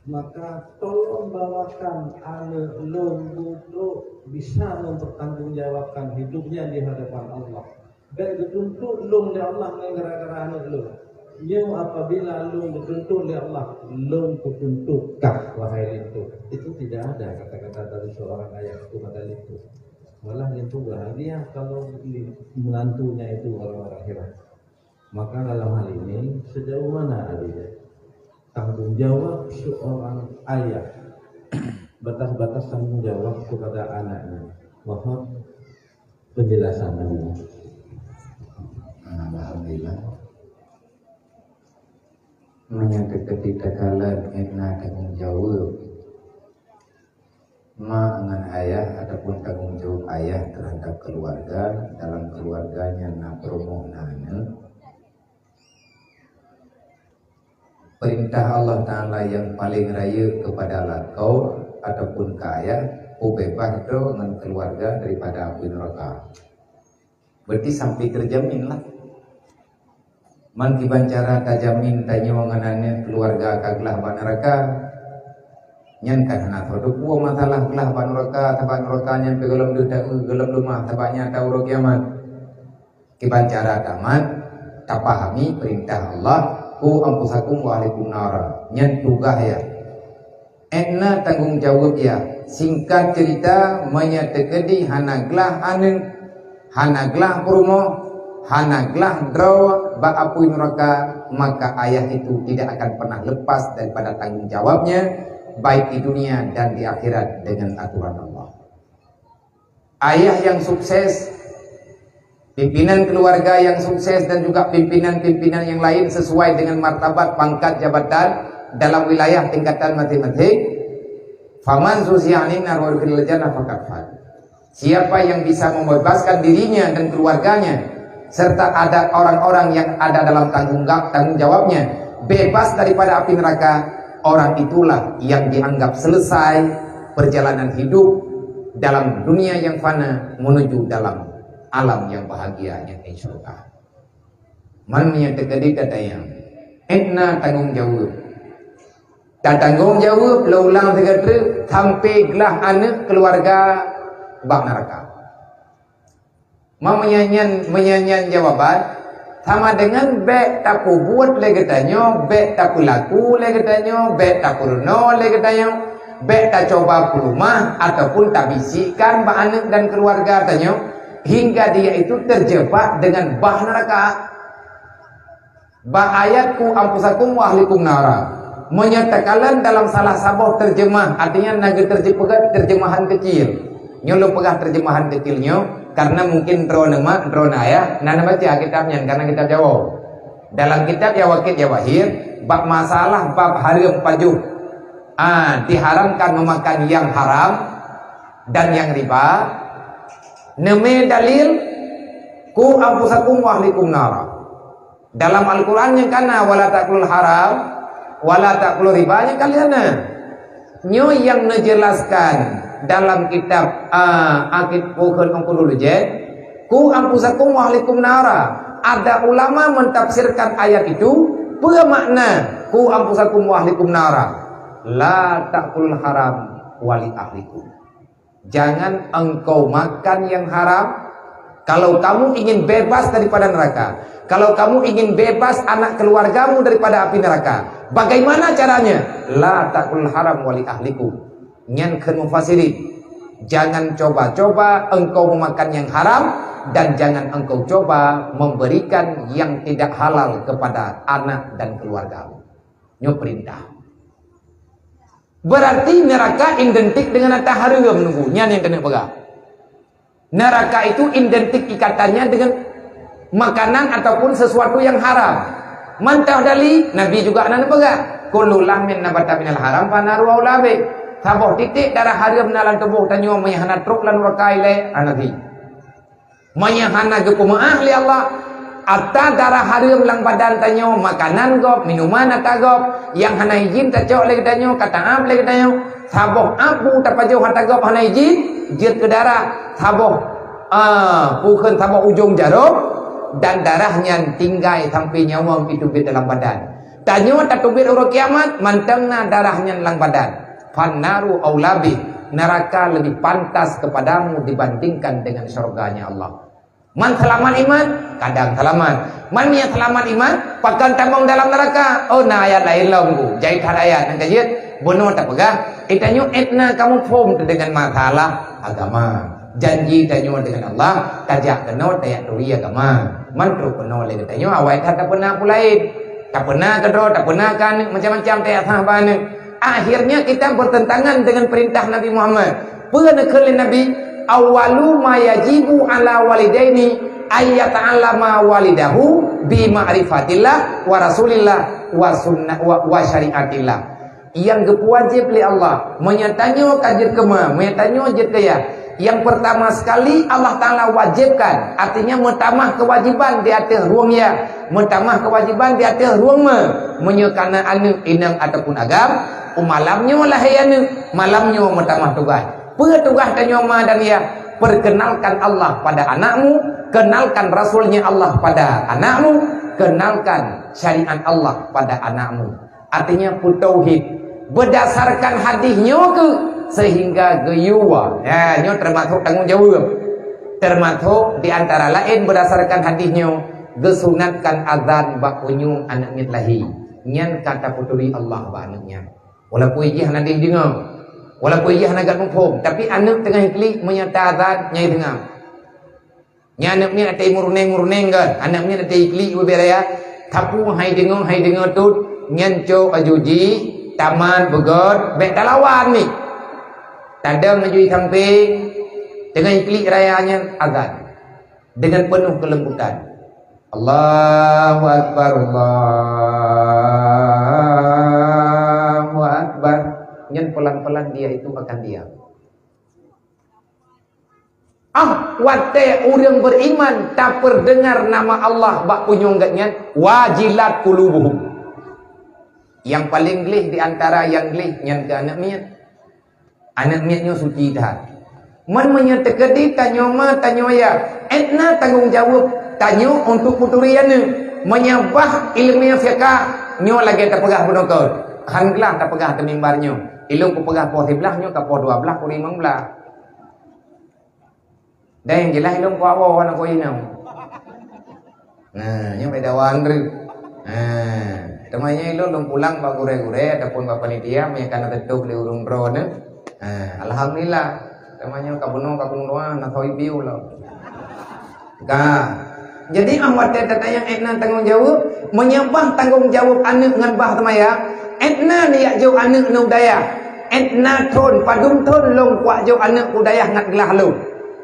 maka tolong bawakan anak lom untuk bisa mempertanggungjawabkan hidupnya di hadapan Allah. Baik dituntut lom oleh Allah gara-gara anak lom. Yang apabila lom dituntut oleh Allah, lom kutuntutkah wahai lintu. Itu tidak ada kata-kata dari seorang ayah kepada lintu. Malah lintu bahagia kalau menantunya itu orang-orang hebat. Maka dalam hal ini sejauh mana adanya tanggung jawab seorang ayah, batas-batas tanggung jawab kepada anaknya. Mohon penjelasan ini. Alhamdulillah. Menyangka ketika kala enak tanggung jawab dengan ayah ataupun tanggung jawab ayah terhadap keluarga dalam keluarganya nak promo nana. Perintah Allah Ta'ala yang paling raya kepada lakau ataupun ke ayah, bebas itu dengan keluarga daripada api neraka. Berarti sampai terjamin lah. Man kiban cara tajamin tanya wanganannya keluarga kaglah ban neraka. Nyan karena produk buah masalah kelah ban neraka, taban neraka nyan pegelam gelam rumah tabanya tahu kiamat. Kiban cara tamat tak pahami perintah Allah, ku ampusakum wa alaikum nara. Nyan tugah ya. Ekna tanggung jawab ya. Singkat cerita menyatekedi hanaglah anen, hanaglah perumo, hanaglah draw ba apui neraka, maka ayah itu tidak akan pernah lepas daripada tanggung jawabnya baik di dunia dan di akhirat dengan aturan Allah. Ayah yang sukses, pimpinan keluarga yang sukses dan juga pimpinan-pimpinan yang lain sesuai dengan martabat pangkat jabatan dalam wilayah tingkatan matematik. Faman zuzi'anin nar wa udkhilal jannah faqad faz. Siapa yang bisa membebaskan dirinya dan keluarganya serta ada orang-orang yang ada dalam tanggung jawabnya bebas daripada api neraka, orang itulah yang dianggap selesai perjalanan hidup dalam dunia yang fana menuju dalam alam yang bahagia yang insyaallah. Man menyatakan kata yang enna tanggung jawab. Dan tanggung jawab laulang tegatra sampai gelah anak keluarga bak neraka. Menyanyian jawaban sama dengan bek taku buat lagi tanya, bek taku laku lagi tanya, bek taku no lagi tanya, bek tak coba rumah ataupun tak bisikan bak anak dan keluarga tanya, hingga dia itu terjebak dengan bah neraka. Bah ayatku ampusakum wa ahlikum nara. Menyatakan dalam salah sabah terjemah, artinya naga terjemahan kecil. Nyolo pegah terjemahan kecilnya karena mungkin drone ayah nana baca kitabnya karena kitab Jawa. Dalam kitab Jawa Jawahir bab masalah bab haram pajuh. Diharamkan memakan yang haram dan yang riba. Neme dalil ku ampusakum wa ahlikum nara. Dalam Al-Qur'an yang kana wala taqulul haram wala taqulur ribanya kalian nyo yang menjelaskan dalam kitab akid bukan dulu je ku ampusakum wa ahlikum nara. Ada ulama mentafsirkan ayat itu bermakna ku ampusakum wa ahlikum nara la taqulul haram wali ahlikum. Jangan engkau makan yang haram kalau kamu ingin bebas daripada neraka. Kalau kamu ingin bebas anak keluargamu daripada api neraka, bagaimana caranya? La taqul haram wali ahlikum. Nyan khen mufassirin. Jangan coba-coba engkau memakan yang haram dan jangan engkau coba memberikan yang tidak halal kepada anak dan keluargamu. Nyo perintah. Berarti neraka identik dengan haram menunggu. Nyan yang kena pegang. Neraka itu identik ikatannya dengan makanan ataupun sesuatu yang haram. Mantah dali Nabi juga anak pegang. Kullu lahmin nabata minal haram fanaru aulabe. Saboh titik darah haram nalan tubuh tanyo mayahana truk lan wakaile anabi. Mayahana gekumaah li Allah. Atta darah haram lang badan tanyo makanan gop, minuman atagop yang hana izin tacok lagi tanyo kata am lagi tanyo. Saboh abu tapajo hata gop hana izin jit ke darah. Saboh bukan saboh ujung jarum dan darahnya tinggal sampai nyawa itu di dalam badan. Tanya tatubir orang kiamat, mantengna darahnya dalam badan. Fannaru aulabi, neraka lebih pantas kepadamu dibandingkan dengan surganya Allah. Man selamat iman, kadang selamat. Man yang selamat iman, pakan tambang dalam neraka. Oh, na ayat lain longgu. Jadi ayat yang kajit, bunuh tak pegah. Itanya etna kamu form dengan masalah agama. Janji tanya dengan Allah, tajak kena tayak turi agama. Mantru kena lagi tanya, awal tak pernah pulain. Tak pernah kedua, tak pernah kan macam-macam tayak sahabat. Akhirnya kita bertentangan dengan perintah Nabi Muhammad. Pernah ke Nabi, awalu ma yajibu ala walidaini ayyata'allama walidahu bi ma'rifatillah wa rasulillah wa sunnah wa syariatillah. Yang wajib li Allah menyatanya kajir kema, menyatanya jid kaya. Yang pertama sekali Allah Ta'ala wajibkan, artinya mentamah kewajiban di atas ruangnya, mentamah kewajiban di atas ruang menyekana anu inang ataupun agam, malamnya lahayana, malamnya mentamah tugas. Petugas tanya dan ya, perkenalkan Allah pada anakmu, kenalkan Rasulnya Allah pada anakmu, kenalkan syariat Allah pada anakmu. Artinya tauhid berdasarkan hadisnya ke sehingga geyuwa. Ya, nyo termasuk tanggung jawab. Termasuk di antara lain berdasarkan hadisnya gesunatkan azan bak unyung anak mitlahi. Nyan kata puturi Allah ba anaknya. Walaupun ijih nanti dengar. Walaupun ia nak mufhum, tapi anak tengah klik menyata azan nyai dengar. Nya anaknya ada murneng kan, anaknya ada klik beraya. Tapu hai dengar tu nyanco ajuji taman begot bek talawan ni. Tadang ajui samping dengan klik rayanya azan dengan penuh kelembutan. Allahu akbar, Allahu akbar. Yang pelan-pelan dia itu akan diam. Wate orang beriman tak perdengar nama Allah bak punyonggatnya wajilat qulubuhum. Yang paling gelih di antara yang gelih yang ke anak miat. Anak miatnya suci dah. Man menyertekedi tanya ma tanya ya. Etna tanggung jawab tanya untuk puturiana menyabah ilmu fiqh nyo lagi tak pegah penokor. Hanglah tak pegah temimbarnya. Ilmu ku pegah po 11 ke po 12 ku 15. Dan yang jelas ilmu ku awal nak ko inau. Nah, yang beda wandri. Temannya ilmu pulang ba gure-gure ataupun ba panitia meyakan tentu beli urung drone. Alhamdulillah. Temannya kabuno doa nak koi biu lah. Jadi awak tata yang etna tanggung jawab menyabah tanggung jawab anak ngan bah temaya. Etna ni yak jauh anak nu daya. Etna thon padum thon long kuat jauh anak ku daya ngat gelah lu.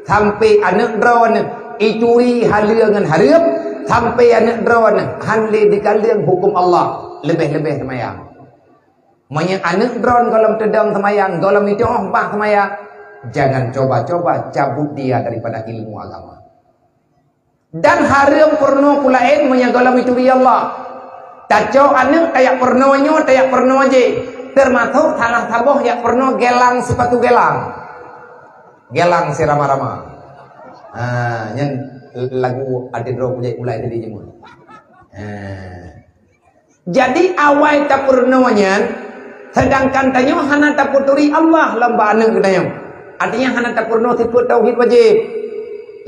Sampai anak drone ituri halia ngan hareup sampai anak drone hanle dikalian hukum Allah lebih-lebih semayang. Manya anak drone kalau tedang semayang, kalau itu bah semayang, jangan coba-coba cabut dia daripada ilmu agama. Dan hareup porno kulain manya kalau itu dia Allah. Taco anak tayak pornonya tayak porno aja. Termasuk tanah taboh yak porno gelang sepatu gelang. Gelang si rama-rama. Yang lagu adidro punya ulai tadi jemur. Jadi awal tak pornonya, sedangkan tanya hana tak puturi Allah lamba anak tanya. Artinya hana tak porno tipu tauhid wajib.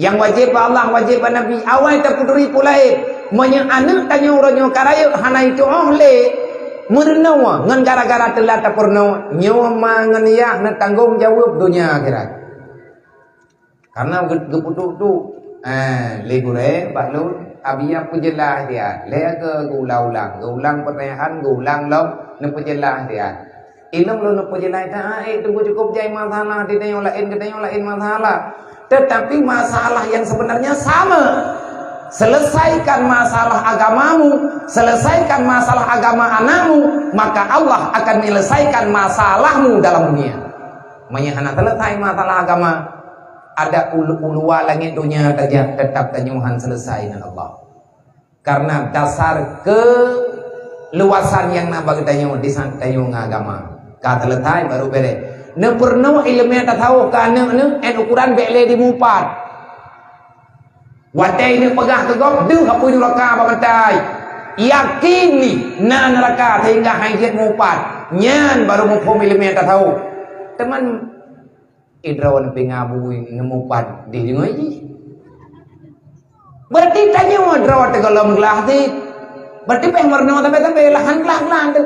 Yang wajib Allah wajib Nabi awal tak puturi pulai. Manya anak tanya orangnya karaya hana itu le merenawa ngan gara-gara telah tak porno nyawa ngan ya na tanggung jawab dunia akhirat. Karena geputuk tu le gure balu abia pujelah dia le ke gulang pertanyaan gulang lom ne pujelah dia ilmu lo ne pujelah ta tunggu cukup jai masalah ditanya lain masalah tetapi masalah yang sebenarnya sama. Selesaikan masalah agamamu, selesaikan masalah agama anakmu, maka Allah akan menyelesaikan masalahmu dalam dunia. Menyahana selesai masalah agama, ada ulu-uluwa langit dunia saja tetap tanyuhan selesai dengan Allah. Karena dasar keluasan yang nak bagi tanyuh di sana tanyuh agama. Kata selesai baru bere. Ne pernah ilmu tak tahu kan ne ukuran bele di mupat. Watai ni pegah ke gok deu hapui neraka ba mantai. Yakin ni na neraka sehingga hajat mupat. Nyan baru mu milimeter tahu. Teman idrawan pengabui ngemupat di ngoji. Berarti tanya drawat kalau gelah ti. Berarti peng warna tapi lahan gelah tu.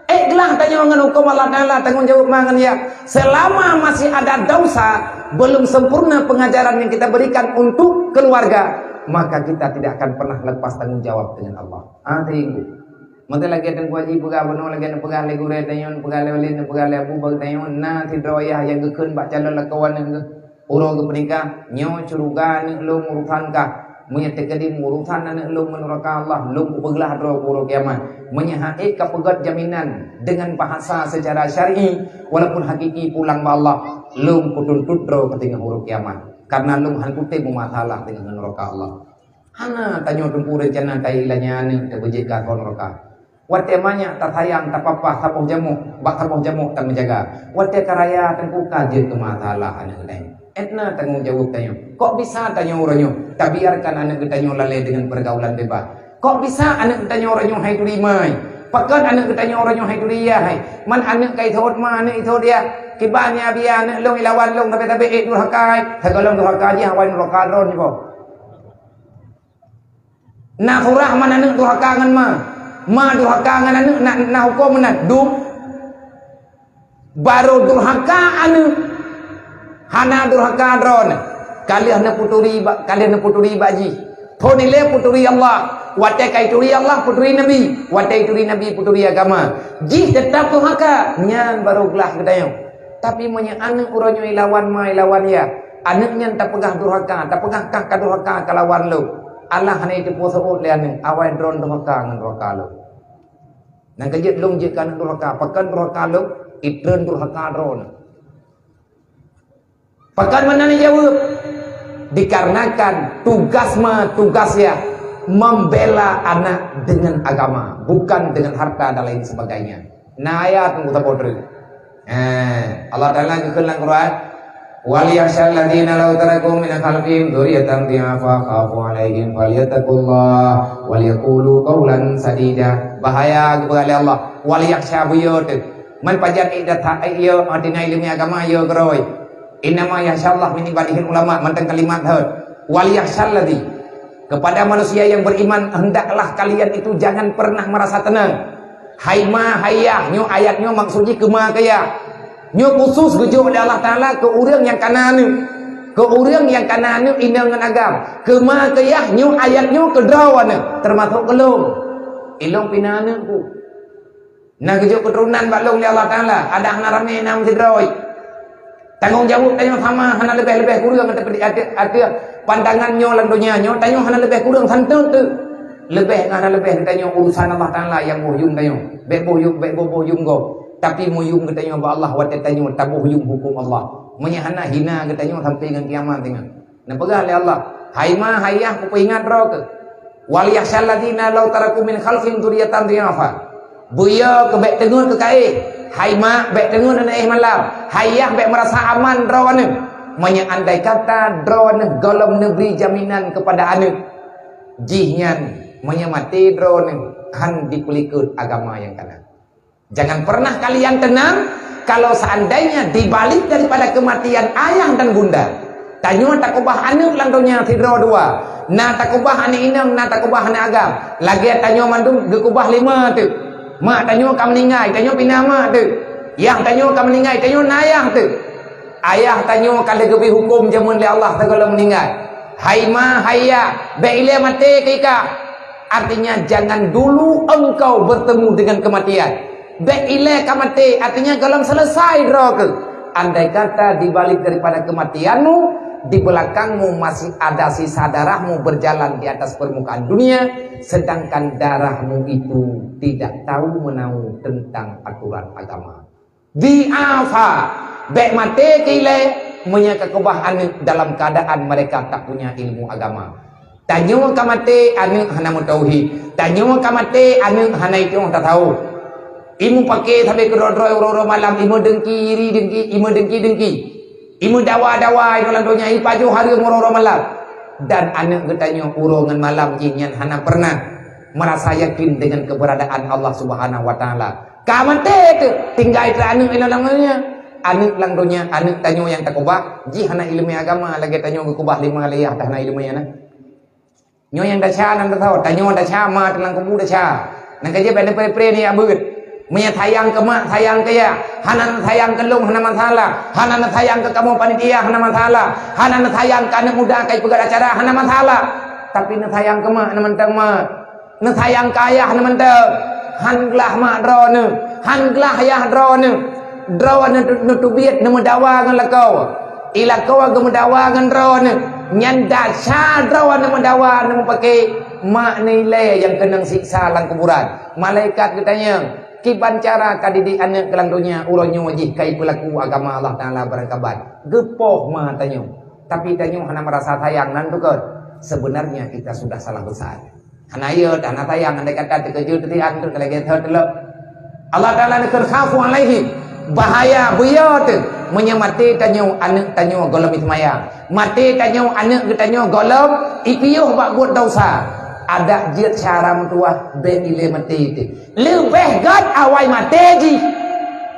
Gelah tanya dengan hukum Allah Ta'ala tanggung jawab mangan ya. Selama masih ada dosa, belum sempurna pengajaran yang kita berikan untuk keluarga, maka kita tidak akan pernah lepas tanggung jawab dengan Allah. Tengok. Mata lagi ada kuaji pegah benar lagi ada pegah lagi urai tanyon pegah lewalin pegah lebu bagi tanyon na tidroyah yang gekun bak calon lakawan yang uro ke penikah nyo curugan lu urusan kah menyetekadi urusan anak lu menuraka Allah lu peglah dro uro kiamat menyahait kepegat jaminan dengan bahasa secara syar'i walaupun hakiki pulang ba Allah lu kutuntut dro ketika uro kiamat karena lu han putih masalah dengan neraka Allah hana tanyo tumpu rencana tai ilanya ni terbejika kon neraka. Wate banyak tak sayang tak apa sapuh jamu bak sapuh jamu tak menjaga. Wate karaya tengku kaje ke masalah anak gedai. Etna tanggung jawab tanyo. Kok bisa tanyo oranyo? Tak biarkan anak gedanyo lalai dengan pergaulan bebas. Kok bisa anak gedanyo oranyo hai tulimai? Pakan anak gedanyo oranyo hai tulia hai. Man anak kai thot ma anak itu dia. Kibanya biar anak long ilawan long tapi durhakai. Sagalong durhakai je hawan rokadron ni po. Nak surah mana anak durhakangan ma. Ma durhaka ngan anu nak hukum nak dum baru durhaka anu hana durhaka dron kalian na puturi baji thonile puturi Allah watai kai turi Allah puturi nabi watai turi nabi puturi agama ji tetap durhaka nyan baru gelah kedayo tapi monya anu uronyo ilawan ma ilawan ya anaknya tak pegah durhaka tak pegah kah durhaka kalawan lu Allah hana itu puasa le anu awai dron durhaka ngan durhaka lu. Nang kejut long je kan durhaka, pakan durhaka lo, itren durhaka drone. Pakan mana ni jawab? Dikarenakan tugasnya membela anak dengan agama, bukan dengan harta dan lain sebagainya. Nah ayat tunggu tapodre. Allah Taala kekelang Quran. وَلْيَخْشَى الَّذِينَ لَوْ تَرَكُوا مِنْ خَلْفِهِمْ ذُرِّيَّةً ضِعَافًا خَافُوا عَلَيْهِمْ فَلْيَتَّقُوا اللَّهَ وَلْيَقُولُوا قَوْلًا سَدِيدًا. Bahaya kepada Allah. وَلْيَخْشَى buyut. Man pajan idatha iyo adina ilmu agama iyo geroi. Innama yasyallah min ibadihil ulama manteng kalimat had. وَلْيَخْشَى الَّذِي kepada manusia yang beriman hendaklah kalian itu jangan pernah merasa tenang. Hai ma hayah nyo ayatnya maksudnya kema kaya. Nyo khusus gejo oleh Allah Ta'ala ke orang yang kananu. Ke orang yang kananu ina dengan agam. Ke makayah nyo ayatnya ke drawana. Termasuk kelung. Ilong pinana ku. Nah gejo keturunan baklong oleh Allah Ta'ala. Ada hana rame nam sidroi. Tanggung jawab tanya sama hana lebih-lebih kurang. Ada pandangan nyo landonya nyo. Tanya hana lebih kurang santun tu. Lebih hana lebih tanya urusan Allah Ta'ala yang bohyum tanya. Bek bohyum go. Tapi muyung katanya ba Allah wa tatanya tabuh yung hukum Allah. Menyahana hina katanya sampai dengan kiamat dengan. Nah pegah oleh Allah. Hai ma hayah ku ingat ro ke. Wal yahsal ladina law taraku min khalfin dzurriyyatan dhiafa. Buya ke bek tengun ke kai. Hai ma bek tengun ana malam. Hayah bek merasa aman ro ane. Menya andai kata dro ane golong negeri jaminan kepada ane. Jihnya menya mati dro ane kan dikulikut agama yang kanan. Jangan pernah kalian tenang kalau seandainya dibalik daripada kematian ayah dan bunda. Tanyo takubah anak landonya tidro dua. Na takubah anak inang, na takubah anak agam. Lagi tanyo mandung gekubah lima tu. Mak tanyo kam meninggal, tanyo pinama tu. Yang tanyo kam meninggal, tanyo nayang tu. Ayah tanyo kalau gebi hukum jamun le Allah segala meninggal. Hai ma hayya, baile mati kika. Artinya jangan dulu engkau bertemu dengan kematian. Be'ile kamati artinya galam selesai roke. Andai kata dibalik daripada kematianmu, di belakangmu masih ada sisa darahmu berjalan di atas permukaan dunia, sedangkan darahmu itu tidak tahu menahu tentang aturan agama. Di'afa be mati kile menyaka kebahan dalam keadaan mereka tak punya ilmu agama. Tanyo kamati anu hana tauhid, tanyo kamati anu hana itu tak tahu. Imu pakai sampai ke ro malam imu dengki. Imu dawa-dawa itu landonya ipaju hari ro malam. dan anak getanyo urungan malam jinyan hana pernah merasa yakin dengan keberadaan Allah Subhanahu wa taala. Kamante tu tinggal itu anak ilalangnya. Anak lang dunia, anak tanyo yang tak kubah, ji hana ilmu agama lagi tanyo kubah 5 liyah dah hana ilmu ya na. Nyo yang dah cha nan tahu, tanyo dah cha ma telang kubu dah cha. Nang kaje pada pre ni abut. Menya sayang ke mak, sayang ke ya. Hana sayang ke long hana masalah. Hana sayang ke kamu panitia hana masalah. Hana sayang ke anak muda kai pegat acara hana masalah. Tapi na sayang ke mak, na mentang mak. Na sayang ke ayah na mentang. Han glah mak drone, han glah ayah drone. Draw na tubiat na mendawa ngan lakau. Ila kau agak mendawa ngan draw na. Nyan dasar draw na mendawa na pakai mak nilai yang kenang siksa lang kuburan. Malaikat katanya, kiban cara kadidi anak kelang dunia uronyo wajih kai pelaku agama Allah Taala berangkabat. Gepoh ma tanyo. Tapi tanyo hana merasa sayang nan tukar. Sebenarnya kita sudah salah besar. Hana ya hana sayang andai kata terkejut tetian tu kalau kita telok. Allah Taala nak khafu alaihi. Bahaya buyut menyamati tanyo anak tanyo golom ismaya. Mati tanyo anak tanyo golom ipiuh bak buat dosa. Ada jet cara mentua be ile mati itu. Lebih gad awai mati ji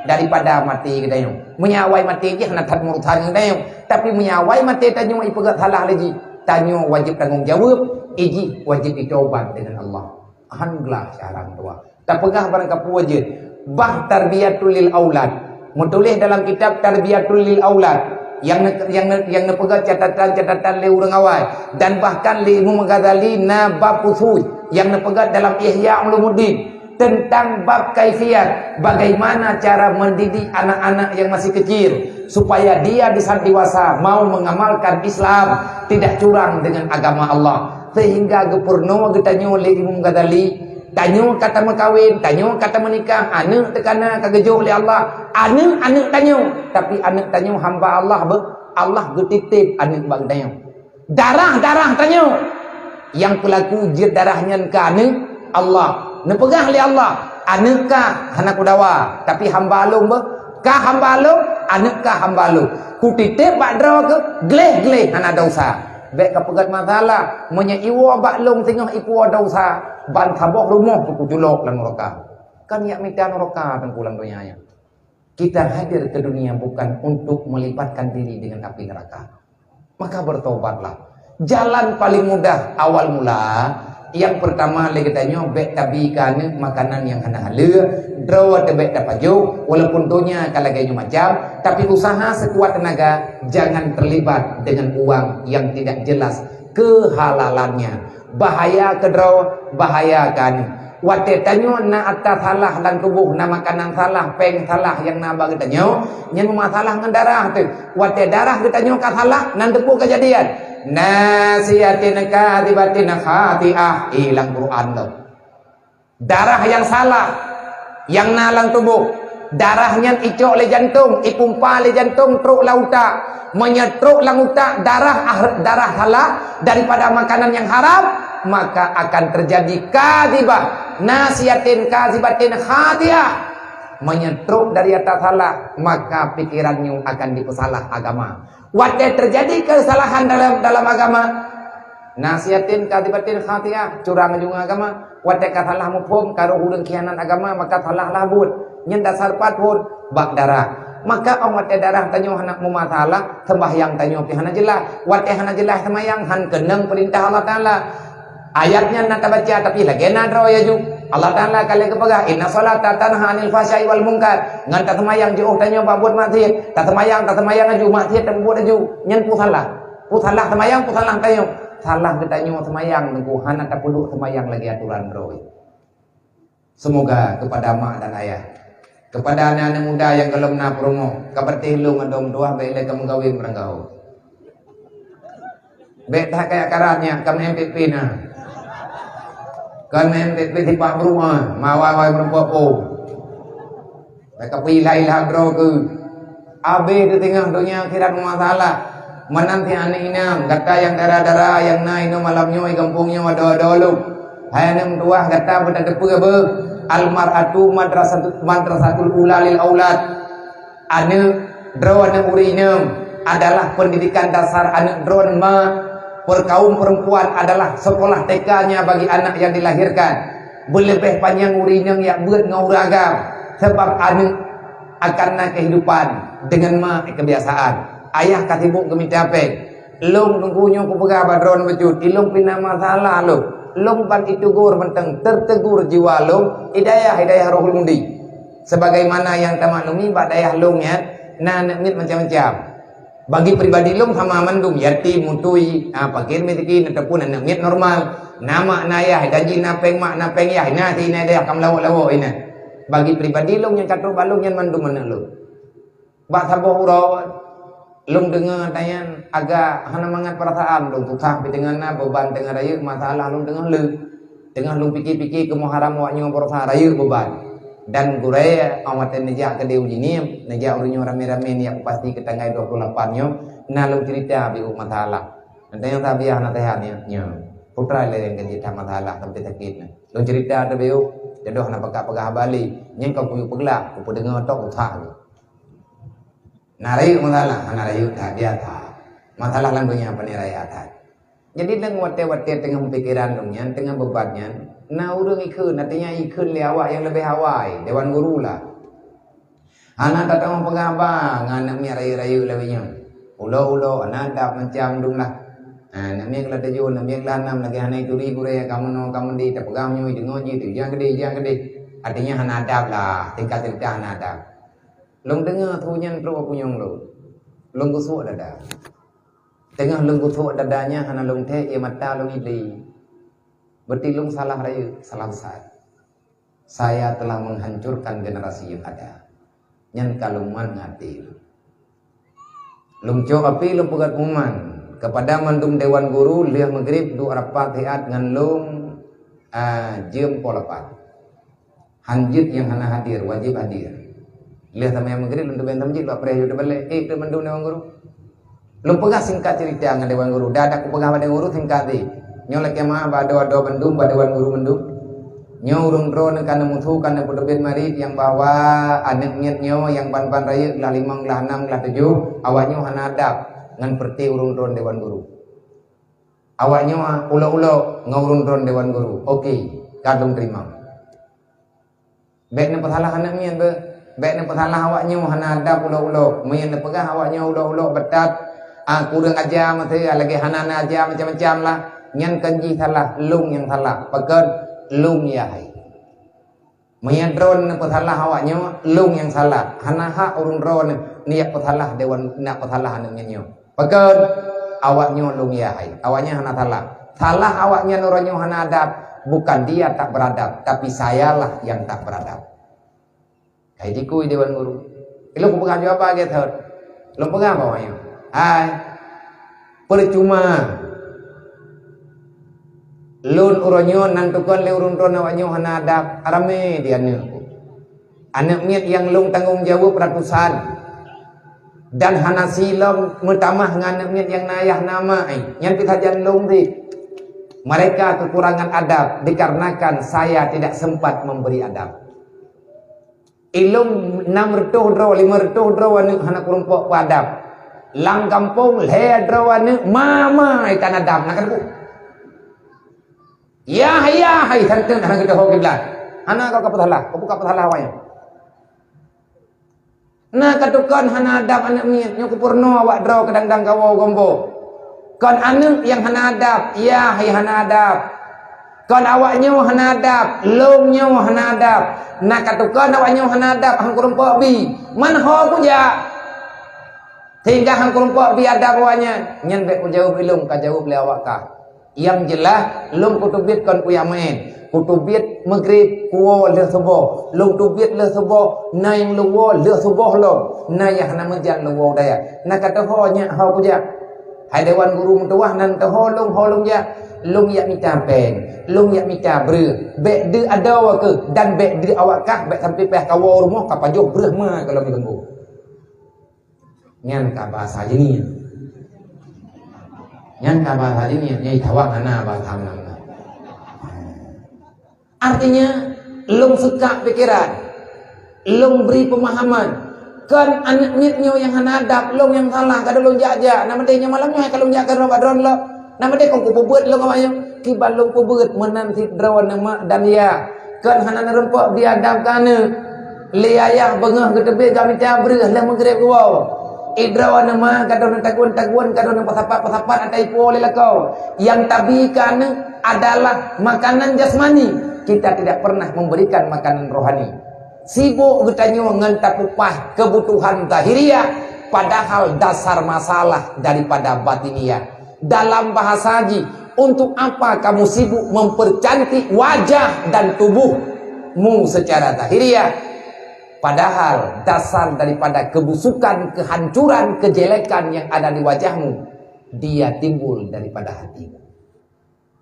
daripada mati tanyo. Menyawai mati ji hana tat murthan tanyo. Tapi menyawai mati tanyo ipegat salah lagi. Tanyo wajib tanggung jawab, iji wajib ditobat dengan Allah. Alhamdulillah cara mentua. Tak pegah barang kapu wajib. Bah tarbiyatul lil aulad. Menulis dalam kitab tarbiyatul lil aulad yang pegang catatan le urang awal dan bahkan li Imam Ghazali na bab usul yang pegang dalam Ihya Ulumuddin tentang bab kaifiat bagaimana cara mendidik anak-anak yang masih kecil supaya dia di saat dewasa mau mengamalkan Islam, tidak curang dengan agama Allah. Sehingga gepurno getanyo le Imam Ghazali tanyo kata makawin, tanyo kata menikah, anak tekana kagejo oleh Allah, anak tanyo, tapi anak tanyo hamba Allah Allah getitip anak bang tanyo. Darah tanyo yang pelaku jid darahnya ke anak Allah, nepegah oleh Allah, anak kah anak kudawa, tapi hamba long kah hamba long, anak kah hamba long. Kutitip bak draw ke gleh anak dosa. Baik kapegat masalah monya iwo bak long tengah ipo dosa ban tabok rumah tu kujulok lang neraka. Kan yak mita neraka tengkulang dunianya. Kita hadir ke dunia bukan untuk melibatkan diri dengan api neraka. Maka bertobatlah. Jalan paling mudah awal mula yang pertama lagi tanya bek tabikan makanan yang hana halal, draw tebek tapaju walaupun dunia kalaganya macam, tapi usaha sekuat tenaga jangan terlibat dengan uang yang tidak jelas kehalalannya. Bahaya ke draw, bahaya kan. Wate tanyo na atas salah dan tubuh na makanan salah, peng salah yang na bagi tanyo, nyen masalah ngan darah tu. Wate darah kita tanyo ka salah nan tepu kejadian. Nasiyatin kadhibatin khati'ah hilang Quran tu. Darah yang salah yang nalang tubuh, darahnya icok le jantung, ipumpa le jantung, truk lauta, menyetruk lauta darah salah daripada makanan yang haram, maka akan terjadi kadhibah, nasiyatin kadhibatin khati'ah, menyetruk dari atas salah, maka pikirannya akan dipesalah agama. Waktu terjadi kesalahan dalam agama, nasihatin kadibatin khati'ah, curang juga agama. Waktu kasalah mufhum karo hudang khianat agama, maka salah labut nyen dasar patpun bak darah. Maka orang waktu darah tanyo hanak mu masalah sembahyang tanyo pi hana jelas. Waktu hana jelas sembahyang han keneng perintah Allah Taala. Ayatnya nak baca tapi lagi na draw ya ju. Allah Taala kali kepegah inna salata tanha 'anil fahsya'i wal munkar. Ngan tak semayang jauh tanyo buat maksiat. Tak semayang aju maksiat tak buat aju. Nyen pu salah. Pu salah semayang, pu salah tanyo. Salah getanyo semayang nunggu hana tak puluk semayang lagi aturan draw. Semoga kepada mak dan ayah, kepada anak-anak muda yang kelem na promo, kaberti lu ngadom doa bae le kam gawin merangau. Bae tak kayak karatnya kam MPP na. Kan MPP di Pak Rumah, mawai berempat mereka pilih lah bro ke abe di tengah dunia kira masalah menanti anak inam kata yang darah-darah yang naik no malamnya kampungnya ada lu hai nem tuah kata pada depu be almaratu madrasatul ula lil aulad anak drone urinem adalah pendidikan dasar anak drone ma Kaum perempuan adalah sekolah TK-nya bagi anak yang dilahirkan. Berlebih panjang urinya yang buat ngauragam. Sebab anak akan kehidupan dengan kebiasaan. Ayah katibuk kemitapek. Long tunggunya ku pegah badron bejut. Ilong pina masalah lo. Long pan itu gur menteng tertegur jiwa long. Hidayah rohul mundi. Sebagaimana yang tamaklumi badayah longnya. Nah mit macam-macam. Bagi pribadi long sama mandum yatim mutui pakir miskin ataupun anak mit normal nama nayah gaji napeng mak napeng yah nanti ini dia kam lawo ini bagi pribadi long yang catur balong yang mandum mana lo bak saboh urawan long dengar tayan agak hana mangat perasaan long susah dengan beban dengan raya masalah long dengan long pikir-pikir kemuharam waknya perasaan raya beban dan guraya awatan nejak ke deu jinim nejak urunyo rame-rame ni aku pasti ke tanggal 28 nyo nalung cerita bi masalah nanti yang tabiah natahannya nyo putra le yang kerja masalah sampai sakit long cerita tu beu jodoh na pagka bali nyeng kau puyu pegla ku dengar tok utah narayu masalah narayu tak dia tak masalah langgunya apa ni raya tak jadi dengan wate-wate tengah pikiran dongnya tengah bebannya nah urang ikun artinya ikun le awak yang lebih awai dewan guru lah anak datang pengabang anak mi rayu-rayu lewenya ulo anak dak macam dum lah anak mi kelah tujuh anak mi kelah 6 lagi hanai turi gure kamu di tak pegang nyu dengo ji tu yang gede artinya hanadab lah tingkat cerita hanadab long dengar thunyan pro punyong lo long kusuk dada tengah long kusuk dadanya hana long the ia mata long idli. Berarti lung salah raya, salah besar. Saya telah menghancurkan generasi yang ada. Nyan kalungman ngati. Lung cok api lung pegat uman. Kepada mandum dewan guru liah maghrib du arapat hiat ngan lung jem polapat. Hanjit yang hana hadir, wajib hadir. Liah sama yang maghrib lung ben tamjid lu apreh yu balik. Tu mandum dewan guru. Lung pegah singkat cerita ngan dewan guru. Dadak ku pegah dewan guru singkat di. Nyolek yang mah bado bendum badewan guru mendum nyorung drone kana muthu kana pudebin marit yang bawa anak nyet nyo yang ban raya gelah 5 gelah 6 gelah 7 awaknya hanadap ngan perti urung drone dewan guru awaknya ulo ngurung drone dewan guru okey kadung terima baik ne pasalah anak nyet be baik ne pasalah awaknya hanadap ulo meyen ne pegah awaknya ulo betat kurang aja mate lagi hanana aja macam-macam lah nyan kanji salah lung yang salah pekan lung ya hai menyadron pesalah awaknya lung yang salah hana hak urun ron niat pesalah dewan nak pesalah anaknya pekan awaknya lung ya hai awaknya hana salah awaknya nuranyo hana adab bukan dia tak beradab tapi sayalah yang tak beradab kai dikui dewan guru lu pegang apa gitu lu pegang apa awaknya hai percuma lun uronyo nantukan le urun ron awaknya hana adab arame dia ni anak miat yang lung tanggung jawab ratusan dan hana silam mutamah ngan anak miat yang nayah nama nyan pitajan lung di mereka kekurangan adab dikarenakan saya tidak sempat memberi adab ilum 6 retuh draw 5 retuh draw anu hana kelompok adab lang kampung le draw anu mama ikan adab nak ku ya hai tantang hana kita hokiblah hana kau kapathalah kau buka pathalah awaknya nah katukan hana adab anak miat nyo kupurno awak draw kadang-kadang kawo gombo kon anak yang hana adab ya hai hana adab kon awaknya hana adab longnya hana adab nah katukan awaknya hana adab hang kurumpok bi man ho puja sehingga hang kurumpok bi adab awaknya nyen be ku jawab ilung ka jawab le awak ka yang jelas lung kutubit kon puya main kutubit maghrib kuo le subuh lung tubit le subuh na yang luwo le subuh lo na yang hana menjan luwo daya na kata ho nya ho puja hai dewan guru mentuah nan to ho lung ya lung ya minta pen lung ya minta bre be de ada ke dan be de awak kah be sampai peh kawo rumah kapajoh breh ma kalau diganggu nyan ka bahasa ini nyan ka bahasa ini nyai tawak hana bahasa mana artinya lung suka pikiran lung beri pemahaman kan anak mitnyo yang hana adab lung yang salah kada lung jaja nama dia malamnya kalau jaga robadron lo Nama dia kau kubut lo kamu kibalung kubut menanti drawan nama dan ya kan hanan rempok dia adam kana liayah bengah ke tepi kami cabri lah menggrep kau idrawan nama kadon takuan kadon pasapat atai pole lah kau yang tabi kana adalah makanan jasmani. Kita tidak pernah memberikan makanan rohani. Sibuk bertanya ngantapupah kebutuhan zahiriyah padahal dasar masalah daripada batiniyah. Dalam bahasa haji, untuk apa kamu sibuk mempercantik wajah dan tubuhmu secara zahiriyah padahal dasar daripada kebusukan, kehancuran, kejelekan yang ada di wajahmu dia timbul daripada hatimu.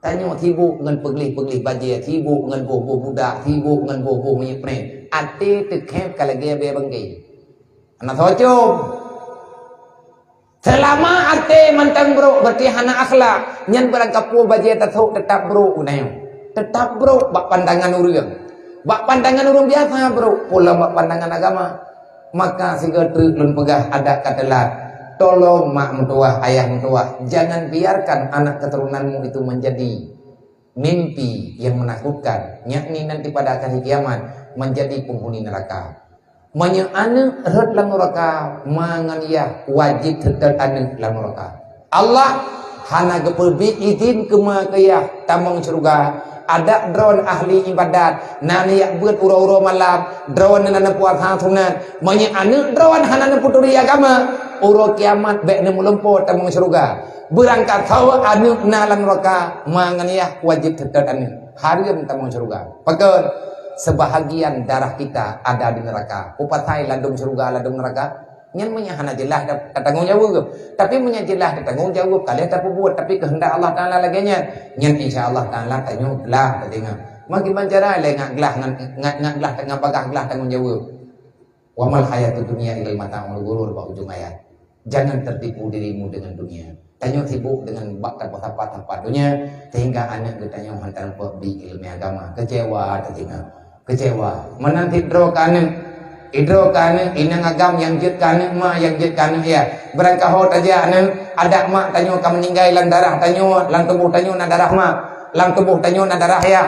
Tanya sibuk dengan peglih-peglih bajir, sibuk dengan boh-boh budak, sibuk dengan boh-boh menyepre ati tekep kalagi be bangki anak socom. Selama ate mantang bro berarti hana akhlak nyan barang kapu baje tathok tetap bro unayo. Tetap bro bak pandangan urang. Bak pandangan urang biasa bro, pula bak pandangan agama. Maka siga truk lun pegah ada katelat. Tolong mak mentua, ayah mentua, jangan biarkan anak keturunanmu itu menjadi mimpi yang menakutkan, yakni nanti pada akhir kiamat menjadi penghuni neraka. Manya ane red lang neraka mangan ya wajib tetel ane lang neraka. Allah hana geperbi izin ke makayah tamang surga. Ada drone ahli ibadat nani yak buat uro-uro malam drone nana puasa sunat manya ane drone hana puturi agama uro kiamat bek ne mulempo tamang surga. Berangkat tahu ane nalan neraka mangan ya wajib tetel ane hariam tamang surga. Pakai sebahagian darah kita ada di neraka. Upatai ladung surga, ladung neraka. Nyan menyahana jelas tanggung jawab. Tapi menyajilah tanggung jawab kalian tak buat tapi kehendak Allah Taala lagi nya. Nyan insyaallah Taala tanyo gelah tengah. Magi cara le ngak gelah ngak tengah bagah gelah tanggung jawab. Wa mal hayatud dunya ilal mata'ul ghurur ba ujung ayat. Jangan tertipu dirimu dengan dunia. Tanyo sibuk dengan bakal apa dunia sehingga anak kita hantar di ilmu agama. Kecewa kecewa menanti idro kane inang agam yang jit kane ma yang jit kane ya berangkah ho taja ane ada mak tanyo kam meninggal lang darah tanyo lang tubuh tanyo na darah ma lang tubuh tanyo na darah ya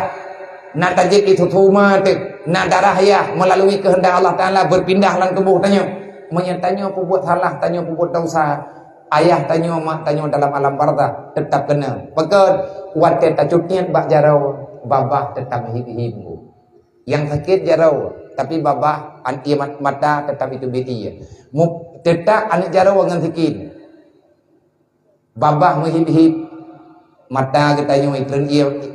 na tajik itu tuma na darah ya melalui kehendak Allah Taala berpindah lang tubuh tanyo menyatanyo pembuat salah tanyo pembuat dosa ayah tanyo mak tanyo dalam alam barzah tetap kena peker watet tajutnya bak jarau babah tetap hibu yang sakit jarau tapi babah antimat mata tetap itu beti ya tetap anak jarau dengan sakit babah menghib-hib mata katanya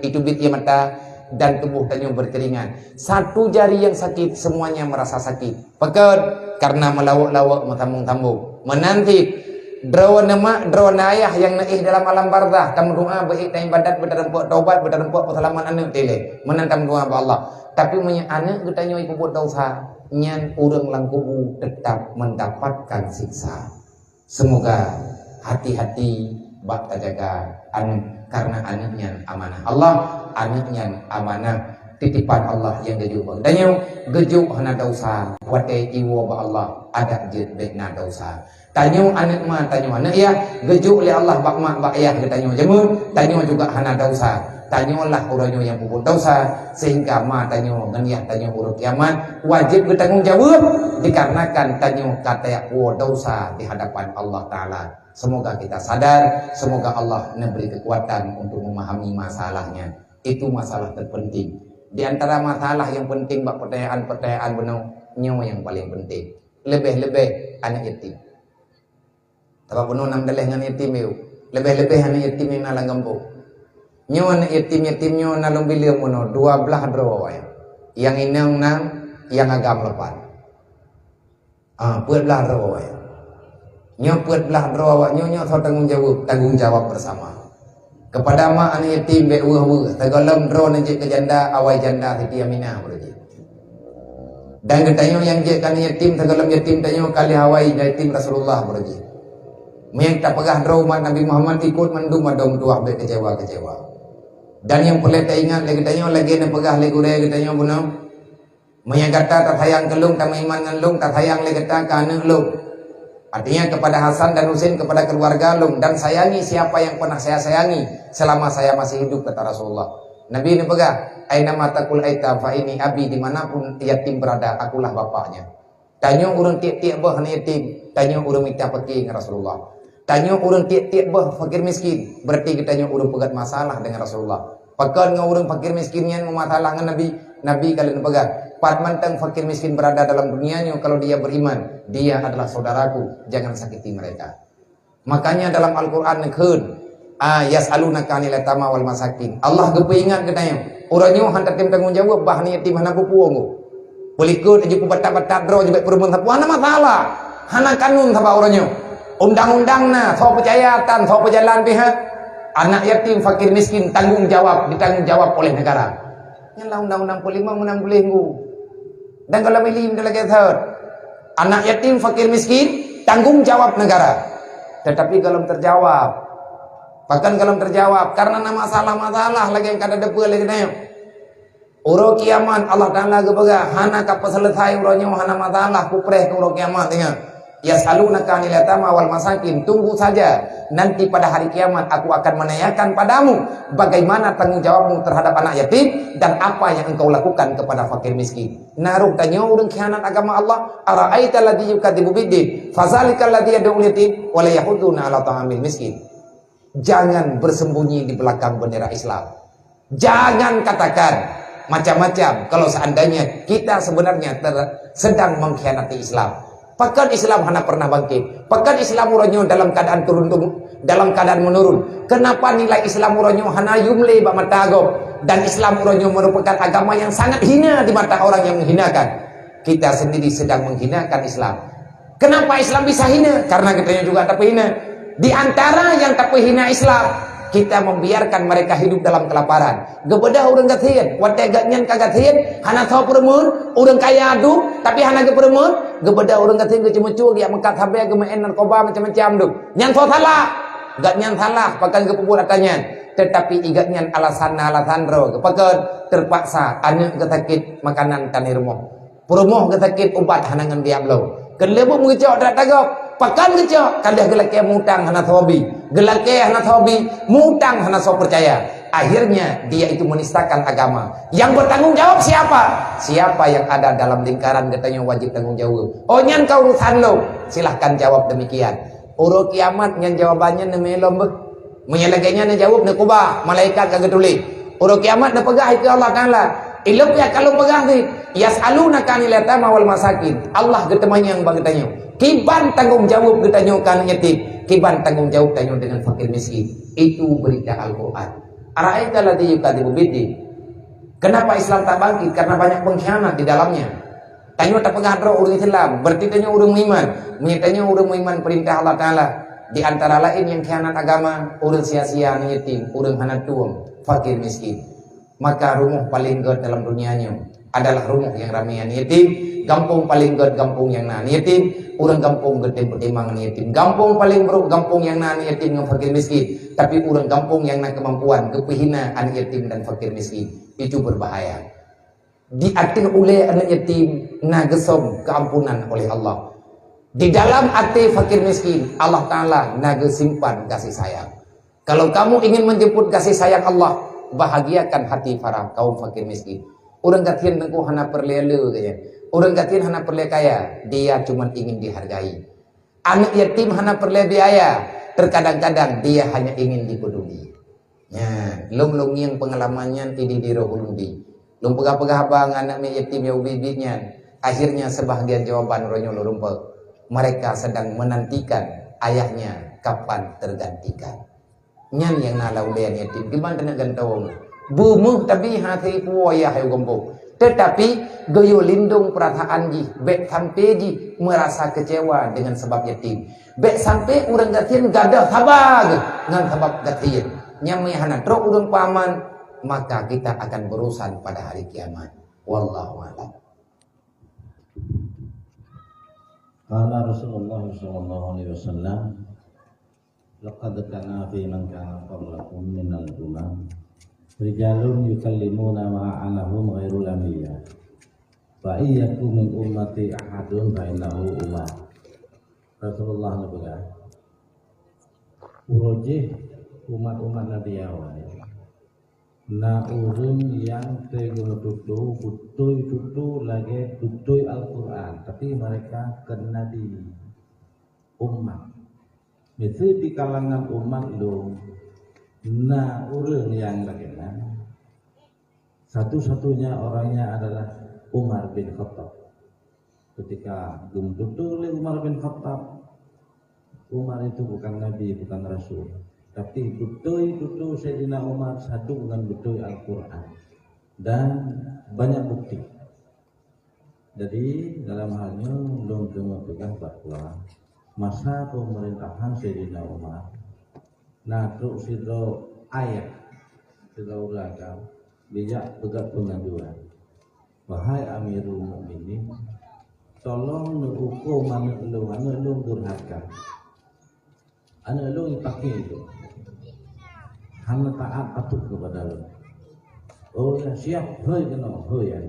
itu beti mata dan tubuh tanya berkeringan satu jari yang sakit semuanya merasa sakit pekat karena melawak-lawak mentambung-tambung menanti drawan nama drawan ayah yang naih dalam alam barzah tam doa baik dan ibadat berdarempuk taubat berdarempuk persalaman anak tele menantam doa ba Allah tapi punya anak katanya ibu buat dosa nyan urang lang kubu tetap mendapatkan siksa. Semoga hati-hati bak jaga anak karena anaknya amanah Allah, anaknya amanah titipan Allah yang gejuk danyo gejuk hana dosa wate iwo ba Allah ada jet bekna dosa tanyo anak ma tanyo anak ya gejuk li Allah bak mak bak ayah tanyo jemu tanyo juga hana dosa tanyolah uranyo yang puput dosa sehingga ma tanyo nganiah tanyo urut kiamat wajib bertanggung jawab dikarenakan tanyo kata dosa di hadapan Allah Taala. Semoga kita sadar, semoga Allah memberi kekuatan untuk memahami masalahnya. Itu masalah terpenting. Di antara masalah yang penting bak pertanyaan benar nyawa yang paling penting. Lebih-lebih anak yatim. Sebab benar nam daleh ngan yatim eu. Lebih-lebih anak yatim yang nalang kampung. Nyo na yatim nyo na lumbilir mo no 12 draw ay yang inang nang yang agam lepan puat belah draw ay nyo puat belah draw nyo tanggung jawab bersama kepada mak anak yatim be tagalam draw na je ke janda awai janda ti amina berarti dan ketanyo yang je kan yatim tagalam yatim tanyo kali awai yatim Rasulullah berarti yang tak pegah draw Nabi Muhammad ikut mandum madom tuah be kecewa dan yang boleh tak ingat lagi tanya lagi nak pegah lagi urai kita tanya bunau menyangkata tak sayang kelung tak iman ngan lung tak sayang lagi kata kana lung Artinya kepada Hasan dan Husain, kepada keluarga Lum, dan sayangi siapa yang pernah saya sayangi selama saya masih hidup, kata Rasulullah. Nabi ini pegang, aina matakul aitam fa ini abi, dimanapun yatim berada akulah bapaknya. Tanya urang tiap-tiap bah yatim, tanya urang minta fakir Rasulullah. Tanya urang tiap-tiap bah fakir miskin, berarti kita tanya urang pegat masalah dengan Rasulullah. Pakan dengan urang fakir miskinnya masalah dengan Nabi kalian pegang. Pat mantang fakir miskin berada dalam dunianya, kalau dia beriman, dia adalah saudaraku, jangan sakiti mereka. Makanya dalam Al-Quran nekun, yas'alunaka 'anil yatama wal masakin. Allah gepeingat katanya, urangnya hantar tim tanggung jawab bah ni yatim hana pupuang. Pelikut aja ku batat-batat dro je permun sapu hana masalah. Hana kanun sapa urangnya. Undang-undangna so percayatan, so berjalan pihak anak yatim fakir miskin ditanggung jawab oleh negara. Nyalah undang-undang 45 60 dan kalau milim dalam third, anak yatim fakir miskin tanggung jawab negara. Tetapi kalau terjawab, bahkan kalau terjawab karena masalah-masalah lagi yang kada depe lagi tanya. Uro kiamat Allah Taala gebaga hana ka selesai uronya hana masalah kupreh ke uro kiamat tanya. Yas'alunaka 'anil yatama wal masakin, tunggu saja nanti pada hari kiamat aku akan menanyakan padamu bagaimana tanggung jawabmu terhadap anak yatim dan apa yang engkau lakukan kepada fakir miskin. Naruh tanya urang khianat agama Allah, ara'aita alladzi yukadzibu biddin fazalikal ladzi yad'u yatim wa la yahudduna 'ala ta'amil miskin. Jangan bersembunyi di belakang bendera Islam. Jangan katakan macam-macam kalau seandainya kita sebenarnya sedang mengkhianati Islam. Pakan Islam hana pernah bangkit. Pakan Islam uranyo dalam keadaan dalam keadaan menurun. Kenapa nilai Islam uranyo hana yumle ba matagop, dan Islam uranyo merupakan agama yang sangat hina di mata orang yang menghinakan. Kita sendiri sedang menghinakan Islam. Kenapa Islam bisa hina? Karena kitanya juga tak hina. Di antara yang tak hina Islam, kita membiarkan mereka hidup dalam kelaparan. Gebedah orang gathian, wadah gatnyan kagathian, hana tau perempuan, orang kaya adu, tapi hana ke perempuan, gebedah orang gathian ke cemucu, dia mengkat habis ke main narkoba macam-macam tu. Nyan so salah, gatnyan salah, pakan ke pupur atanyan. Tetapi igatnyan alasan ro, pakan terpaksa, anak ketakit makanan tanirmoh, perumah ketakit ubat hanangan diablo. Kelebuk mengecok tak tagap. Pakan kecok kadah gelake mutang hana thobi, gelake hana thobi mutang hana so percaya. Akhirnya dia itu menistakan agama. Yang bertanggung jawab siapa? Siapa yang ada dalam lingkaran katanya wajib tanggung jawab. Oh nyan kau urusan lo, silahkan jawab demikian. Uro kiamat nyan jawabannya nemelom beh, menyelagainya ne jawab ne kubah malaikat kagak tulis. Uro kiamat ne pegah itu Allah Taala. Ilmu ya kalau pegah ni yas'alunaka 'anil yatama wal masakin. Allah getemanya yang bagi tanya. Kiban tanggung jawab kita nyokan yatim, kiban tanggung jawab tanya dengan fakir miskin. Itu berita Al-Quran. Ara'aita alladzi yukadzibu biddin. Kenapa Islam tak bangkit? Karena banyak pengkhianat di dalamnya. Tanya tak pengadro urang Islam, berarti tanya urang iman. Menyatanya urang iman perintah Allah Taala. Di antara lain yang khianat agama, urang sia-sia yatim, urang hana tuang, fakir miskin. Maka rumah paling gede dalam dunianya adalah rumah yang ramian yatim. Gampung paling gede gampung yang nan yatim, urang gampung gede pertimbangan yatim. Gampung paling buruk gampung yang nan yatim yang fakir miskin. Tapi urang gampung yang nan kemampuan kepihina anak yatim dan fakir miskin. Itu berbahaya. Diatur oleh anak yatim nagesom keampunan oleh Allah. Di dalam hati fakir miskin Allah Ta'ala nagesimpan kasih sayang. Kalau kamu ingin menjemput kasih sayang Allah, bahagiakan hati para kaum fakir miskin. Orang katian nengku hana perlele kaya. Orang katian hana perle kaya, dia cuma ingin dihargai. Anak yatim hana perle biaya, terkadang-kadang dia hanya ingin dipeduli. Ya, lung yang pengalamannya tidak dirohulundi. Lung pegah-pegah bang anak yatim yang bibitnya. Akhirnya sebahagian jawaban ronyol rumpel. Mereka sedang menantikan ayahnya kapan tergantikan. Nyan yang nalaulian yatim gimana nak gantong? Bumuh tapi hati puaya hayu gempuk. Tetapi goyo lindung perasaan ji, bek sampai ji merasa kecewa dengan sebab yatim. Bek sampai urang gatin gadah sabar dengan sebab gatin. Nyamai hana trok urang paman, maka kita akan berurusan pada hari kiamat. Wallahu a'lam. Qala Rasulullah sallallahu alaihi wasallam, laqad kana fi man kana qablakum minal umam rijalun yukallimuna ma'anahum ghairul anbiya fa iyyakum min ummati ahadun fa innahu umam. Rasulullah nabilah urujih umat-umat Nabi awal na urung yang teguh tutu lagi tutui Al-Quran, tapi mereka kena di umat. Itu di kalangan umat lu na urung yang bagaimana satu-satunya orangnya adalah Umar bin Khattab. Ketika tutu oleh Umar bin Khattab, Umar itu bukan Nabi, bukan Rasul, tapi betul Sayyidina Umar satu dengan betul Al-Quran dan banyak bukti. Jadi dalam halnya belum cuma pegang bahwa masa pemerintahan Sayyidina Umar natruk sidro ayat sidro ragam bijak pegat pengaduan, wahai Amirul Mukminin, tolong hukum anak lu durhaka, anak lu dipakai itu hanya taat patuh kepada lu. Oh ya siap, hoi kena, hoi ya.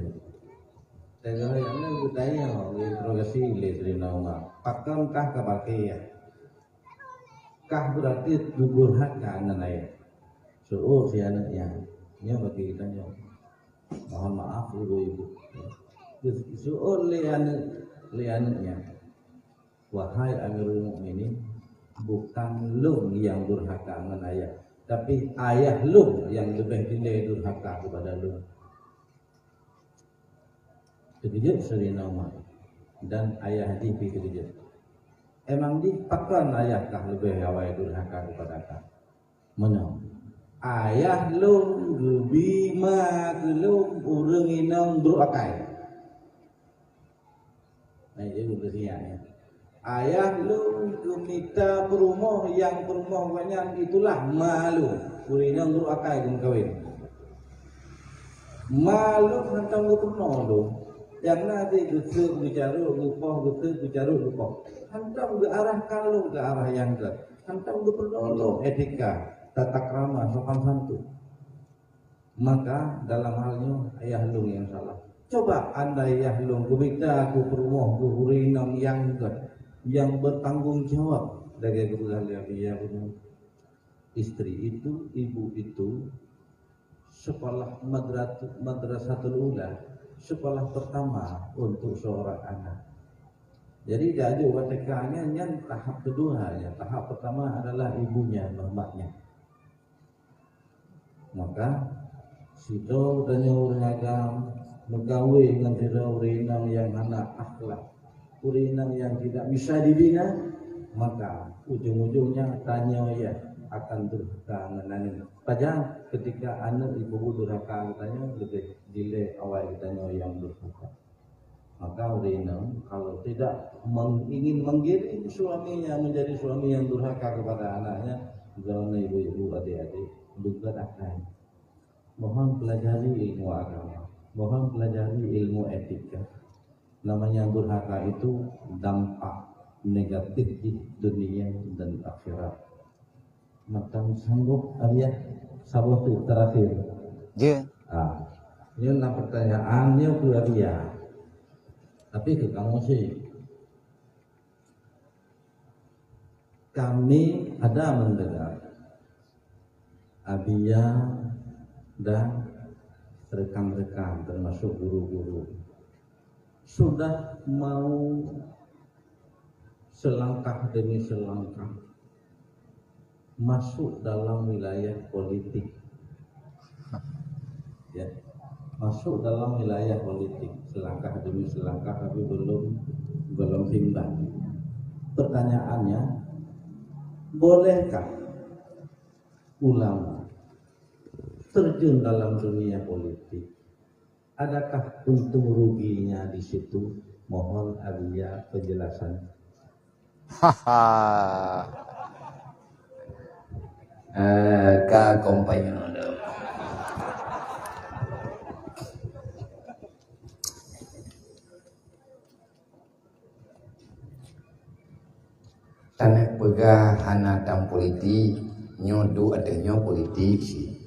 Tegak yang ni budaya, interogasi Sayyidina Umar. Pakam kah kepakai ya? Kah berarti gugur hak anak ayah. So si anaknya, nya bagi kita nya. Mohon maaf ibu-ibu. So le anaknya. Wahai Amirul Mukminin, bukan lu yang durhaka dengan ayah, tapi ayah lu yang lebih dinilai durhaka kepada lu. Terkejut Sayyidina Umar dan ayah Dibi terkejut. Emang dipakan ayahkah lebih awal durhaka kepada kau? Mana? Ayah lu bima lu urang inang berakai. Nah itu bersiapnya. Ayah lu minta perumah yang perumah banyak itulah malu. Urinang berakai dengan kawin. Malu hantam lu pernah lu. Yang nanti gusuk bicaruk lupa, gusuk bicaruk lupa. Hantam ke arah kalau ke arah yang ke. Hantam ke penolong etika, tata krama, sopan santun. Maka dalam halnya ayah lu yang salah. Coba anda ayah lu minta aku perumah, aku urinang yang ke. Yang bertanggung jawab dari kebetulan dia punya istri itu, ibu itu sekolah madrasatul ula, sekolah pertama untuk seorang anak. Jadi jadi watekannya yang tahap kedua ya. Tahap pertama adalah ibunya, mamanya. Maka sido dan nyuragam megawe dengan tidak urinang yang anak akhlak, urinang yang tidak bisa dibina, maka ujung-ujungnya tanya ya akan durhaka menangin. Padahal ketika anak ibu durhaka katanya lebih dile awal katanya yang durhaka. Maka urinang kalau tidak ingin menggiring suaminya menjadi suami yang durhaka kepada anaknya, jangan ibu-ibu adik-adik juga akan. Mohon pelajari ilmu agama, mohon pelajari ilmu etika. Namanya durhaka itu dampak negatif di dunia dan akhirat. Macam sanggup ayah sabtu terakhir. Je. Ini pertanyaannya ke dia. Tapi ke kamu sih. Kami ada mendengar Abia dan rekan-rekan termasuk guru-guru sudah mau selangkah demi selangkah masuk dalam wilayah politik, ya, masuk dalam wilayah politik selangkah demi selangkah, tapi belum timbang. Pertanyaannya, bolehkah ulama terjun dalam dunia politik? Adakah untung ruginya di situ? Mohon Abia penjelasan. Ka kompanyon. Tanah pegah hanatang politik nyodu adanya politik sih.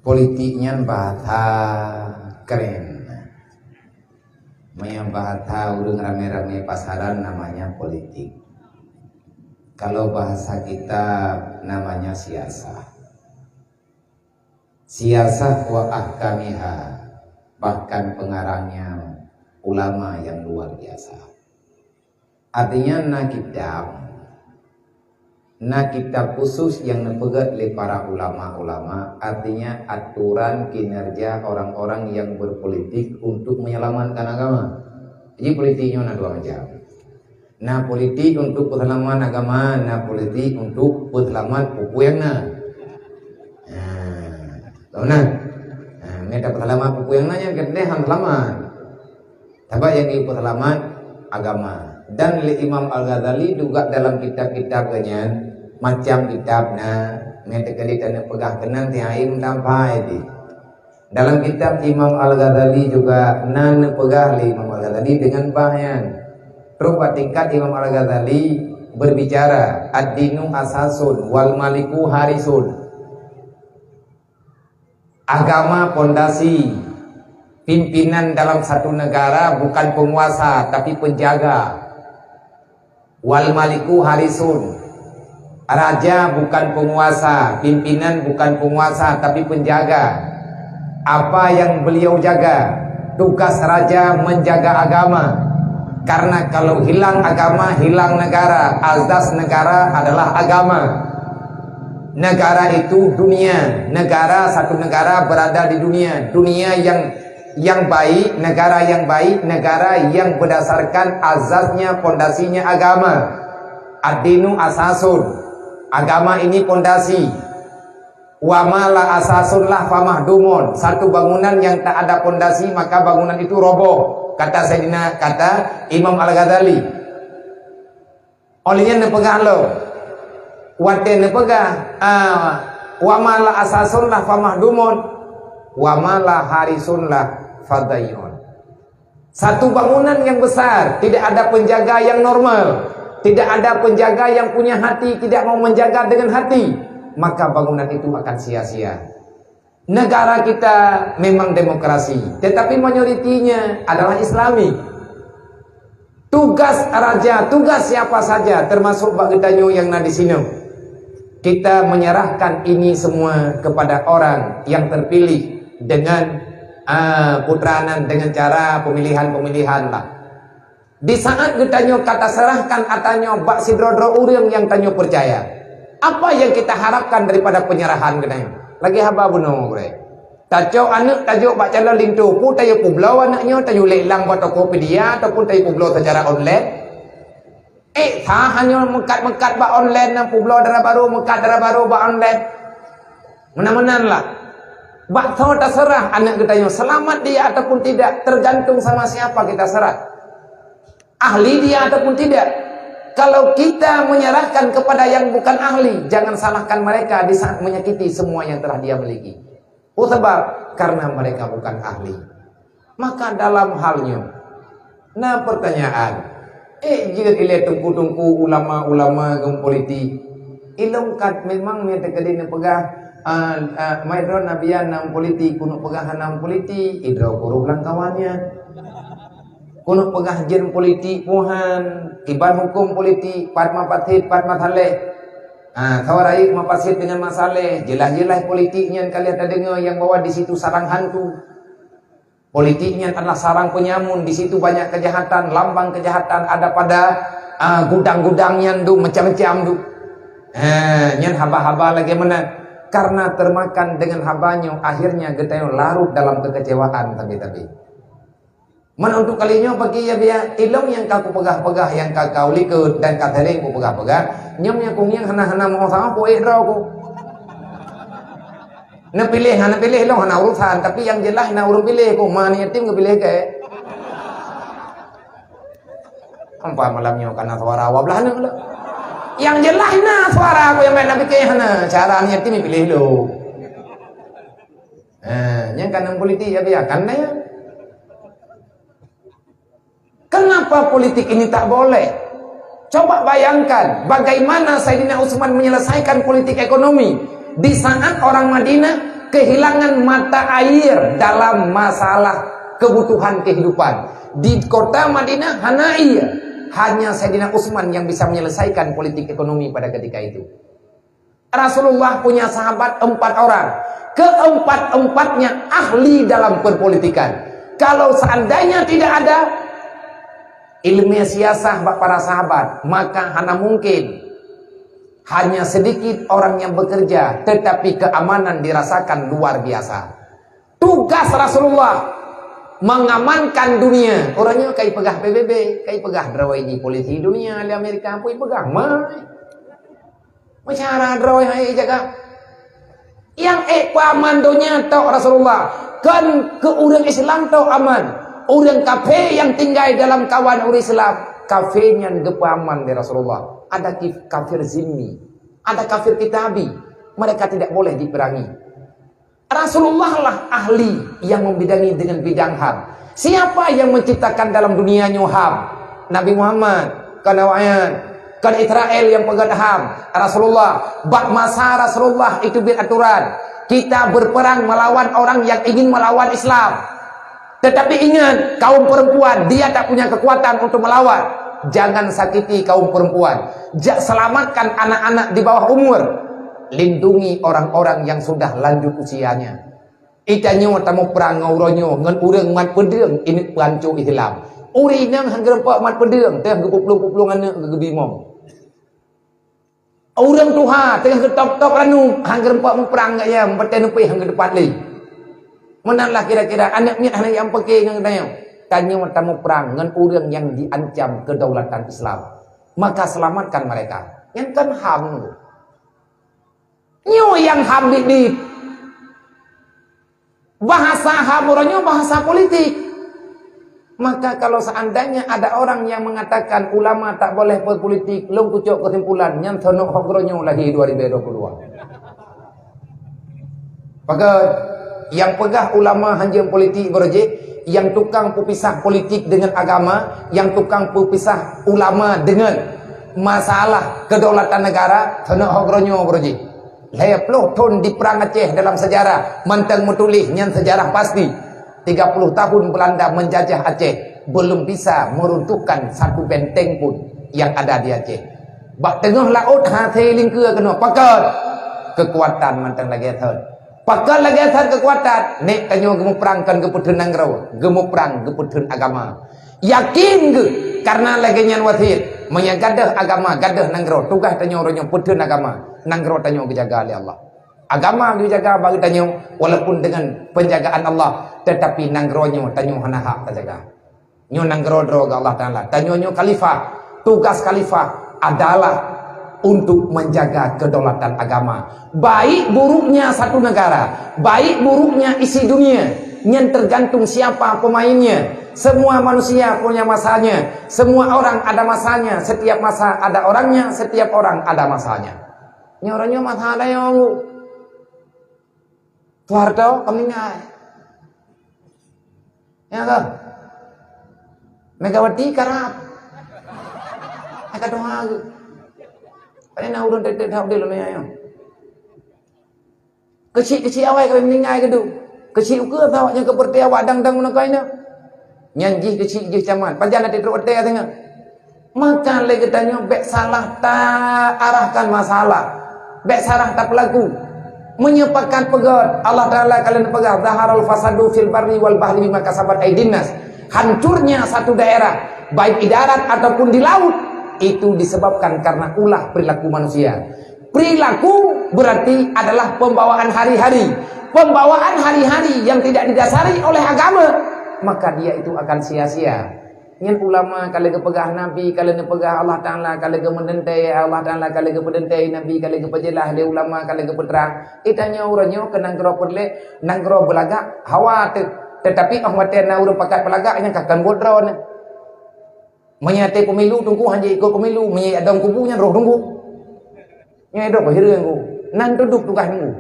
Politiknya bahasa keren. Maya bahasa urang rame-rame pasaran namanya politik. Kalau bahasa kita namanya siasah. Siasah wa ahkamiha, bahkan pengarangnya ulama yang luar biasa. Artinya na kitab khusus yang dipegang oleh para ulama-ulama, artinya aturan kinerja orang-orang yang berpolitik untuk menyelamatkan agama. Jadi politiknya ada dua macam. Nah politik untuk keselamatan agama, nah politik untuk keselamatan pupu yang tahu nah, mereka keselamatan pupu yang yang kedua selamat. Tapi yang itu keselamatan agama. Dan Imam Al-Ghazali juga dalam kitab-kitabnya macam kitabnya mereka dan pegah kenan tiaim sampai di dalam kitab Imam Al-Ghazali juga nan pegah Imam Al-Ghazali dengan bahan rupa tingkat Imam Al-Ghazali berbicara ad-dinu asasun wal maliku harisun, agama pondasi, pimpinan dalam satu negara bukan penguasa tapi penjaga. Wal maliku harisun, raja bukan penguasa, pimpinan bukan penguasa tapi penjaga. Apa yang beliau jaga? Tugas raja menjaga agama. Karena kalau hilang agama, hilang negara. Azas negara adalah agama. Negara itu dunia. Negara, satu negara berada di dunia. Dunia yang baik, negara yang baik, negara yang berdasarkan azasnya, pondasinya agama. Ad-dinu asasun, agama ini pondasi. Wa ma la asasun lah famahdumun, satu bangunan yang tak ada pondasi maka bangunan itu roboh, kata Imam Al-Ghazali. Olehnya nepegah lo wate nepegah wa ma la asasun lah famahdumun wa ma la harisun lah fadayun. Satu bangunan yang besar tidak ada penjaga yang normal, tidak ada penjaga yang punya hati, tidak mau menjaga dengan hati, maka bangunan itu akan sia-sia. Negara kita memang demokrasi, tetapi mayoritinya adalah Islami. Tugas raja, tugas siapa saja, termasuk Pak Gedanyo yang ada di sini, kita menyerahkan ini semua kepada orang yang terpilih dengan putranan, dengan cara pemilihan lah. Di saat Gedanyo kata serahkan atanyo bak sidrodro urang yang tanyo percaya. Apa yang kita harapkan daripada penyerahan Gedanyo? Lagi haba buno gue. Tajo anak tajo bak calon lintu pu tayo publau anaknya tayo lelang buat Tokopedia ataupun tayo publau secara online. Tahanyo mekat bak online nang publau darah baru mekat darah baru bak online. Menan-menan lah. Bak tahu terserah anak Gedanyo selamat dia ataupun tidak, tergantung sama siapa kita serah. Ahli dia ataupun tidak. Kalau kita menyerahkan kepada yang bukan ahli, jangan salahkan mereka di saat menyakiti semua yang telah dia miliki. Sebab karena mereka bukan ahli. Maka dalam halnya, nah pertanyaan, jika dilihat tungku-tungku ulama-ulama politik, ilongkat memang mereka kedina pegah maidron nabian nang politik, kuno pegah nang politik, idro kuruk lang kawannya. Kuno pegah jen politik puhan, kibar hukum politik, patma pathit, patma thaleh. Kawarai mapasit dengan masalah, jelas-jelas politiknya kalian ada dengar yang bawa di situ sarang hantu. Politiknya adalah sarang penyamun, di situ banyak kejahatan, lambang kejahatan ada pada gudang-gudangnya tu macam-macam tu. Nyan haba-haba lagi mana? Karena termakan dengan habanya, akhirnya Gedanyo larut dalam kekecewaan tapi. Mana untuk kalinya bagi ya dia ilong yang kaku pegah-pegah yang kau likut dan katering ku pegah-pegah nyomnya kung yang hana-hana mau sama ku idro ku. Na pilih lo hana urusan, tapi yang jelas na urung pilih ku mana yatim pilih ke. Ampa malamnya karena suara wablah na lo. Yang jelas na suara aku yang main nabi ke hana cara yatim pilih lo. Yang kanang politik ya biarkan na ya. Kenapa politik ini tak boleh? Coba bayangkan bagaimana Sayyidina Utsman menyelesaikan politik ekonomi di saat orang Madinah kehilangan mata air dalam masalah kebutuhan kehidupan. Di kota Madinah Hanaiyah, hanya Sayyidina Utsman yang bisa menyelesaikan politik ekonomi pada ketika itu. Rasulullah punya sahabat 4 orang. Keempat-empatnya ahli dalam perpolitikan. Kalau seandainya tidak ada ilmu siasah para sahabat, maka hanya mungkin hanya sedikit orang yang bekerja, tetapi keamanan dirasakan luar biasa. Tugas Rasulullah mengamankan dunia. Orangnya kayak pegah PBB, kayak pegah drawai di polisi dunia di Amerika pun pegah masyarakat drawai hai jaga. Yang aman dunia tau Rasulullah. Kan ke orang Islam tau aman. Orang kafir yang tinggal dalam kawan orang Islam, kafirnya gepaman di Rasulullah. Ada kafir zimmi, ada kafir kitabi. Mereka tidak boleh diperangi. Rasulullah lah ahli yang membidangi dengan bidang HAM. Siapa yang menciptakan dalam dunia HAM? Nabi Muhammad, kanawayan, kan Israel yang pegang HAM. Rasulullah, bak masa Rasulullah itu beraturan. Kita berperang melawan orang yang ingin melawan Islam. Tetapi ingat, kaum perempuan, dia tak punya kekuatan untuk melawan. Jangan sakiti kaum perempuan. Selamatkan anak-anak di bawah umur. Lindungi orang-orang yang sudah lanjut usianya. Itanyo tamu perang ngauronyo ngan urang mat pedeng ini pancu Islam. Uri nang hangger pak mat pedeng teh gepuplung-puplung anak gebimong. Urang tuha tengah ketop-top anu hangger pak perang gaya peten pe hangger depan li. Menanlah kira-kira anaknya anak yang pakai ngan tanya. Tanyo tamu perang ngan urang yang diancam kedaulatan Islam. Maka selamatkan mereka. Yang kan HAM. Nyo yang HAM di bahasa HAM orangnya bahasa politik. Maka kalau seandainya ada orang yang mengatakan ulama tak boleh berpolitik, long kucuk kesimpulan yang tonok hogronyo lagi 2022. Maka yang pegah ulama hanjam politik berje, yang tukang pepisah politik dengan agama, yang tukang pepisah ulama dengan masalah kedaulatan negara, tonok hogronyo berje. Leploh ton di perang Aceh dalam sejarah manteng mutulih yang sejarah pasti 30 tahun Belanda menjajah Aceh belum bisa meruntuhkan satu benteng pun yang ada di Aceh. Bak tengah laut hati lingkua kena pakat kekuatan manteng lagi thon. Pakat lagi thon kekuatan nek tanyo gemuk perang kan geputun nangrau, gemuk perang geputun agama. Yakin ke karena lagi nyan wasit menyagadah agama gadah nangrau tugas tanyo ronyo putun agama nangrau tanyo dijaga oleh Allah. Agama dijaga bagi tanyo walaupun dengan penjagaan Allah, tetapi nangronyo tanyo hanaha terjaga. Nyo nanggro droga Allah Taala. Tanyo khalifah, tugas khalifah adalah untuk menjaga kedaulatan agama. Baik buruknya satu negara, baik buruknya isi dunia, yang tergantung siapa pemainnya. Semua manusia punya masanya, semua orang ada masanya, setiap masa ada orangnya, setiap orang ada masanya. Nyoronyo masa ada yang Tuarto kami ngai. Ya kan? Megawati karap. Aka doa. Pane na urun tet thau de lo me ayo. Kecil-kecil awai kami meninggal kedu. Kecil ke tahu nya keperti awak dang-dang mana kaina. Nyanji kecil je caman. Panjang nanti terus teh tengah. Maka lagi tanya bek salah tak arahkan masalah. Bek salah tak pelaku. Menyepakan pegat Allah Ta'ala kalian pegang zaharul fasadu fil barri wal bahri bima kasabat aydin nas. Hancurnya satu daerah baik di darat ataupun di laut itu disebabkan karena ulah perilaku manusia. Perilaku berarti adalah pembawaan hari-hari. Pembawaan hari-hari yang tidak didasari oleh agama, maka dia itu akan sia-sia. Yang ulama kalau kepegah Nabi, kalau kepegah Allah Ta'ala, kalau kemendentai Allah Ta'ala, kalau kemendentai Nabi, kalau kepejelah dia ulama, kalau kepeterang. Itanya orangnya ke nanggro perle, nanggro belagak, hawa tetapi ahmatan na urang pakat belagak yang kakan bodron. Menyate pemilu tunggu hanya ikut pemilu, menyai adong kubunya roh tunggu. Nyai dok hirang ku, nan duduk tugas tunggu.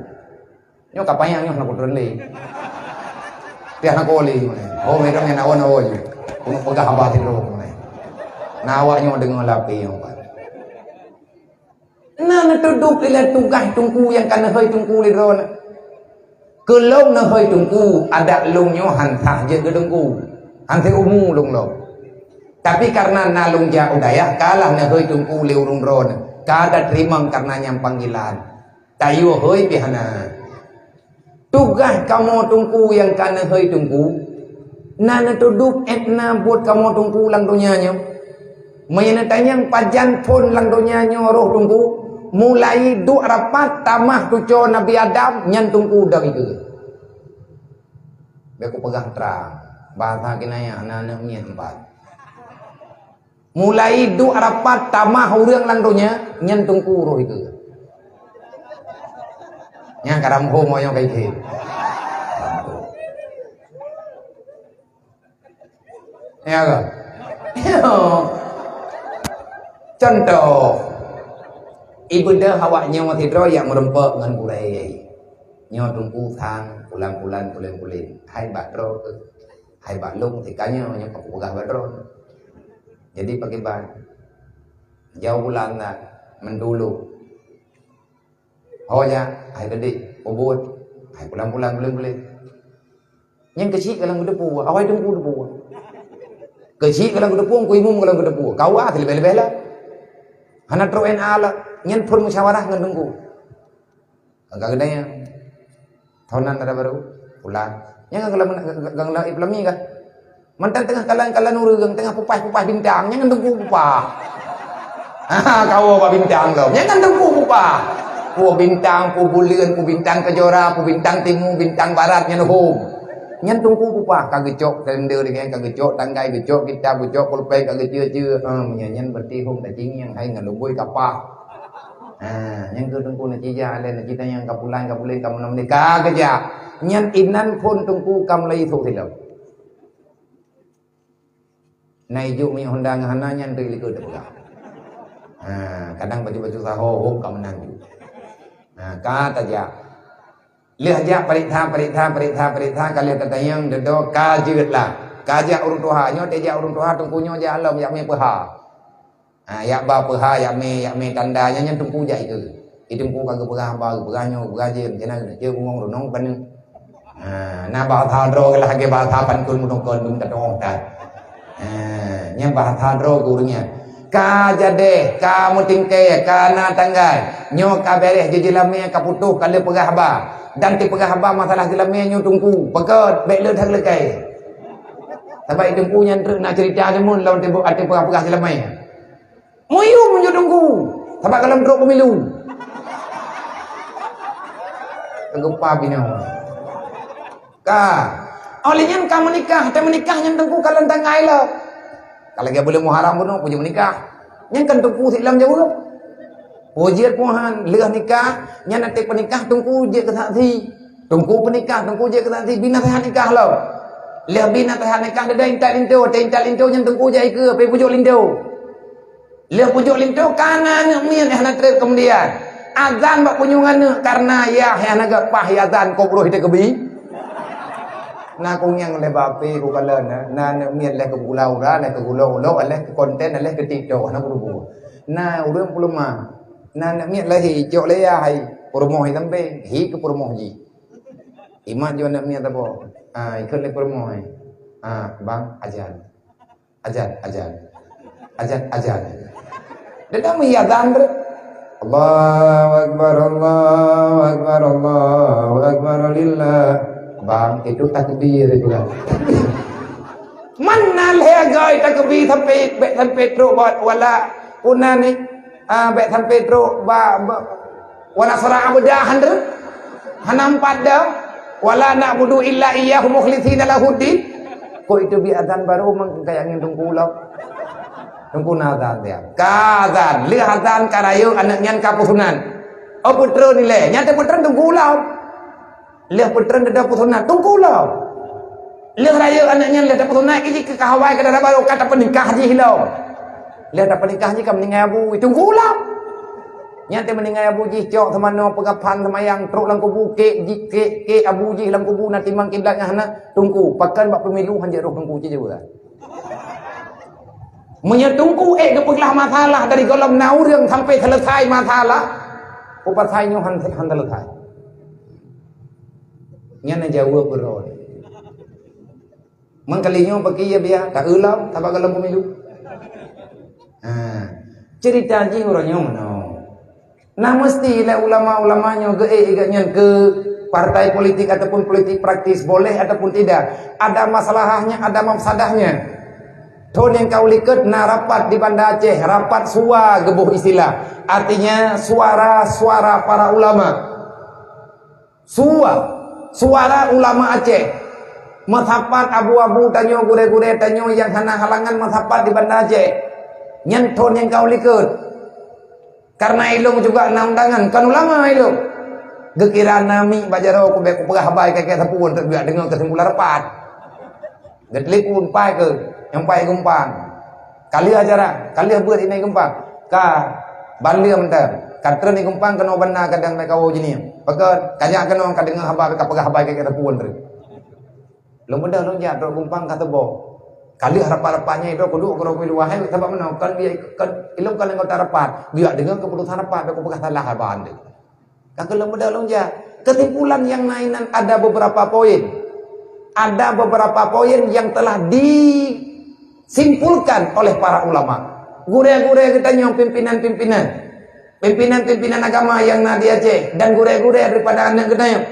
Nyo kapayang nyo nak bodron le. Tiah nak oli. Oh merong yang naon-naon. Kung pagka habatin roh mo na nawa nyo dengan lapi yung pa na natudok ila tugas tungku yang kan hơi tungku li ron ke long na hơi tungku ada long nyo hantah je ke tungku Ante umu lung lo. Tapi karena nalung ja udaya kalah na hoi tungku leurung ron. Kada terima karena yang panggilan. Tayo hoi pihana. Tugas kamu tungku yang kana hoi tungku. Nana tuduk etna buat kamu tungku lang dunianya. Mayana tanyang pajan pun lang dunianya roh tungku. Mulai duk rapat tamah tuco Nabi Adam nyan tungku dari itu. Beku pegang terang. Bahasa kinaya anak-anak mian empat. Mulai duk rapat tamah urang lang donya nyan tungku roh itu. Yang karam ho moyo kai ke. Ya ke? Contoh ibu dah awak nyawa tidro yang merempek dengan kurai. Nyawa tungku thang pulang-pulang pulang-pulang. Hai batro hai batlung thì cá nhau nhưng cũng gà batro. Jadi pakai ban. Jauh bulan lah mendulu. Oh ya, hai tadi obot, hai pulang-pulang pulang-pulang. Yang kecil kalau udah puas, awai tunggu udah puas. Kecil kalau udah puas, kuimum kalau udah puas. Kau ah lebih-lebih lah. Hana troen ala nyen pun musyawarah ngan tunggu. Agak gede ya. Tahunan ada baru pulang. Yang kalau iplami kan. Mantan tengah kalan urang tengah pupas bintang, nyen tunggu pupas. Kau apa bintang lo? Nyen tunggu pupas. Pu bintang, pu bulan, pu bintang kejora, pu bintang timur, bintang barat nyen hum. Nyen tunggu pupas kagecok tender dengan kagecok tanggai gecok kita gecok pulpai kageceu nyen berarti hum tacing yang hai ngalubui kapak. Yang tunggu na cija len kita yang kapulan kamu nam nikah kerja. Nyen inan pun tunggu kam lai thu thilau. Nai juk mi Honda ngahana nyen teu likur dah. Kadang baju-baju saho hum kam nang. Kata ja. Lihat ja perintah kalian kata yang dedo kajut lah. Kajak urung tuha nyo teja urung tuha tungkunyo ja alam yak me peha. Yak ba peha yak me tandanya nyen tungku ja itu. Itungku kagak peha ba peganyo pegajem cenah je ngong ronong pan. Na ba tha ro lah ge ba tha pan kun mudong kon dum tatong ta. Nya ba tha ro gurunya. Ka jade ka mutingke ka na tanggai nyo ka bereh je jelame ka putuh kale pegah ba. Dan ti pegah haba masalah gelamnya tungku pekat baik le thak lekai tabai tungku nyan nak cerita demun lawan tempo ate pegah gelamnya moyo munjo tungku tabai kalam drok pemilu kegepa bino ka olehnya ka menikah nyan tungku kalan tangai lo kalau dia boleh muharam pun punya menikah nyan kan tungku silam jauh Ujian puhan leh nikah nya nanti penikah tungku je ke saksi tungku penikah tungku je ke saksi bina tahan nikah lo leh bina tahan nikah dah intal linto nya tungku je ke pe pujuk linto leh pujuk linto kanan mian hana trep kemudian azan bak punyungan karena ya hana gak pah ya azan kopro hite kebi na kung yang le bape ku kalen na mian le ke pulau ra le ke gulau lo le ke konten le ke tiktok na ku na urang puluma na miat lahi jok le ya hai promo hai tambe hi ke promo ji iman jo nak miat apa ikut le promo hai bang ajan dah mi azan ber Allahu akbar lillah bang itu takbir itu kan mana le gai takbir sampai tro wala unani baik sampai tro wala sara abudahan der hanam pada wala na'budu illa iyyahu mukhlishina lahuddin kok itu bi azan baru mang kayak ngin tungku lo tungku nazan dia kazan li azan karayu anaknya kapusunan oh putra ni le nyata putra tungku lo le putra ada pusunan tungku lo le rayu anaknya le ada pusunan iki ke kahawai ke baru kata penikah ji lo lihat apa nikahnya kamu meninggal abu itu gulam nyate meninggal abu ji cok semano pegapan semayang truk lang kubu ke abu ji lang kubu nanti mang kiblatnya hana tungku pakan bak pemilu hanjak roh tungku ji juga menyetungku kepeglah masalah dari golam naurang sampai selesai masalah upasainya han selesai nyana jauh berod Mengkalinya bagi ya biar tak ulam tak bakal pemilu. Cerita ji orangnya mana? Nah mesti lah ulama-ulamanya ke partai politik ataupun politik praktis boleh ataupun tidak. Ada masalahnya, ada mafsadahnya. Ton yang kau liket na rapat di Banda Aceh, rapat suara gebuh istilah. Artinya suara-suara para ulama. Suara ulama Aceh. Mazhabat abu-abu tanyo gure-gure tanyo yang hana halangan mazhabat di Banda Aceh. Nyenton yang kau liket. Karena ilmu juga na undangan kan ulama ilmu. Gekira nami bajaro ku beku pegah habai kakek sapuan tak biak dengar kesimpulan rapat. Getlik pun pai ke yang pai gempang. Kali acara, kali buat ini gempang. Ka bandia mentar. Katra ni gempang kena benar kadang mereka jini. Pakai kanya kena kadang habai ka pegah habai kakek sapuan tu. Long benda long jat ro gempang kata bo. Kali harapan-harapannya itu kudu kalau kudu wahai sebab mana kan dia kan ilmu kan engkau rapat biar dengan keputusan rapat aku pegang salah haban dia. Kalau mudah lonja kesimpulan yang lainan ada beberapa poin. Ada beberapa poin yang telah disimpulkan oleh para ulama. Gure-gure kita nyong pimpinan agama yang di Aceh dan gure-gure daripada anak kita nyong.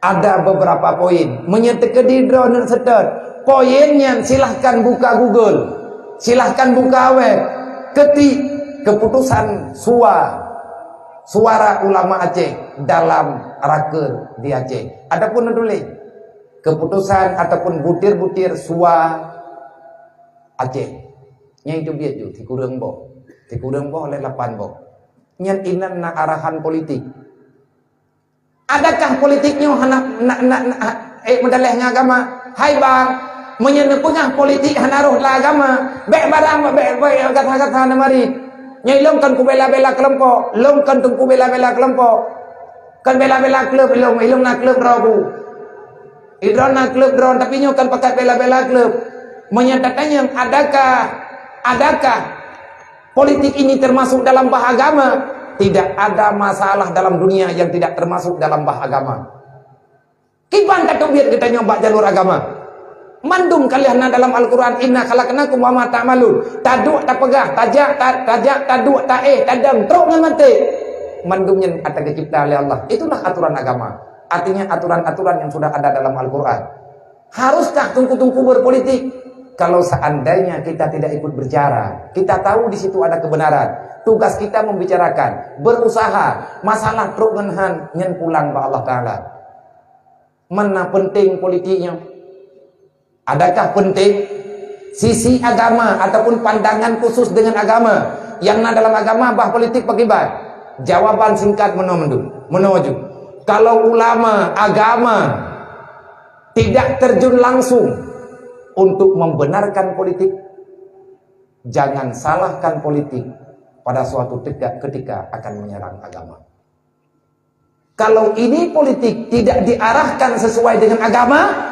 Ada beberapa poin menyatakan di drone seter. Poinnya silahkan buka Google, silahkan buka web, ketik keputusan suara ulama Aceh dalam raker di Aceh. Adapun tulis keputusan ataupun butir-butir suara Aceh. Yang itu biar tu, tikurang boh oleh 8 boh. Yang inan na arahan politik. Adakah politiknya mendalih agama? Hai bang, menyenepengah politik hanaruh lah agama. Baik barang, baik kata-kata namari. Nyai longkan ku bela-bela kelompok, longkan tu ku bela-bela kelompok. Kan bela-bela klub, ilung nak klub ragu. Idron nak klub drone, tapi nyo kan pakai bela-bela klub. Menyatakannya adakah politik ini termasuk dalam bah agama? Tidak ada masalah dalam dunia yang tidak termasuk dalam bah agama. Kiban kata biar kita nyoba jalur agama. Mandum kalian dalam Al-Quran inna khalaqnakum wa ma ta'malun. Taduk tak pegah, tajak taduk tadang teruk dengan mati. Mandumnya atas dicipta oleh Allah. Itulah aturan agama. Artinya aturan-aturan yang sudah ada dalam Al-Quran. Haruskah tungku-tungku berpolitik? Kalau seandainya kita tidak ikut bicara, kita tahu di situ ada kebenaran. Tugas kita membicarakan, berusaha. Masalah teruk ngenhan nyen pulang ke Allah Ta'ala. Mana penting politiknya? Adakah penting sisi agama ataupun pandangan khusus dengan agama yang dalam agama bah politik pakibat? Jawaban singkat menuju. Kalau ulama agama tidak terjun langsung untuk membenarkan politik, jangan salahkan politik pada suatu ketika akan menyerang agama. Kalau ini politik tidak diarahkan sesuai dengan agama,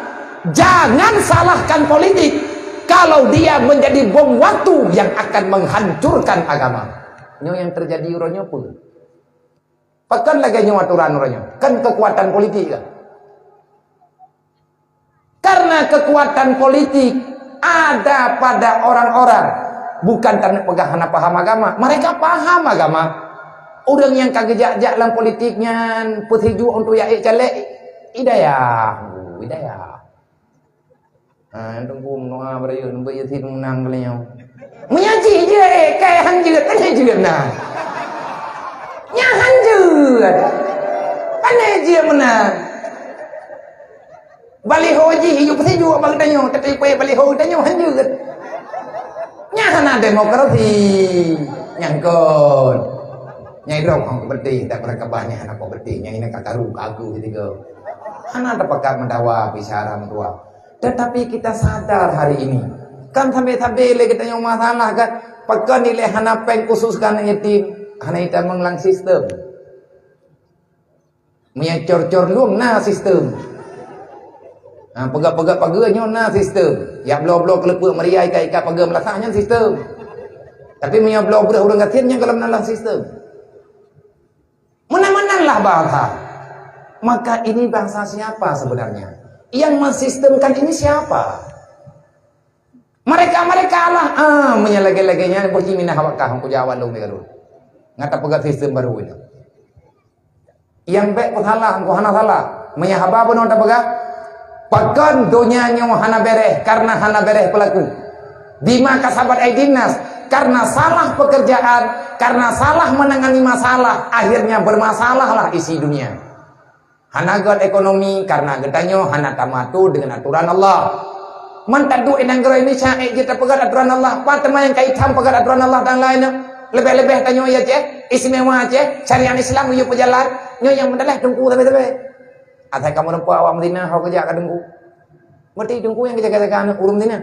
jangan salahkan politik kalau dia menjadi bom waktu yang akan menghancurkan agama. Ini yang terjadi uronya pun. Pakan lagi aturan uronya. Kan kekuatan politik kan. Karena kekuatan politik ada pada orang-orang bukan karena pegangan paham agama. Mereka paham agama. Orang yang kagejak-jak dalam politiknya putih untuk yaik calek hidayah. Tunggu menua berayu nombor yatim menang beliau. Menyaji je kayak hanjut tanya juga menang. Nya hanjut. Pandai je menang. Baliho ji hidup putih bang tanya tapi pe baliho tanya hanjut. Nya hana demokrasi nyangkut. Nyai dong aku berarti tak pernah kebanyak anak berarti nyai nak karu kagu gitu. Hana terpakat mendawa bicara tua. Tetapi kita sadar hari ini kan sampai kita yang masalah kan pakai nilai hana peng khususkan yatim hana kita menglang sistem menyacor-cor luang na sistem pegak-pegak paganya na sistem ya blok-blok kelepuk meriai ika pegak melasahnya sistem tapi punya blok budak orang katiannya kalau menalang sistem menang-menanglah bangsa. Maka ini bangsa siapa sebenarnya? Yang mensistemkan ini siapa? Mereka lah menyalagi-laginya berci minah hawakah aku jawab lu mereka dulu. Ngata pegat sistem baru ini. Yang baik ku salah, ku hana salah. Menyahaba benar tak pegat. Pakan donyanya hana bereh karena hana bereh pelaku. Bima kasabat aidinas karena salah pekerjaan, karena salah menangani masalah, akhirnya bermasalahlah isi dunia. Hana god ekonomi karena getanyo hana tamatu dengan aturan Allah. Mantadu inang gerai ini syai kita pegat aturan Allah. Patema yang kaitam pegat aturan Allah dan lainnya. Lebih-lebih tanyo ya cek, istimewa cek, syariat Islam yo pejalan, nyo yang mendalah tungku tapi. Atai kamu nampu awak Madinah hau kerja ka dengku. Berarti dengku yang kerja-kerja urung Madinah.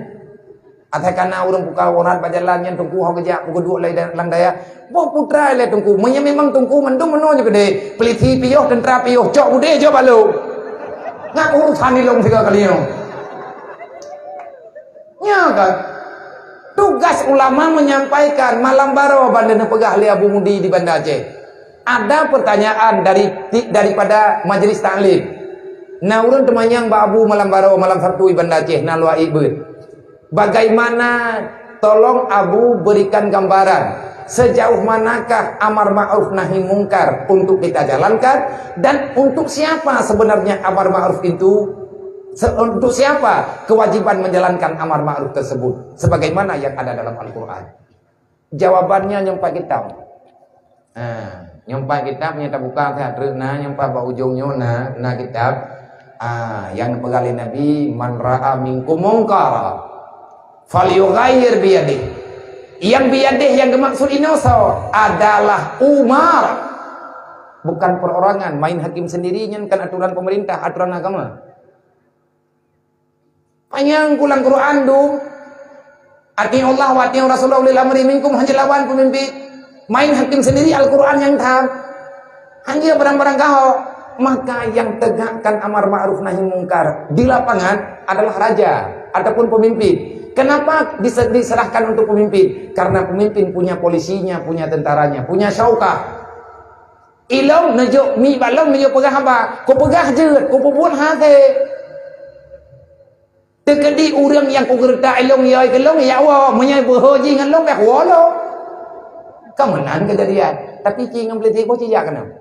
Atai kana urung buka orang pajalan yang dengku hau kerja ku kedua lai lang daya. Boh putra le dengku. Munya memang dengku mendung menonya gede. Peliti piyoh tentara piyoh cok ude jo balu. Ngaku urusan ni long 3 kali yo. Nya kan. Tugas ulama menyampaikan malam baro bandana pegah li Abu Mudi di Banda Aceh. Ada pertanyaan daripada majelis taklim. Nah, urun temanyang Mbak Abu malam baro malam Sabtu Banda Aceh na luai ibut. Bagaimana tolong Abu berikan gambaran sejauh manakah amar ma'ruf nahi mungkar untuk kita jalankan dan untuk siapa sebenarnya amar ma'ruf itu, untuk siapa kewajiban menjalankan amar ma'ruf tersebut sebagaimana yang ada dalam Al-Qur'an. Jawabannya nyampai kitab. Nyampai kitab nyata buka teater na nyampai ba ujungnya na kitab. Yang pegali Nabi man ra'a minkum munkara falyughayyir biyadih. Yang biyadih yang dimaksud ini adalah Umar, bukan perorangan. Main hakim sendirinya kan aturan pemerintah, aturan agama. Panjang kulang Quran dong. Ati Allah wa ati Rasulullah ulil amri minkum hanya lawan pemimpin. Main hakim sendiri Al-Quran yang tam. Hanya barang-barang kau. Maka yang tegakkan amar ma'ruf nahi mungkar di lapangan adalah raja ataupun pemimpin. Kenapa diserahkan untuk pemimpin? Karena pemimpin punya polisinya, punya tentaranya, punya syaukah. Ilong nejo mi balong nejo pegah apa? Ko pegah jeut, ko pupuan hate. Tekedi urang yang ko gerta ilong yai kelong ya wa menyai behoji ngan long dah wolo. Kemenan kejadian. Tapi cing ngambeli ko cia kana.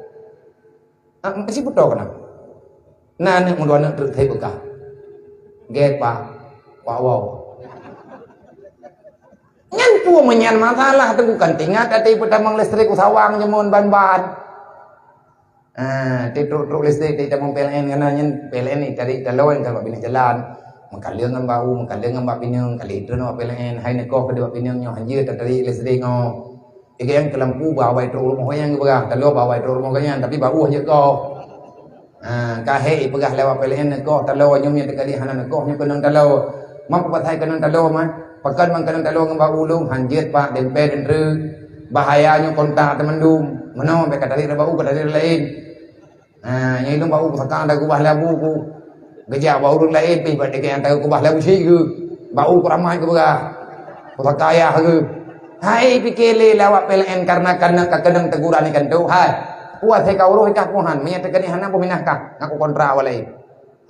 Masih betul kan? Nah, ni mundur nak terus buka. Get pa, wow. Ngan tua menyan masalah tu bukan tinggal tapi pertama listrik usawang jemun ban-ban. Tidur listrik kita mau PLN kan nyen PLN ni cari calon kalau bini jalan. Mengkaliang dengan bau, mengkaliang dengan bak pinang, kali itu nama PLN. Hai nak kau kedua pinangnya hanya tadi listrik ngo. Ika yang kelampu bawa itu rumah yang berah, kalau bawa itu rumah kalian tapi bau aja kau. Kahai pegah lewat PLN kau, kalau nyumnya tekali hanan kau nya kenang kalau mampu patai kenang kalau man, pakan man kenang kalau ngembau ulung hanjit pak dempet dendre bahayanya kontak temendum, mana mereka dari bau ke dari lain. Yang itu bau sekarang dah kubah labu ku, gejak bau orang lain pi pada yang tahu kubah labu sih ke, bau keramai ke berah, kota kaya ke. Hai pikirlah lawak PLN karena kadang teguran ikan tu. Hai, puas saya kau roh ikan pohan. Menyatakan ni hana peminahkah? Aku kontra walai.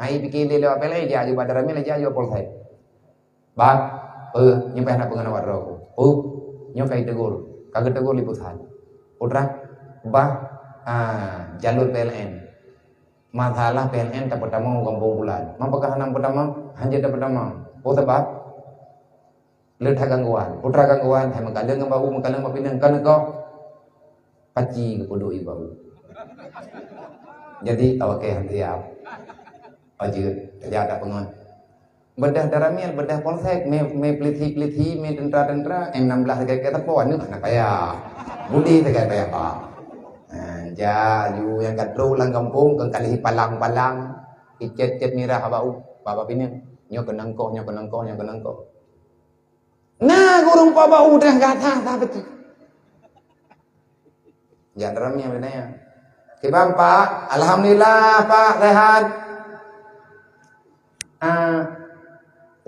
Hai pikirlah lawak PLN dia juga darami lah dia juga polsai. Bah, nyampai nak pengen awak roh. Nyampai tegur. Kagak tegur liputan. Putra, bah, jalur PLN. Masalah PLN tak pertama kampung bulan. Mampakah hanam pertama? Hanya tak pertama. Sebab letak gangguan, putra gangguan, hai mengkandeng bau, mengkandeng pinang kan kau paci kepodo ibau. Jadi awak ke hantiap. Ajut, kerja tak pengon. Bedah daramil, bedah polsek, me peliti, me tentara, M16 dekat tepuan ni nak payah. Budi dekat payah pak. You yang kadro lang kampung, kang kali palang, icet mirah abau, bapa pinang, nyo kenang kau. Nah, gurung papa udah kata tak betul. Jangan ramai benarnya. Kibam Pak, alhamdulillah Pak sehat.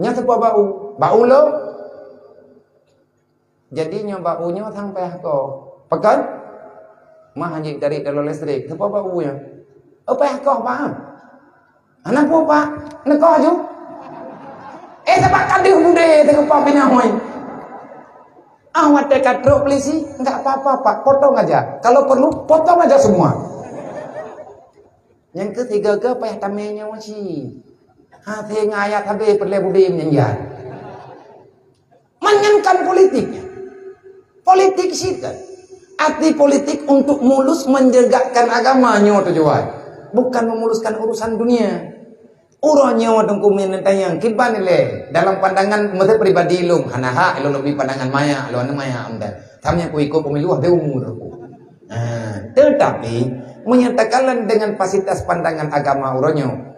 Nya sepo bau lo. Jadinya baunya sampai ko. Pekan? Mah anjing dari kalau listrik, sepo baunya. Apa kau Pak? Anak Pak, nak kau aja. Sebab tak ada bude tengok apa pinahoi. Awak dekat truk polisi, enggak apa-apa Pak, potong aja. Kalau perlu potong aja semua. Yang ketiga ke payah tamenya wasi. Hati ngayat habis perle bude menyanyian. Menyenkan politiknya. Politik sih kan. Arti politik untuk mulus menjegakkan agamanya tujuan. Bukan memuluskan urusan dunia. Uranya wadung kumin tayang kiban le dalam pandangan mata pribadi lu hanaha lu lebih pandangan maya lu anu maya amdan. Tamnya ku ikut pemilu ada umur aku. Tetapi menyatakan dengan fasilitas pandangan agama uronyo.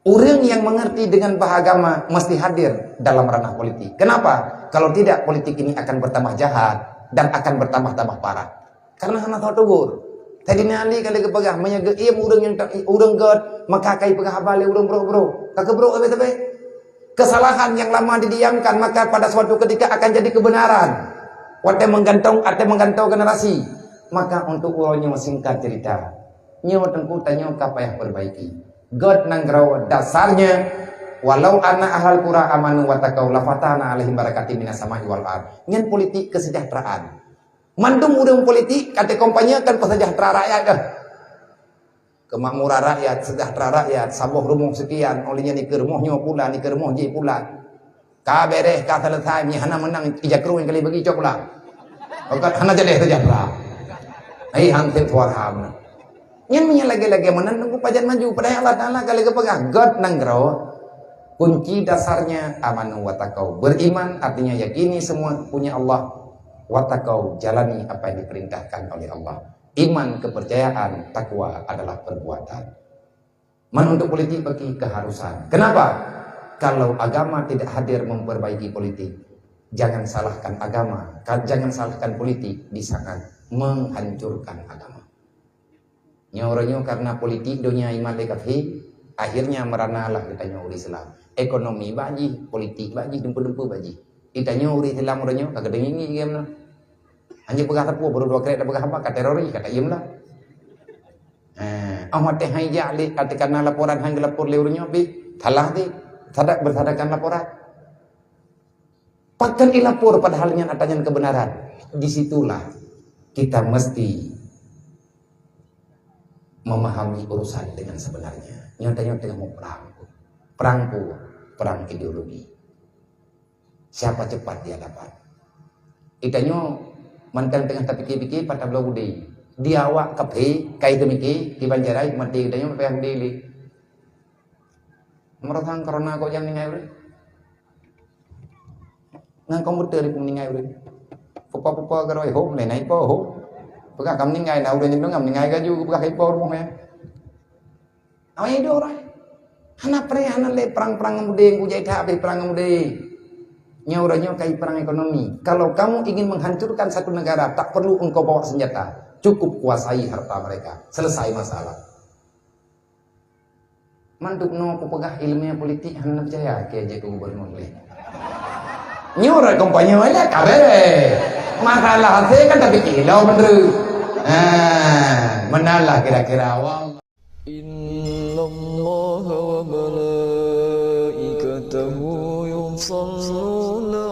Orang yang mengerti dengan bahagama mesti hadir dalam ranah politik. Kenapa? Kalau tidak politik ini akan bertambah jahat dan akan bertambah-tambah parah. Karena hana tahu tugur. Tadi nali kali kepegah menyaga ia urang yang urang god maka kai pegah balik urang bro. Kak bro apa kesalahan yang lama didiamkan maka pada suatu ketika akan jadi kebenaran. Wate menggantong generasi. Maka untuk urangnya singkat cerita. Nyo tengku tanyo kapayah perbaiki. God nanggrau dasarnya walau anna ahal qura amanu wa taqaw lafatana alaihim barakatin minas samai wal ard. Nyen politik kesejahteraan. Mandung urang politik kata kampanye kan kesejahteraan rakyat dah. Kemakmuran rakyat, sejahtera rakyat, sabuh rumah sekian, olehnya ni ke rumahnya pula, ni ke rumah je pula. Ka bereh ka selesai ni hana menang ijakru yang kali bagi cok pula. Okat hana jadi sejahtera. Ai hang tem tuarham. Nyen punya lagi-lagi mana nunggu pajan maju pada Allah Taala kali kepegang God nanggro kunci dasarnya amanu wa taqau beriman artinya yakini semua punya Allah wa taqau jalani apa yang diperintahkan oleh Allah iman kepercayaan takwa adalah perbuatan untuk politik bagi keharusan kenapa kalau agama tidak hadir memperbaiki politik jangan salahkan agama jangan salahkan politik di saat menghancurkan agama. Nyornya karena politik dunia iman lekafi akhirnya meranalah kita nyuri Islam ekonomi baji politik baji dempu-dempu baji kita nyuri Islam orangnya kagak dengi game lah hanya pegah tepu baru dua kali pegah apa kata teroris kata iem lah amat teh hai jali katakan laporan hang lapor leurnya bi talah di sadak bersadakan laporan pakan ilapor padahalnya atanya kebenaran disitulah kita mesti memahami urusan dengan sebenarnya. Nyatanya tengah mau perang ideologi. Siapa cepat dia dapat. Itanya mantan tengah tapi pada belau budi. Dia awak kape kai demiki di Banjarai mati itanya payah dili. Merotang corona kok yang ningai ure. Nang komputer di ningai ure. Pupa garoi hom le nai po ho. Pagka kam ningay na udah nyemplung kam ningay ka juga pagka ipor mo kaya. Away do ray. Hanap re hanale perang-perang muda ku jai tapi perang muda. Nyauranya kai perang ekonomi. Kalau kamu ingin menghancurkan satu negara tak perlu engkau bawa senjata. Cukup kuasai harta mereka. Selesai masalah. Manduk no pagka ilmiah politik hanap jaya ke je gubernur le. Nyura kampanye wala kabere. Masalah saya kan tapi kilau bener. Menalah kira-kira awal. Innallaha wa malaikatahu yusalluna